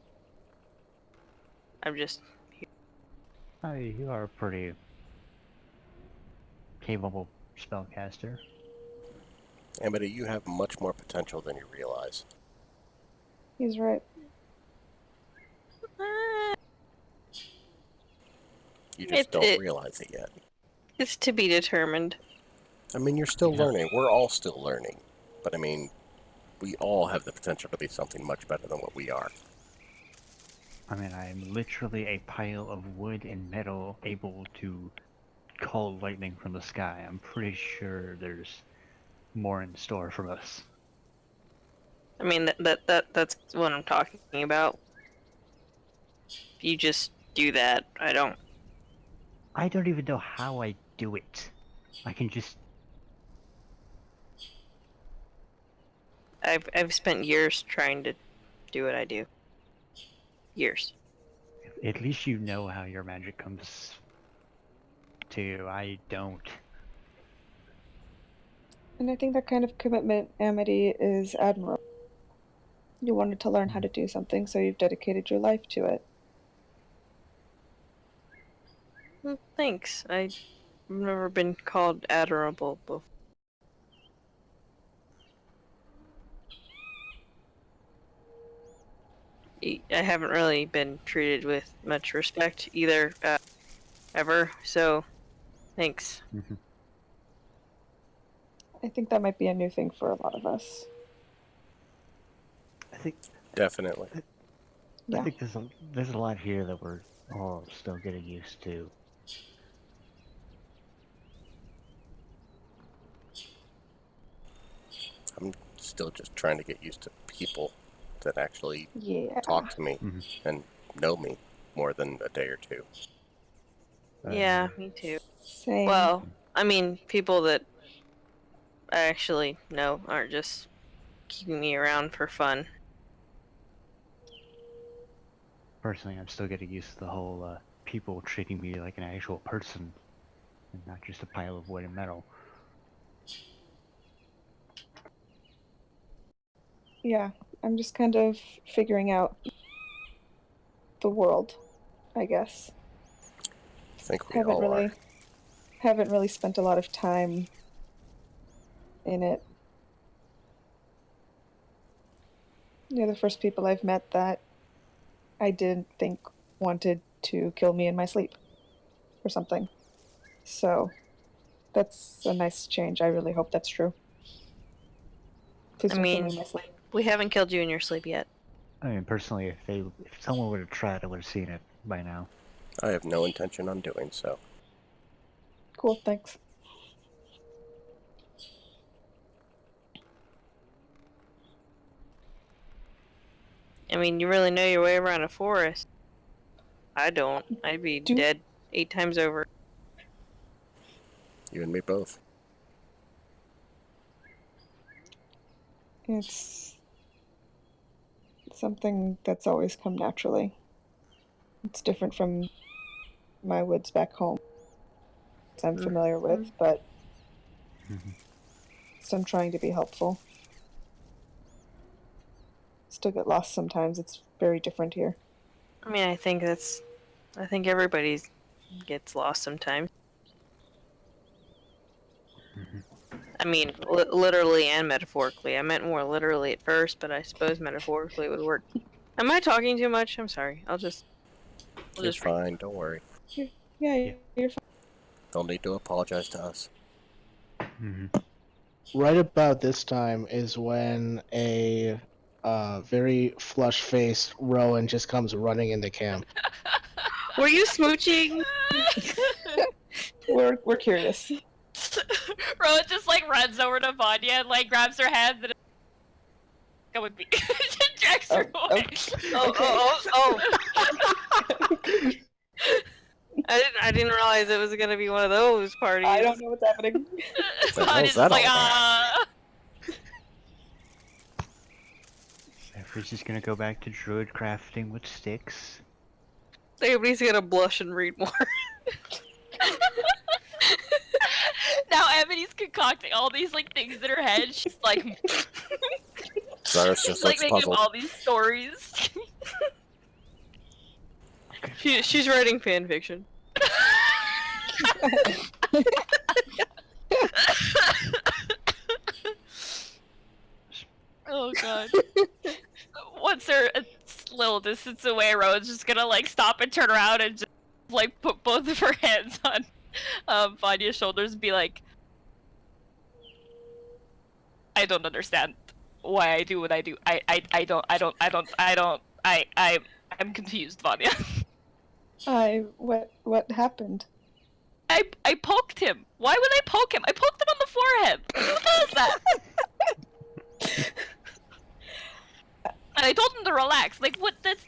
You are a pretty capable spellcaster. Amity, you have much more potential than you realize. He's right. You just don't realize it yet. It's to be determined. I mean, you're still Yeah. learning. We're all still learning. But I mean, we all have the potential to be something much better than what we are. I mean, I'm literally a pile of wood and metal able to call lightning from the sky. I'm pretty sure there's more in store for us. I mean, that's what I'm talking about. You just do that. I don't even know how I do it. I can just... I've spent years trying to do what I do. Years. At least you know how your magic comes to you. I don't. And I think that kind of commitment, Amity, is admirable. You wanted to learn how to do something, so you've dedicated your life to it. Well, thanks. I've never been called admirable before. I haven't really been treated with much respect either, ever, so thanks. I think that might be a new thing for a lot of us. I think Definitely. Yeah. I think there's a lot here that we're all still getting used to. I'm still just trying to get used to people that actually Yeah. talk to me and know me more than a day or two. Yeah, me too. Same. Well, I mean, people that I actually know aren't just keeping me around for fun. Personally, I'm still getting used to the whole people treating me like an actual person and not just a pile of wood and metal. Yeah, I'm just kind of figuring out the world, I guess. I think we all are. Haven't really spent a lot of time in it. You're the first people I've met that I didn't think wanted to kill me in my sleep or something. So that's a nice change. I really hope that's true. Please I don't kill me mean, in my sleep. we haven't killed you in your sleep yet. I mean, personally, if someone would have tried, I would have seen it by now. I have no intention on doing so. Cool, thanks. I mean, you really know your way around a forest. I don't. I'd be dead 8 times over. You and me both. It's something that's always come naturally. It's different from my woods back home, which I'm familiar with, but so I'm trying to be helpful. Still get lost sometimes. It's very different here. I mean, I think everybody gets lost sometimes. I mean, literally and metaphorically. I meant more literally at first, but I suppose metaphorically it would work. Am I talking too much? I'm sorry. You're fine, don't worry. Yeah, you're fine. Don't need to apologize to us. Right about this time is when a very flush-faced Rowan just comes running into camp. Were you smooching? We're curious. Rowan just like runs over to Vanya and like grabs her hands and come with me. Just drags her away. I didn't realize it was gonna be one of those parties. I don't know what's happening. Vanya's that just like, all ah. Zephyrs just gonna go back to druid crafting with sticks. Everybody's gonna blush and read more. Now Emily's concocting all these like things in her head. She's like, Cyrus she's just like looks making up puzzled. all these stories. She's writing fan fiction. Oh god. Once they're a little distance away, Rowan's just gonna like stop and turn around and just like put both of her hands on Vanya's shoulders and be like, I don't understand why I do what I do. I'm confused, Vanya. What happened? I poked him. Why would I poke him? I poked him on the forehead. Who does that? And I told him to relax. Like, what? That's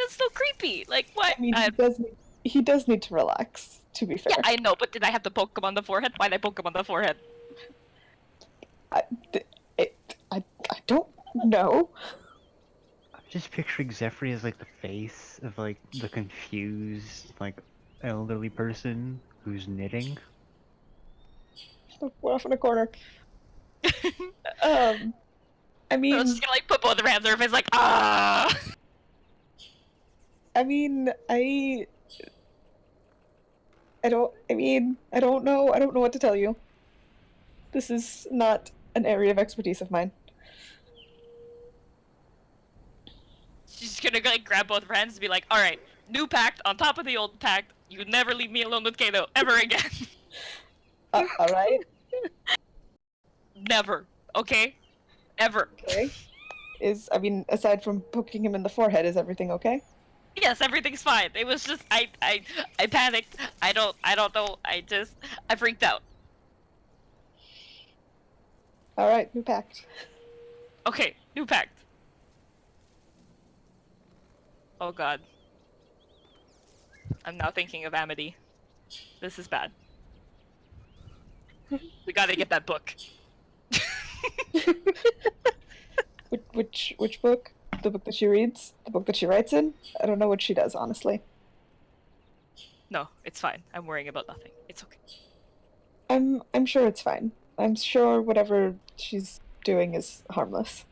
so creepy. Like, what? I mean, he does need to relax, to be fair. Yeah, I know, but did I have to poke him on the forehead? Why'd I poke him on the forehead? I don't know. I'm just picturing Zephyr as like the face of like the confused like elderly person who's knitting. We're off in a corner. I mean, I was just gonna like put both of her hands on her face, like, ah. I mean, I don't know. I don't know what to tell you. This is not an area of expertise of mine. She's gonna like grab both of her hands and be like, all right, new pact on top of the old pact. You never leave me alone with Kato ever again. All right. Never. Okay. Ever. Okay. Aside from poking him in the forehead, is everything okay? Yes, everything's fine. It was just I panicked. I don't know. I freaked out. All right, new pact. Okay, new pact. Oh god. I'm now thinking of Amity. This is bad. We gotta get that book. Which book? The book that she reads? The book that she writes in? I don't know what she does, honestly. No, it's fine. I'm worrying about nothing. It's okay. I'm sure it's fine. I'm sure whatever she's doing is harmless.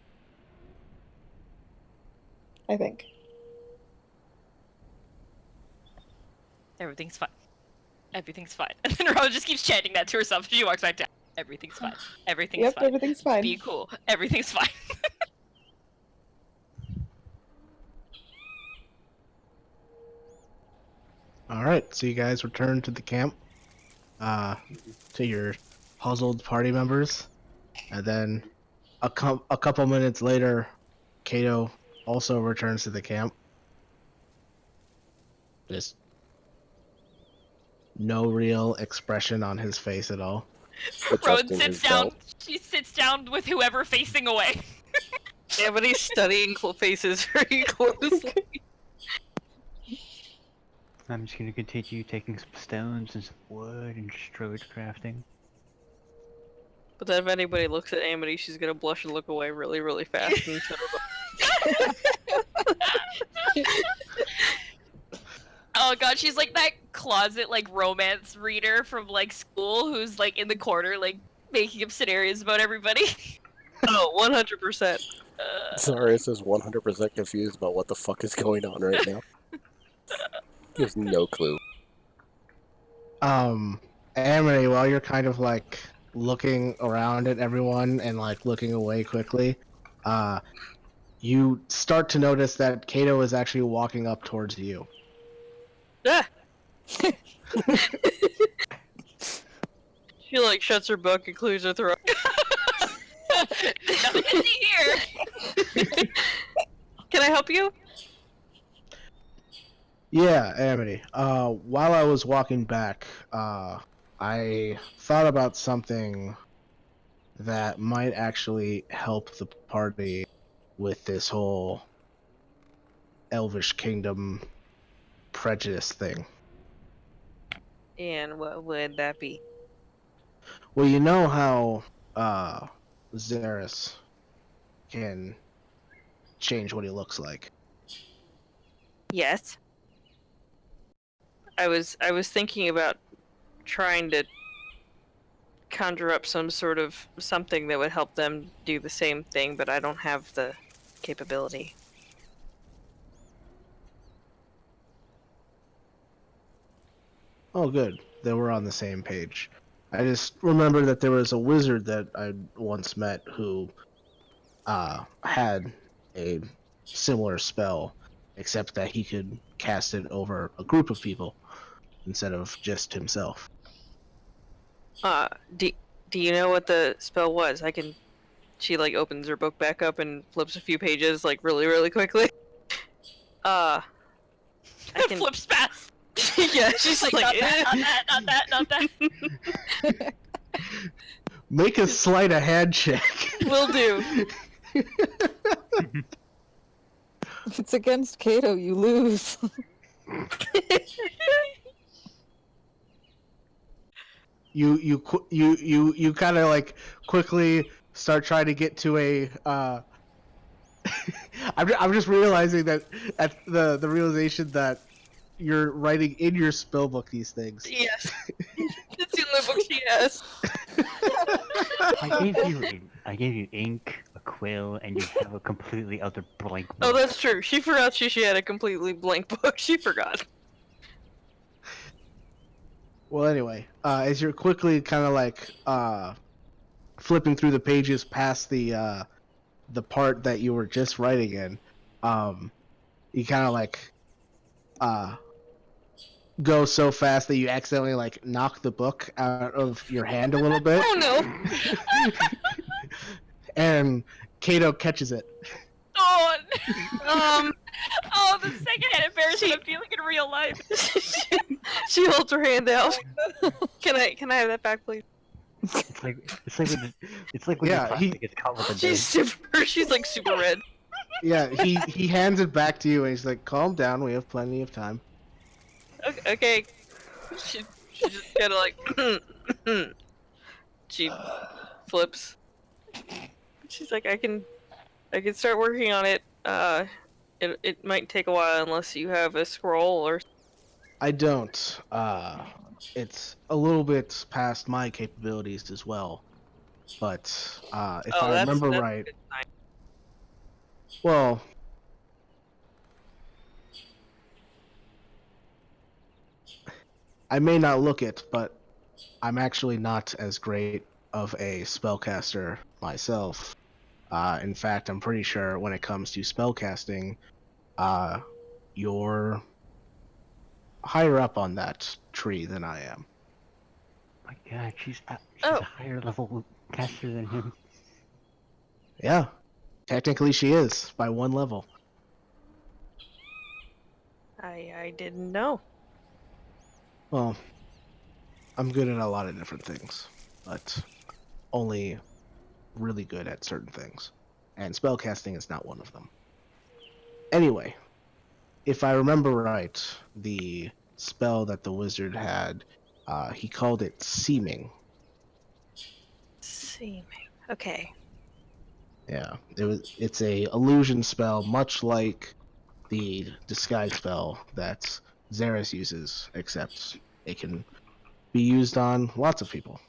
I think. Everything's fine. Everything's fine. And then Rose just keeps chanting that to herself as she walks back down. Everything's fine. Everything's Yep, fine. everything's fine. Be cool. Everything's fine. Alright, so you guys return to the camp, to your puzzled party members, and then a couple minutes later, Kato also returns to the camp. Just no real expression on his face at all. Rowan Adjusting sits his down. belt. She sits down with whoever facing away. Everybody's studying faces very closely. I'm just gonna continue taking some stones and some wood and just druid crafting. But then if anybody looks at Amity, she's gonna blush and look away really, really fast. And Oh god, she's like that closet like romance reader from like school who's like in the corner like making up scenarios about everybody. oh, 100%. Cyrus is 100% confused about what the fuck is going on right now. He has no clue. Amity, while you're kind of like looking around at everyone and like looking away quickly, you start to notice that Kato is actually walking up towards you. Ah! She like shuts her book and clears her throat. Nothing to see here. Can I help you? Yeah, Amity. While I was walking back, I I thought about something that might actually help the party with this whole Elvish Kingdom prejudice thing. And what would that be? Well, you know how Xeris can change what he looks like. Yes. I was thinking about trying to conjure up some sort of something that would help them do the same thing, but I don't have the capability. Oh, good. Then we're on the same page. I just remember that there was a wizard that I once met who had a similar spell, except that he could cast it over a group of people instead of just himself. Do you know what the spell was? She like opens her book back up and flips a few pages like really, really quickly. I can Flips fast. yeah, she's Like, like, not that. Make a sleight of hand check. will do. If it's against Kato, you lose. You kind of like quickly start trying to get to a. I'm just realizing that at the realization that you're writing in your spell book these things. Yes, it's the only book she has. I gave you ink, a quill, and you have a completely other blank book. Oh, that's true. She forgot she had a completely blank book. She forgot. Well, anyway, as you're quickly kind of like flipping through the pages past the part that you were just writing in, you kind of like go so fast that you accidentally like knock the book out of your hand a little bit. Oh no! And Kato catches it. Oh, Um, oh, the secondhand embarrassment I'm feeling in real life. she holds her hand out. Can I have that back, please? It's like when Yeah, your plastic gets caught with a She's like super red. Yeah, he hands it back to you and he's like, "Calm down, we have plenty of time." Okay. She just kind of like she flips. She's like, I can start working on it. It might take a while unless you have a scroll or. I don't. It's a little bit past my capabilities as well. But if I remember right, well, I may not look it, but I'm actually not as great of a spellcaster myself. In fact, I'm pretty sure when it comes to spellcasting, you're higher up on that tree than I am. My God, she's Oh. a higher level caster than him. Yeah, technically she is by one level. I didn't know. Well, I'm good at a lot of different things, but only really good at certain things. And spellcasting is not one of them. Anyway, if I remember right, the spell that the wizard had, he called it Seeming. Seeming. Okay. Yeah, it's a illusion spell, much like the disguise spell that Xeris uses, except it can be used on lots of people.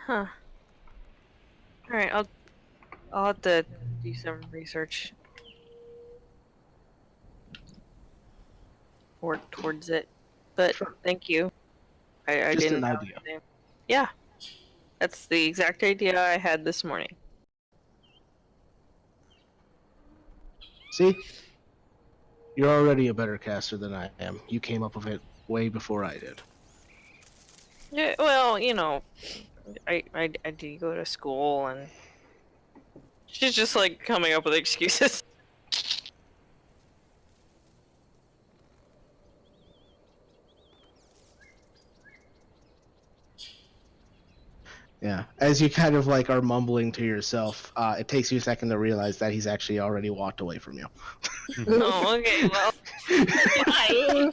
Huh. All right. I'll have to do some research. Work towards it. But Sure. thank you. I Just didn't an know idea. anything. Yeah. That's the exact idea I had this morning. See? You're already a better caster than I am. You came up with it way before I did. Yeah, well, you know, I do go to school and she's just like coming up with excuses. Yeah. As you kind of like are mumbling to yourself, it takes you a second to realize that he's actually already walked away from you. Oh, okay. Well, Why?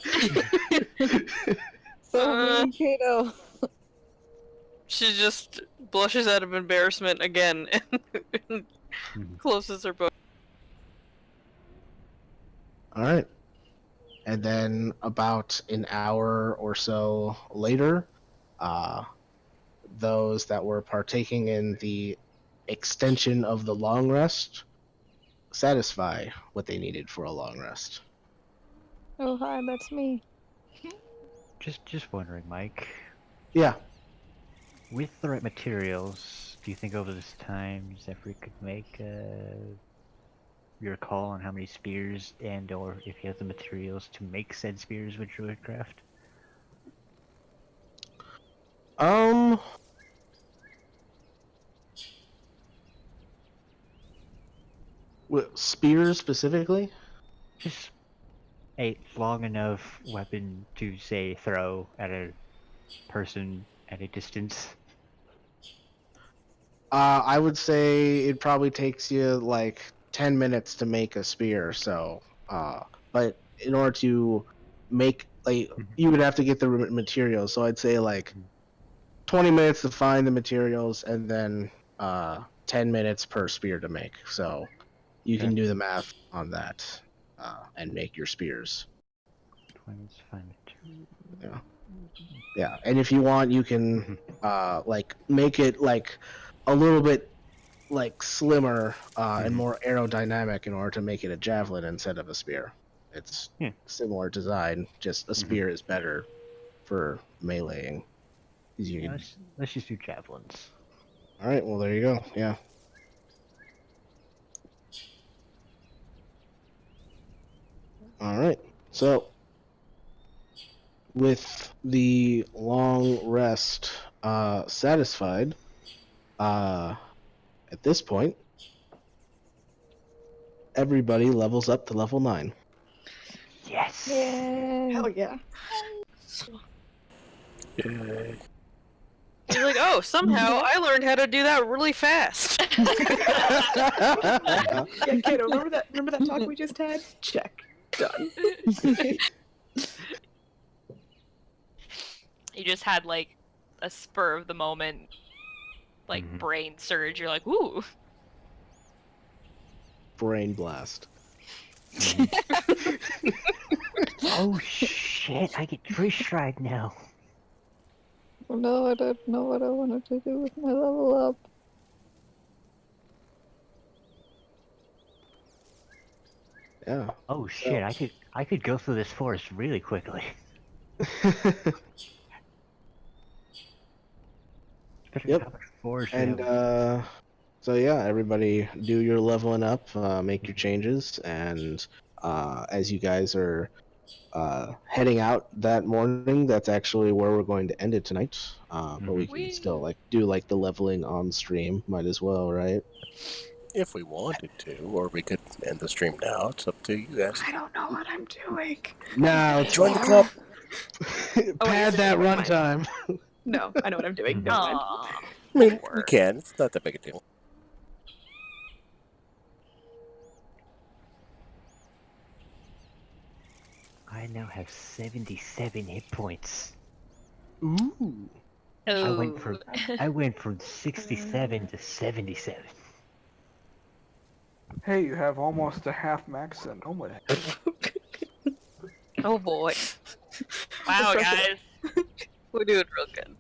So mean, Kato. she just blushes out of embarrassment again and closes her book. All right. And then about an hour or so later, those that were partaking in the extension of the long rest satisfy what they needed for a long rest. Oh, hi, that's me. Just wondering, Mike. Yeah. With the right materials, do you think over this time Zephyr could make your call on how many spears and or if he has the materials to make said spears with Druidcraft? Um. Spears specifically? Just a long enough weapon to, say, throw at a person at a distance. I would say it probably takes you like 10 minutes to make a spear. So, but in order to make like you would have to get the materials. So I'd say like 20 minutes to find the materials and then 10 minutes per spear to make. So you can do the math on that and make your spears. 20 minutes to find materials. Yeah. Yeah, and if you want, you can like make it like a little bit like slimmer and more aerodynamic in order to make it a javelin instead of a spear. It's Yeah. similar design, just a spear is better for meleeing. You Yeah, can... let's just do javelins. All right, well there you go. Yeah. All right. So with the long rest satisfied, at this point, everybody levels up to level 9. Yes. Yay. Hell yeah. Yay. She's like, oh, somehow I learned how to do that really fast. Yeah, Kato, remember that talk we just had? Check. Done. You just had like a spur of the moment, like brain surge. You're like, ooh. Brain blast. Oh shit! I get tree stride now. No, I don't know what I wanted to do with my level up. Yeah. Oh shit! I could go through this forest really quickly. Yep. How much forest we And have. so yeah, everybody do your leveling up, make your changes, and as you guys are heading out that morning, that's actually where we're going to end it tonight. But we can still like do like the leveling on stream. Might as well, right? If we wanted to, or we could end the stream now. It's up to you guys. I don't know what I'm doing. Now Join the club. Pad that runtime. No, I know what I'm doing. Never mind. Aw. I mean, we can. It's not that big a deal. I now have 77 hit points. Ooh. I went from 67 to 77. Hey, you have almost a half max then. Oh my. Oh boy. Wow, guys. We're doing real good.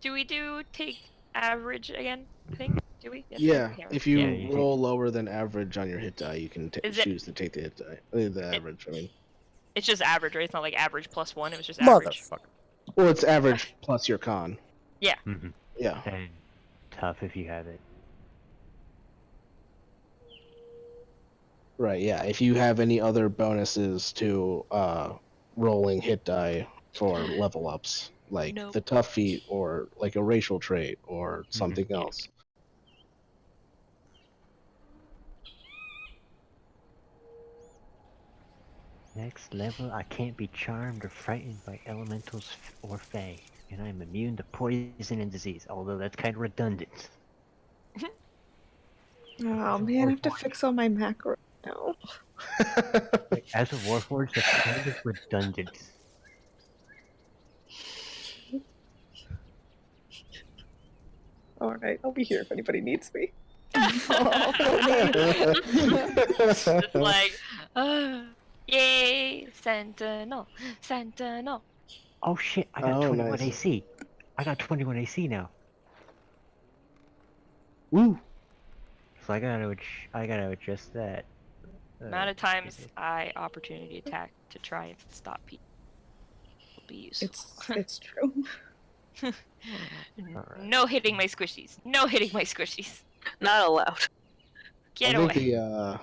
Do we take average again? I think. Do we? Yes, Yeah, we if you Yeah, roll lower than average on your hit die, you can Is it- choose to take the hit die. The average, I mean. It's just average, right? It's not like average plus 1. It was just average. Motherfucker. Well, it's average plus your con. Yeah. Yeah. And tough if you have it. Right, yeah. If you have any other bonuses to rolling hit die for level ups, like Nope. the tough feat or like a racial trait or something else. Next level, I can't be charmed or frightened by elementals or fae. and I'm immune to poison and disease, although that's kind of redundant. Oh man, I have to fix all my macros now. Like, as a Warforged, that's kind of redundant. All right, I'll be here if anybody needs me. Just like, yay, Sentinel, Sentinel. Oh shit, I got Oh, 21 nice. AC. I got 21 AC now. Woo! So I gotta adjust that. Amount of times Shit. I opportunity attack to try and stop people will be useful. It's true. Alright. No hitting my squishies. No hitting my squishies. Not allowed. Get I away. think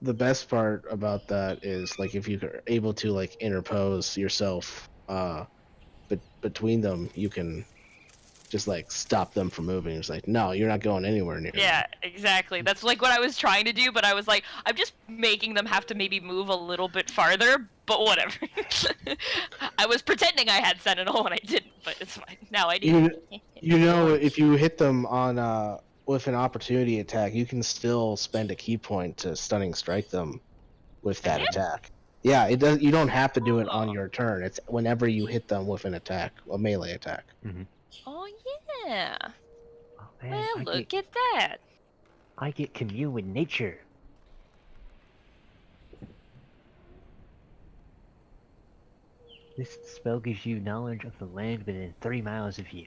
the best part about that is like if you're able to like interpose yourself between them, you can just like stop them from moving. It's like, no, you're not going anywhere near Yeah, me. exactly. That's like what I was trying to do, but I was like, I'm just making them have to maybe move a little bit farther, but whatever. I was pretending I had Sentinel when I didn't, but it's fine. Now I do. You know, if you hit them on with an opportunity attack, you can still spend a key point to stunning strike them with that Can you? attack. Yeah, it does. You don't have to do it on Oh. your turn. It's whenever you hit them with an attack, a melee attack. Oh yeah. Oh man, Well, look at that. I get commune with nature. This spell gives you knowledge of the land within 3 miles of you.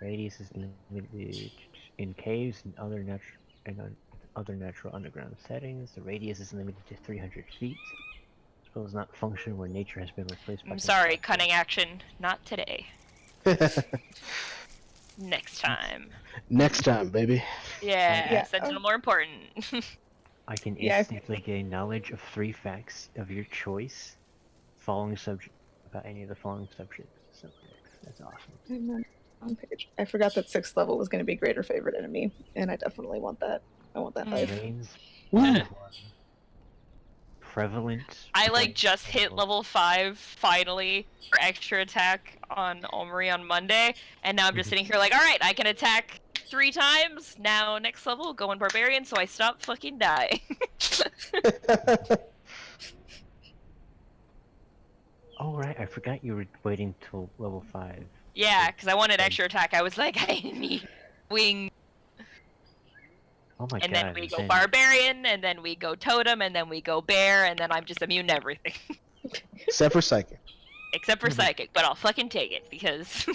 Radius is limited in caves and other natural underground settings. The radius is limited to 300 feet. Spell does not function where nature has been replaced by. I'm sorry, cunning action. Not today. Next time. Next time, baby. Yeah, Yeah. Sentinel more important. I can Yeah, instantly gain knowledge of 3 facts of your choice, following subject about any of the following subjects. That's awesome. I'm on page. I forgot that 6th level was going to be greater favorite enemy, and I definitely want that. I want that hype. Remains Woo. prevalent. I like point just hit level. level 5 finally for extra attack on Omri on Monday, and now I'm just sitting here like, alright, I can attack 3 times. Now next level, going barbarian, so I stop fucking dying. Oh right, I forgot you were waiting till level 5. Yeah, because I wanted extra attack. I was like, I need wing. Oh my And god. then we go barbarian, and then we go totem, and then we go bear, and then I'm just immune to everything. Except for psychic. Except for psychic, but I'll fucking take it because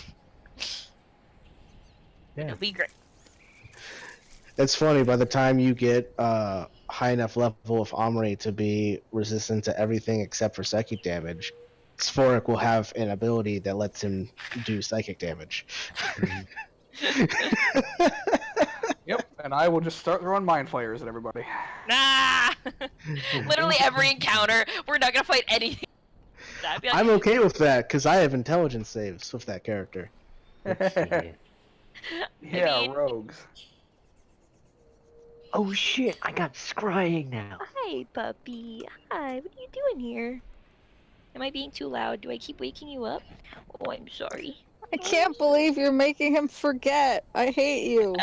Yeah. it'll be great. It's funny, by the time you get high enough level of Omri to be resistant to everything except for psychic damage, Sphoric will have an ability that lets him do psychic damage. Yep, and I will just start throwing mind flayers at everybody. Nah! Literally every encounter, we're not gonna fight anything. I'd be like, I'm okay with that, because I have intelligence saves with that character. Let's see. Yeah, mean- rogues. Oh shit, I got scrying now. Hi, puppy. Hi, what are you doing here? Am I being too loud? Do I keep waking you up? Oh, I'm sorry. I can't believe you're making him forget. I hate you.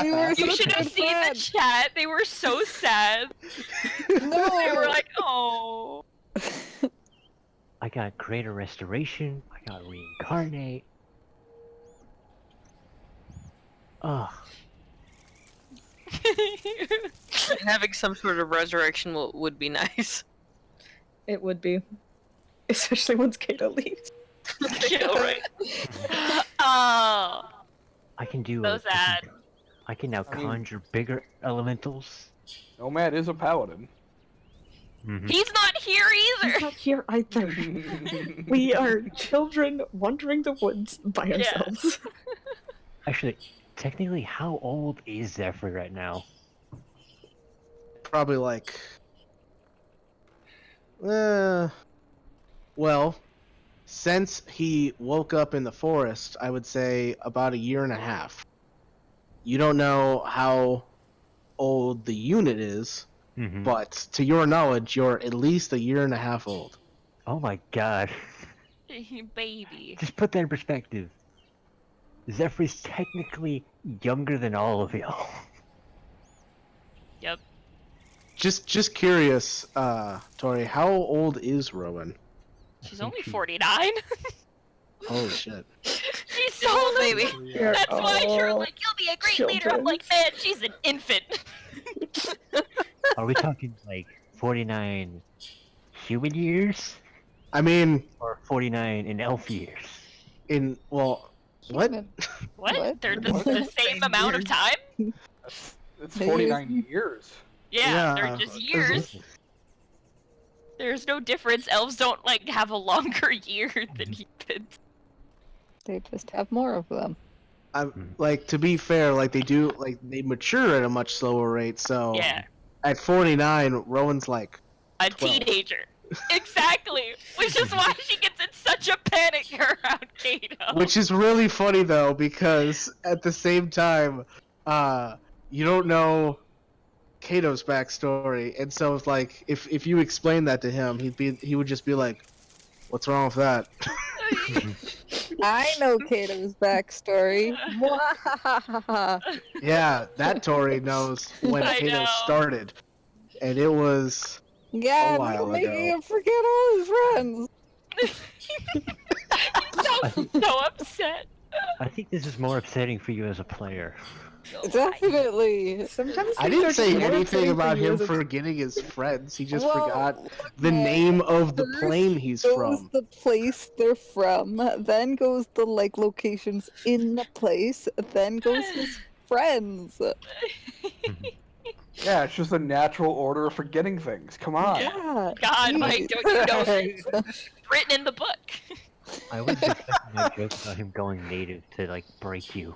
We were You such should have good seen the friends. chat. They were so sad. They No. were like, oh. I got greater restoration. I got reincarnate. Ugh. Having some sort of resurrection would be nice. It would be, especially once Kato leaves. Yeah, right. Oh. I can do. So sad. I can now I mean- conjure bigger elementals. Nomad is a paladin. He's not here either. He's not here either. We are children wandering the woods by Yeah. ourselves. Actually, technically, how old is Zephyr right now? Probably like... well, since he woke up in the forest, I would say about 1.5 years. You don't know how old the unit is, Mhm. but to your knowledge, you're at least 1.5 years old. Oh my god. Baby. Just put that in perspective. Zephyr technically younger than all of y'all. Yep. Just curious, Tori, how old is Rowan? She's think only she- 49. Holy shit. She's so Still a baby. baby. You're That's why you're all like, you'll be a great leader. I'm like, man, she's an infant. Are we talking like 49 human years? I mean, Or 49 in elf years? what? Human. What? What? They're What? the same amount of time? It's They 49 use- years. Yeah, they're Yeah, just 'cause years. There's no difference. Elves don't like have a longer year than humans. They just have more of them. I'm like, to be fair, like they mature at a much slower rate. So Yeah, at 49, Rowan's like, a 12. teenager. Exactly. Which is why she gets in such a panic around Kato. which is really funny though, because at the same time, you don't know Kato's backstory, and so it's like if you explain that to him, he would just be like, "What's wrong with that?" I know Kato's backstory. Mwahahaha. Yeah, that Tori knows when I Kato know. started, and it was Yeah, A and while we're making ago. him forget all his friends. He's so upset. I think this is more upsetting for you as a player. Definitely. Sometimes I things didn't are say just more anything upsetting for about you him as a- forgetting his friends. He just Well, forgot look, the man, name of the first plane he's goes from. the place they're from, then goes the like locations in the place, then goes his friends. Yeah, it's just a natural order of forgetting things. Come on. Yeah. God, Mike, don't you know Hey. this? Written in the book. I wasn't expecting that joke about him going native to like break you.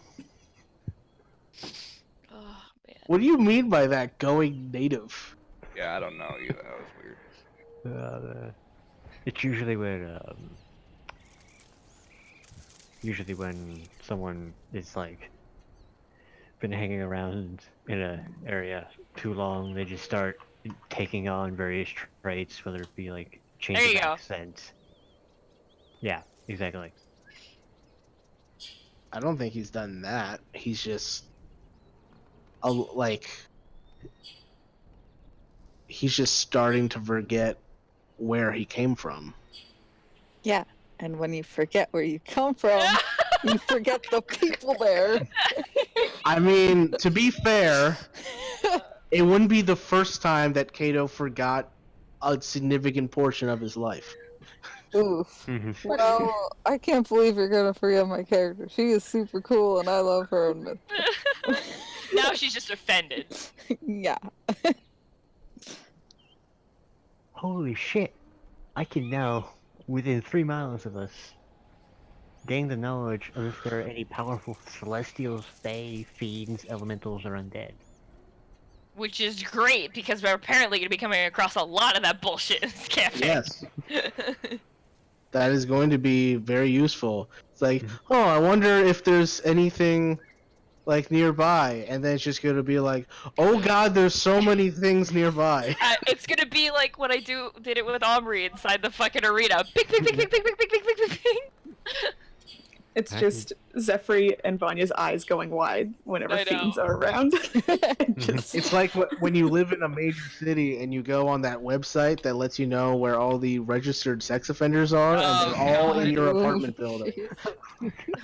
Oh man. What do you mean by that? Going native? Yeah, I don't know either. That was weird. It's usually when someone is like been hanging around in a area too long, they just start taking on various traits, whether it be like change There of you go. accent. Yeah, exactly. I don't think he's done that. He's just he's just starting to forget where he came from. Yeah. And when you forget where you come from, you forget the people there. I mean, to be fair, it wouldn't be the first time that Kato forgot a significant portion of his life. Oof. Well, I can't believe you're gonna forget my character. She is super cool and I love her in Myth. Now she's just offended. Yeah. Holy shit! I can now, within 3 miles of us, gain the knowledge of if there are any powerful celestials, fae, fiends, elementals, or undead. Which is great because we're apparently going to be coming across a lot of that bullshit in this campaign. Yes, that is going to be very useful. It's like, oh, I wonder if there's anything like nearby, and then it's just going to be like, oh god, there's so many things nearby. It's gonna be like when I did it with Omri inside the fucking arena. Bing, bing, bing, bing, bing, bing, bing, bing, bing, bing, bing. It's I just Zephyr and Vanya's eyes going wide whenever I know. fiends are around. Just It's like when you live in a major city and you go on that website that lets you know where all the registered sex offenders are, and Oh, they're all God. in your Oh, apartment building.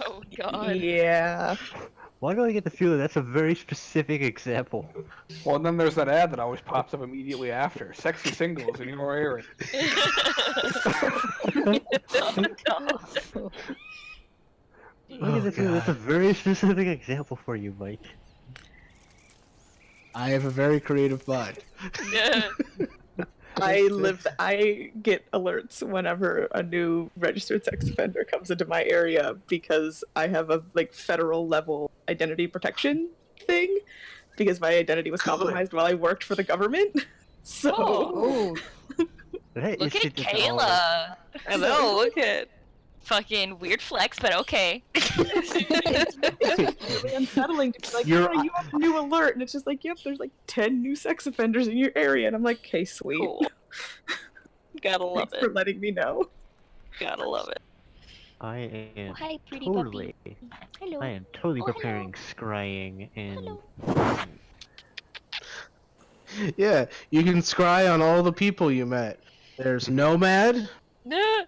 Oh god. yeah. Why do I get the feeling that's a very specific example? Well, and then there's that ad that always pops up immediately after. Sexy singles in your area. Oh, God. I get the feeling that's a very specific example for you, Mike. I have a very creative mind. Yeah. I get alerts whenever a new registered sex offender comes into my area because I have a like federal level identity protection thing because my identity was compromised while I worked for the government. So Oh, That Look is at it just all- Kayla. I know, look at. Fucking weird flex, but okay. It's really unsettling to be like, You're- "Hi, you have a new alert," and it's just like, "Yep, there's like 10 new sex offenders in your area," and I'm like, "Okay, sweet. Cool. Gotta love Thanks for it. letting me know." Gotta love it. I am Hi, pretty totally, puppy. Hello. I am totally Oh, hello. preparing scrying and Yeah, you can scry on all the people you met. There's Nomad. No.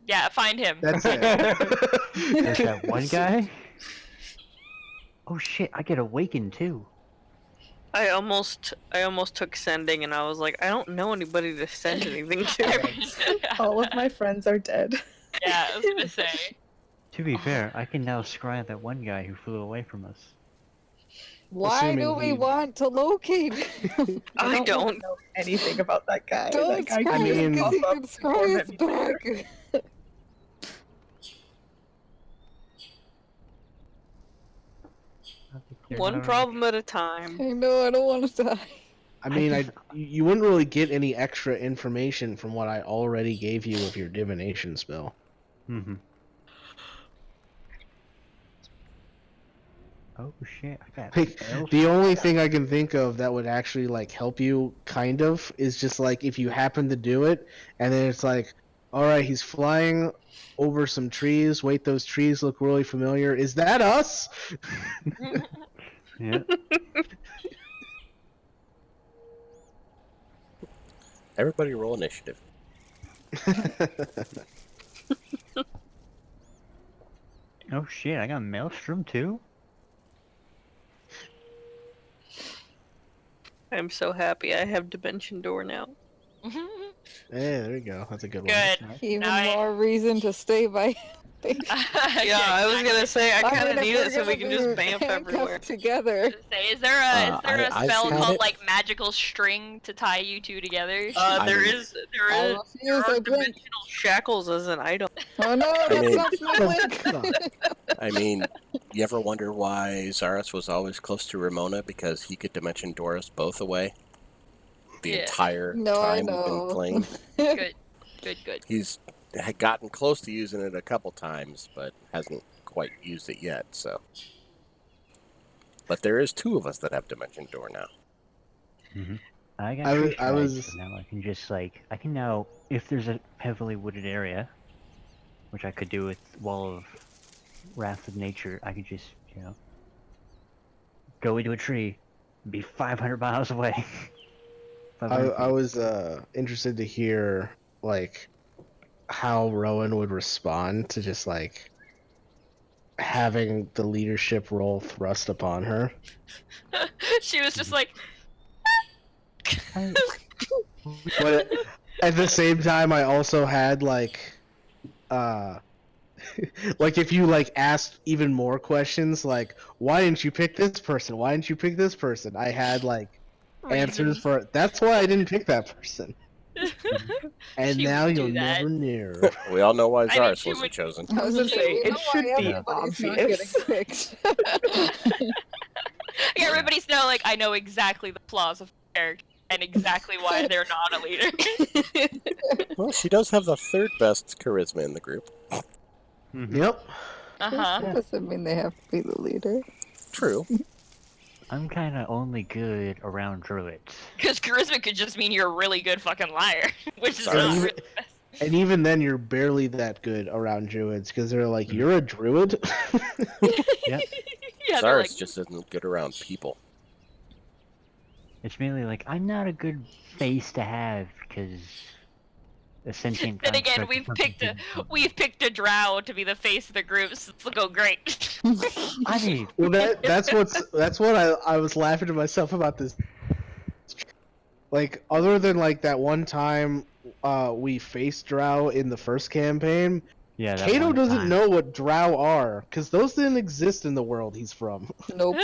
Yeah, find him. That's it. there's that one guy. Oh shit! I get awakened too. I almost took sending, and I was like, I don't know anybody to send anything to. All of my friends are dead. Yeah, I was gonna say. To be fair, I can now scry that one guy who flew away from us. Why Assuming do we he- want to locate him? I don't. know anything about that guy. Don't That guy scry mean- him because he pop can up scry us before me back. I think they're One not problem at a time. I know, I don't want to die. I mean, you wouldn't really get any extra information from what I already gave you with your divination spell. Mm-hmm. Oh shit! I got Like, spells. the only thing I can think of that would actually like help you, kind of, is just like if you happen to do it, and then it's like, all right, he's flying over some trees. Wait, those trees look really familiar. Is that us? Yeah. Everybody roll initiative. Oh shit! I got Maelstrom too. I'm so happy I have Dimension Door now. Yeah, there you go. That's a good one. Good. Nice. Even Now I- more reason to stay by. Yeah, I was gonna say I kind of mean, if need we're it so we gonna can just be bamf handcuffed everywhere. together. Say, is there a I've spell had called it. like magical string to tie you two together? I There mean- is I there refuse. are I blink. dimensional shackles as an item. Oh no, that's mean- not my blink. I mean, you ever wonder why Zaris was always close to Ramona? Because he could dimension Doris both away the Yeah. entire No, I time we've been know. playing. Good. He's had gotten close to using it a couple times, but hasn't quite used it yet. So, but there is two of us that have Dimension Door now. I got I was- tree I strike, was- so now I can just like I can now if there's a heavily wooded area, which I could do with Wall of Wrath of Nature, I could just go into a tree, be 500 miles away. I 500 feet. was interested to hear like how Rowan would respond to just like having the leadership role thrust upon her. She was just like, But at the same time, I also had like like if you like asked even more questions, like why didn't you pick this person? Why didn't you pick this person? I had like answers reasons. for that's why I didn't pick that person. And She now would do you'll that. never know. We all know why I mean, Zaris she wasn't would- chosen. I was gonna say, You it know should why be everybody's not obvious. getting picked. yeah, everybody's now like, I know exactly the flaws of the character and exactly why they're not a leader. Well, she does have the third best charisma in the group. Mhm. Yep. Uh-huh. Doesn't mean they have to be the leader. True. I'm kind of only good around druids. Because charisma could just mean you're a really good fucking liar, which is Sorry. not Even- really the best. And even then, you're barely that good around druids because they're like, "You're a druid." Yep. Yeah, they're Zaris like, just isn't good around people. It's mainly like I'm not a good face to have because a sentient. then again, construct is something we've picked a drow to be the face of the group, so it's go great. I mean, Well, that's what I was laughing to myself about this. Like, other than like that one time we faced Drow in the first campaign, yeah. that Kato one doesn't time. know what Drow are because those didn't exist in the world he's from. Nope.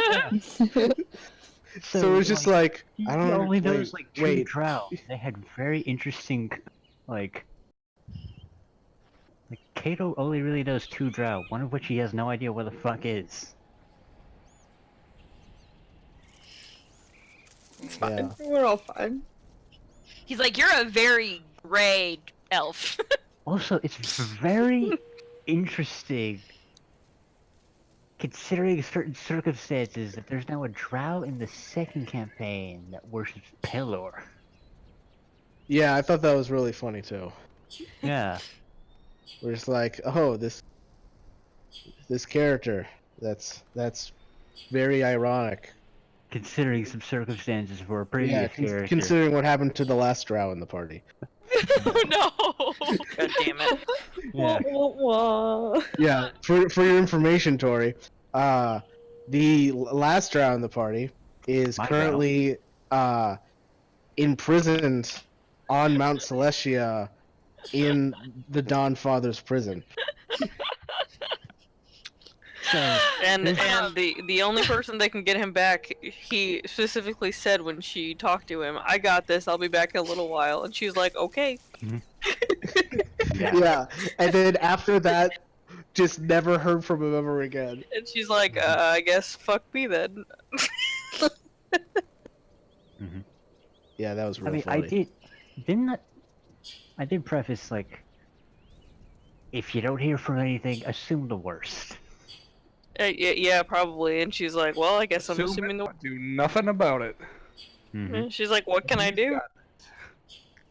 So it's just like I don't He only wait, knows like two wait. drow. They had very interesting, like Kato only really knows two drow. One of which he has no idea what the fuck is. It's fine. Yeah. We're all fine. He's like, you're a very gray elf. Also, it's very interesting, considering certain circumstances, that there's now a drow in the second campaign that worships Pelor. Yeah, I thought that was really funny too. Yeah. We're just like, oh, this character. That's very ironic. Considering some circumstances for a Yeah, previous character. considering what happened to the last drow in the party. Oh no! God damn it. Yeah. Wah, wah, wah. Yeah, for your information, Tori, the last drow in the party is My currently imprisoned on Mount Celestia in the Dawn Father's prison. So, And there's- the only person that can get him back, he specifically said when she talked to him, "I got this. I'll be back in a little while." And she's like, "Okay." yeah. Yeah, and then after that, just never heard from him ever again. And she's like, "I guess fuck me then." Yeah, that was I real mean, funny. I did preface, like, if you don't hear from anything, assume the worst. Yeah, probably. And she's like, "Well, I guess I'm Assume assuming the." it, do nothing about it. And she's like, "What can I You've do?"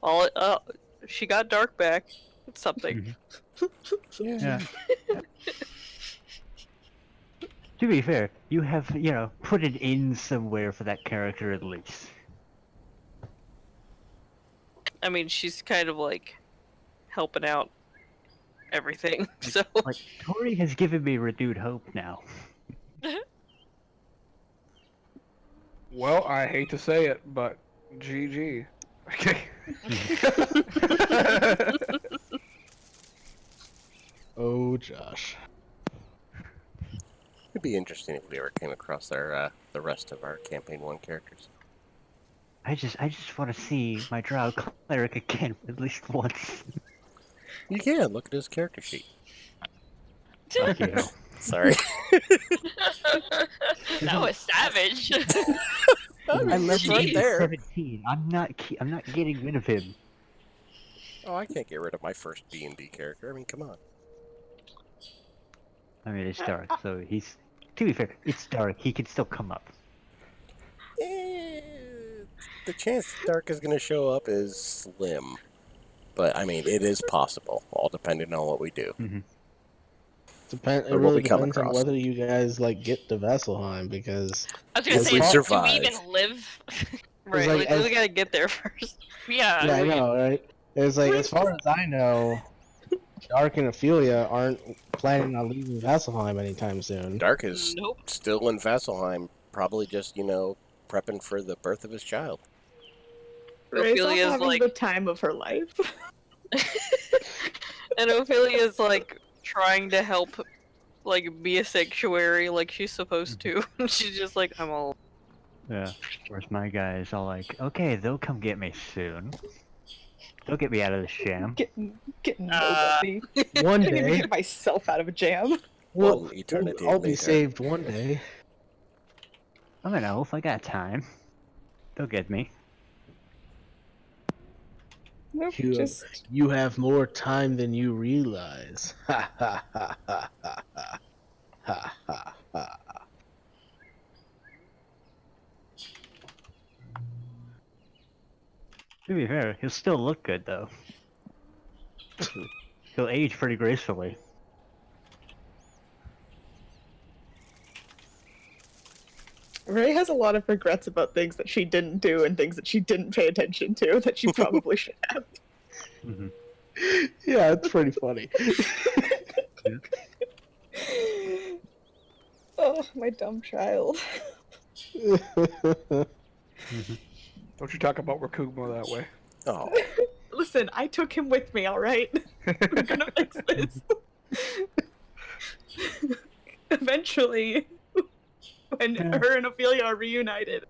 got She got Dark back. It's something. Yeah. To be fair, you have, put it in somewhere for that character at least. I mean, she's kind of like helping out everything. So Like, Tori has given me renewed hope now. Well, I hate to say it, but GG. Okay. Oh, Josh. It'd be interesting if we ever came across our the rest of our campaign 1 characters. I just want to see my drow cleric again at least once. You can look at his character sheet. Fuck you. Sorry. That was savage. I left Jeez. him at 17. I'm not getting rid of him. Oh, I can't get rid of my first D&D character. I mean, come on. I mean, it's dark, so he's. To be fair, it's dark. He can still come up. The chance that Dark is going to show up is slim. But, I mean, it is possible, all depending on what we do. It Or what really we come depends on across. whether you guys get to Vesselheim, because I was gonna If say, we do we survive. even live? right, like, like, we gotta get there first. Yeah. yeah, I know, right? It's like, as far as I know, Dark and Ophelia aren't planning on leaving Vesselheim anytime soon. Dark is Nope. still in Vasselheim, probably just, prepping for the birth of his child. Ray's off Ophelia's having like, the time of her life. and Ophelia's like trying to help, like be a sanctuary like she's supposed to. She's just like, I'm all. Yeah. Whereas my guys all like, okay, they'll come get me soon. They'll get me out of the jam. Getting nobody. One I can't even day, get myself out of a jam. Well, eternity I'll be later. saved one day. I'm an elf. I got time. They'll get me. Nope, You- just You have more time than you realize. Ha ha ha ha ha ha. Ha ha ha. To be fair, he'll still look good though. He'll age pretty gracefully. Ray has a lot of regrets about things that she didn't do and things that she didn't pay attention to that she probably should have. Mm-hmm. Yeah, it's pretty funny. Oh, my dumb child. Don't you talk about Rakugma that way. Oh, Listen, I took him with me, alright? We're gonna fix this. Eventually, when her and Ophelia are reunited,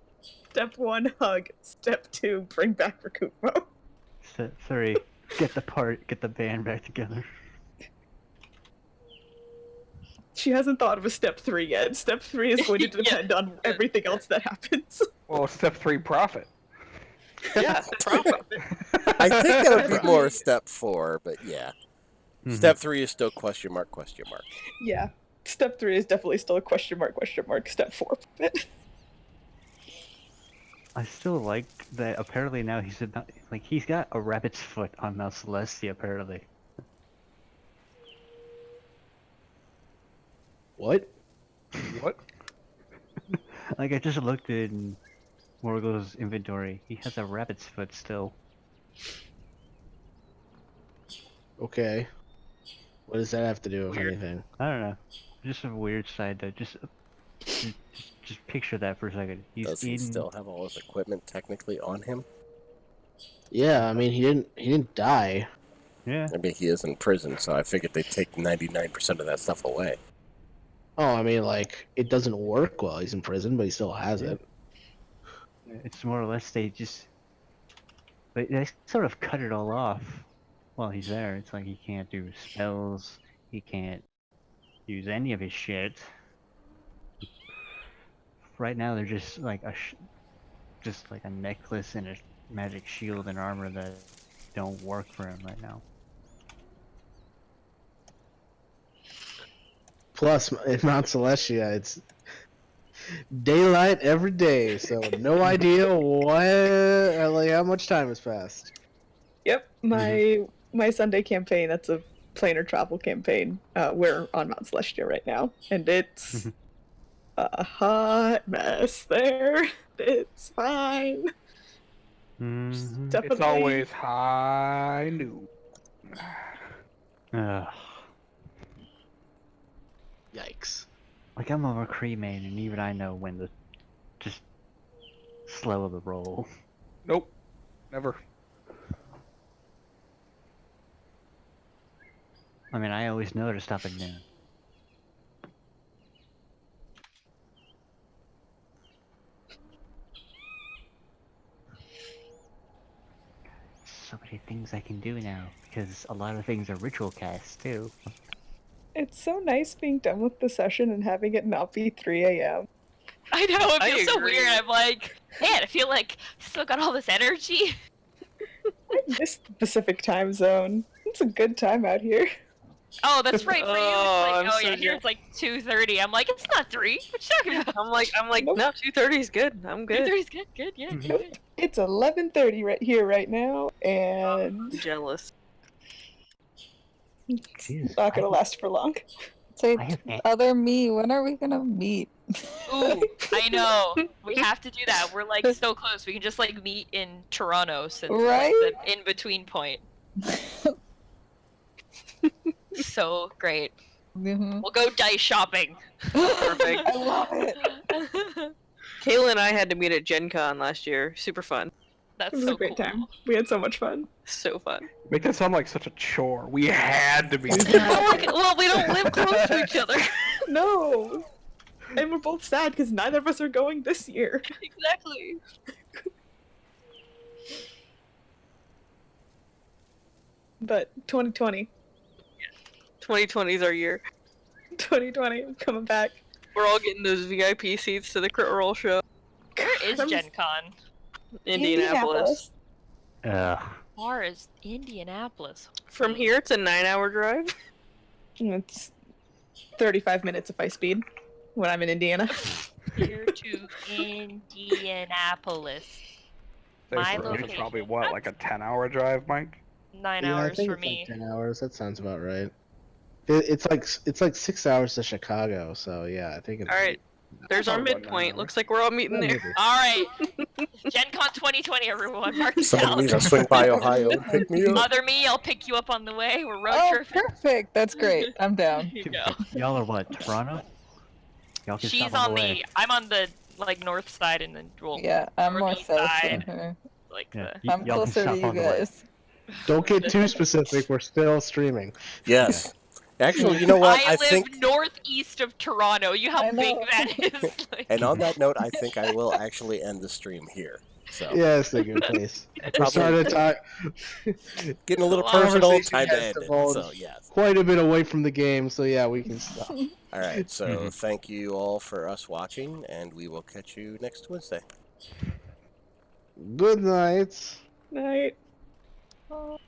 step 1, hug. Step 2, bring back Rakumo. Step 3, get the band back together. She hasn't thought of a step 3 yet. Step 3 is going to depend on everything else that happens. Well, step 3, profit. Yeah, profit. I think that would be more step 4, but yeah. Step 3 is still question mark, question mark. Yeah. Step 3 is definitely still a question mark, question mark. Step 4. I still like that. Apparently now he's about like he's got a rabbit's foot on Mount Celestia. Apparently, What? What? like I just looked in Morgul's inventory. He has a rabbit's foot still. Okay. What does that have to do with Weird. anything? I don't know. Just a weird side that just picture that for a second. He's Does he still have all his equipment technically on him? Yeah, I mean he didn't die. Yeah. I mean, he is in prison, so I figured they'd take 99% of that stuff away. Oh, I mean like it doesn't work while he's in prison, but he still has Yeah. it. It's more or less they sort of cut it all off while he's there. It's like he can't do spells. He can't use any of his shit. Right now they're just like just like a necklace and a magic shield and armor that don't work for him right now. Plus, in Mount Celestia, it's daylight every day, so no idea how much time has passed. Yep. My Sunday campaign, that's a planar travel campaign. We're on Mount Celestia right now, and it's a hot mess there. It's fine. Definitely. It's always high noon. Ugh. Yikes. Like I'm a McCree main, and even I know when to just slow the roll. Nope. Never. I mean, I always know to stop at noon. So many things I can do now, because a lot of things are ritual casts too. It's so nice being done with the session and having it not be 3 a.m. I know, it I feels so agree. weird. I'm like, man, I feel like I still got all this energy. I miss the Pacific time zone. It's a good time out here. Oh, that's right. For you, Oh, it's I'm like, so yeah, here jealous. it's like 2:30. I'm like, it's not 3. What you talking about? I'm like, Nope. no, 2:30 is good. I'm good. 2:30 is good, good, yeah, Mhm. good. It's 11:30 right here, right now, I'm and jealous. it's Jeez, not gonna I- last for long. Say, I have other me, when are we gonna meet? Ooh, I know. We have to do that. We're like so close. We can just like meet in Toronto since Right? it's like the in-between point. So great. Mhm. We'll go dice shopping. Perfect. I love it. Kayla and I had to meet at Gen Con last year. Super fun. That's It was so a great cool. time. We had so much fun. So fun. Make that sound like such a chore. We had to be. Well, we don't live close to each other. No! And we're both sad because neither of us are going this year. Exactly. But 2020. 2020 is our year. 2020, coming back. We're all getting those VIP seats to the Crit Roll show. Where is I'm Gen just- Con? Indianapolis. Far as Indianapolis. From here, it's a 9-hour drive. It's 35 minutes if I speed when I'm in Indiana. Here to Indianapolis. My For us, it's location. probably what, like a 10-hour drive, Mike? 9 Yeah, I hours think for it's me. like 10 hours. That sounds about right. It's like 6 hours to Chicago, so yeah, I think it's All right. There's our Probably about 9 midpoint. hours. Looks like we're all meeting Yeah, there. maybe. Alright. Gen Con 2020, everyone. Mark it Somebody down. needs to swing by Ohio and pick me up. Other me, I'll pick you up on the way. We're road Oh, tripping. perfect. That's great. I'm down. Here you go. Y'all are what? Toronto? Y'all can She's stop on on the way. I'm on the like north side and then well, Yeah, I'm more northeast south side, than her. like Yeah, the I'm y'all can closer to stop you on the way. guys. Don't get too specific. We're still streaming. Yes. Actually, you know what? I I live think, northeast of Toronto. You know I how big know. that is. Like, and on that note, I think I will actually end the stream here. So, Yeah, it's a good place. We're Probably- starting to talk. getting a little Wow. personal, Conversation time to has end it. divulged. So, yes. Quite a bit away from the game, so yeah, we can stop. All right. So, thank you all for us watching, and we will catch you next Wednesday. Good night. Night. Oh,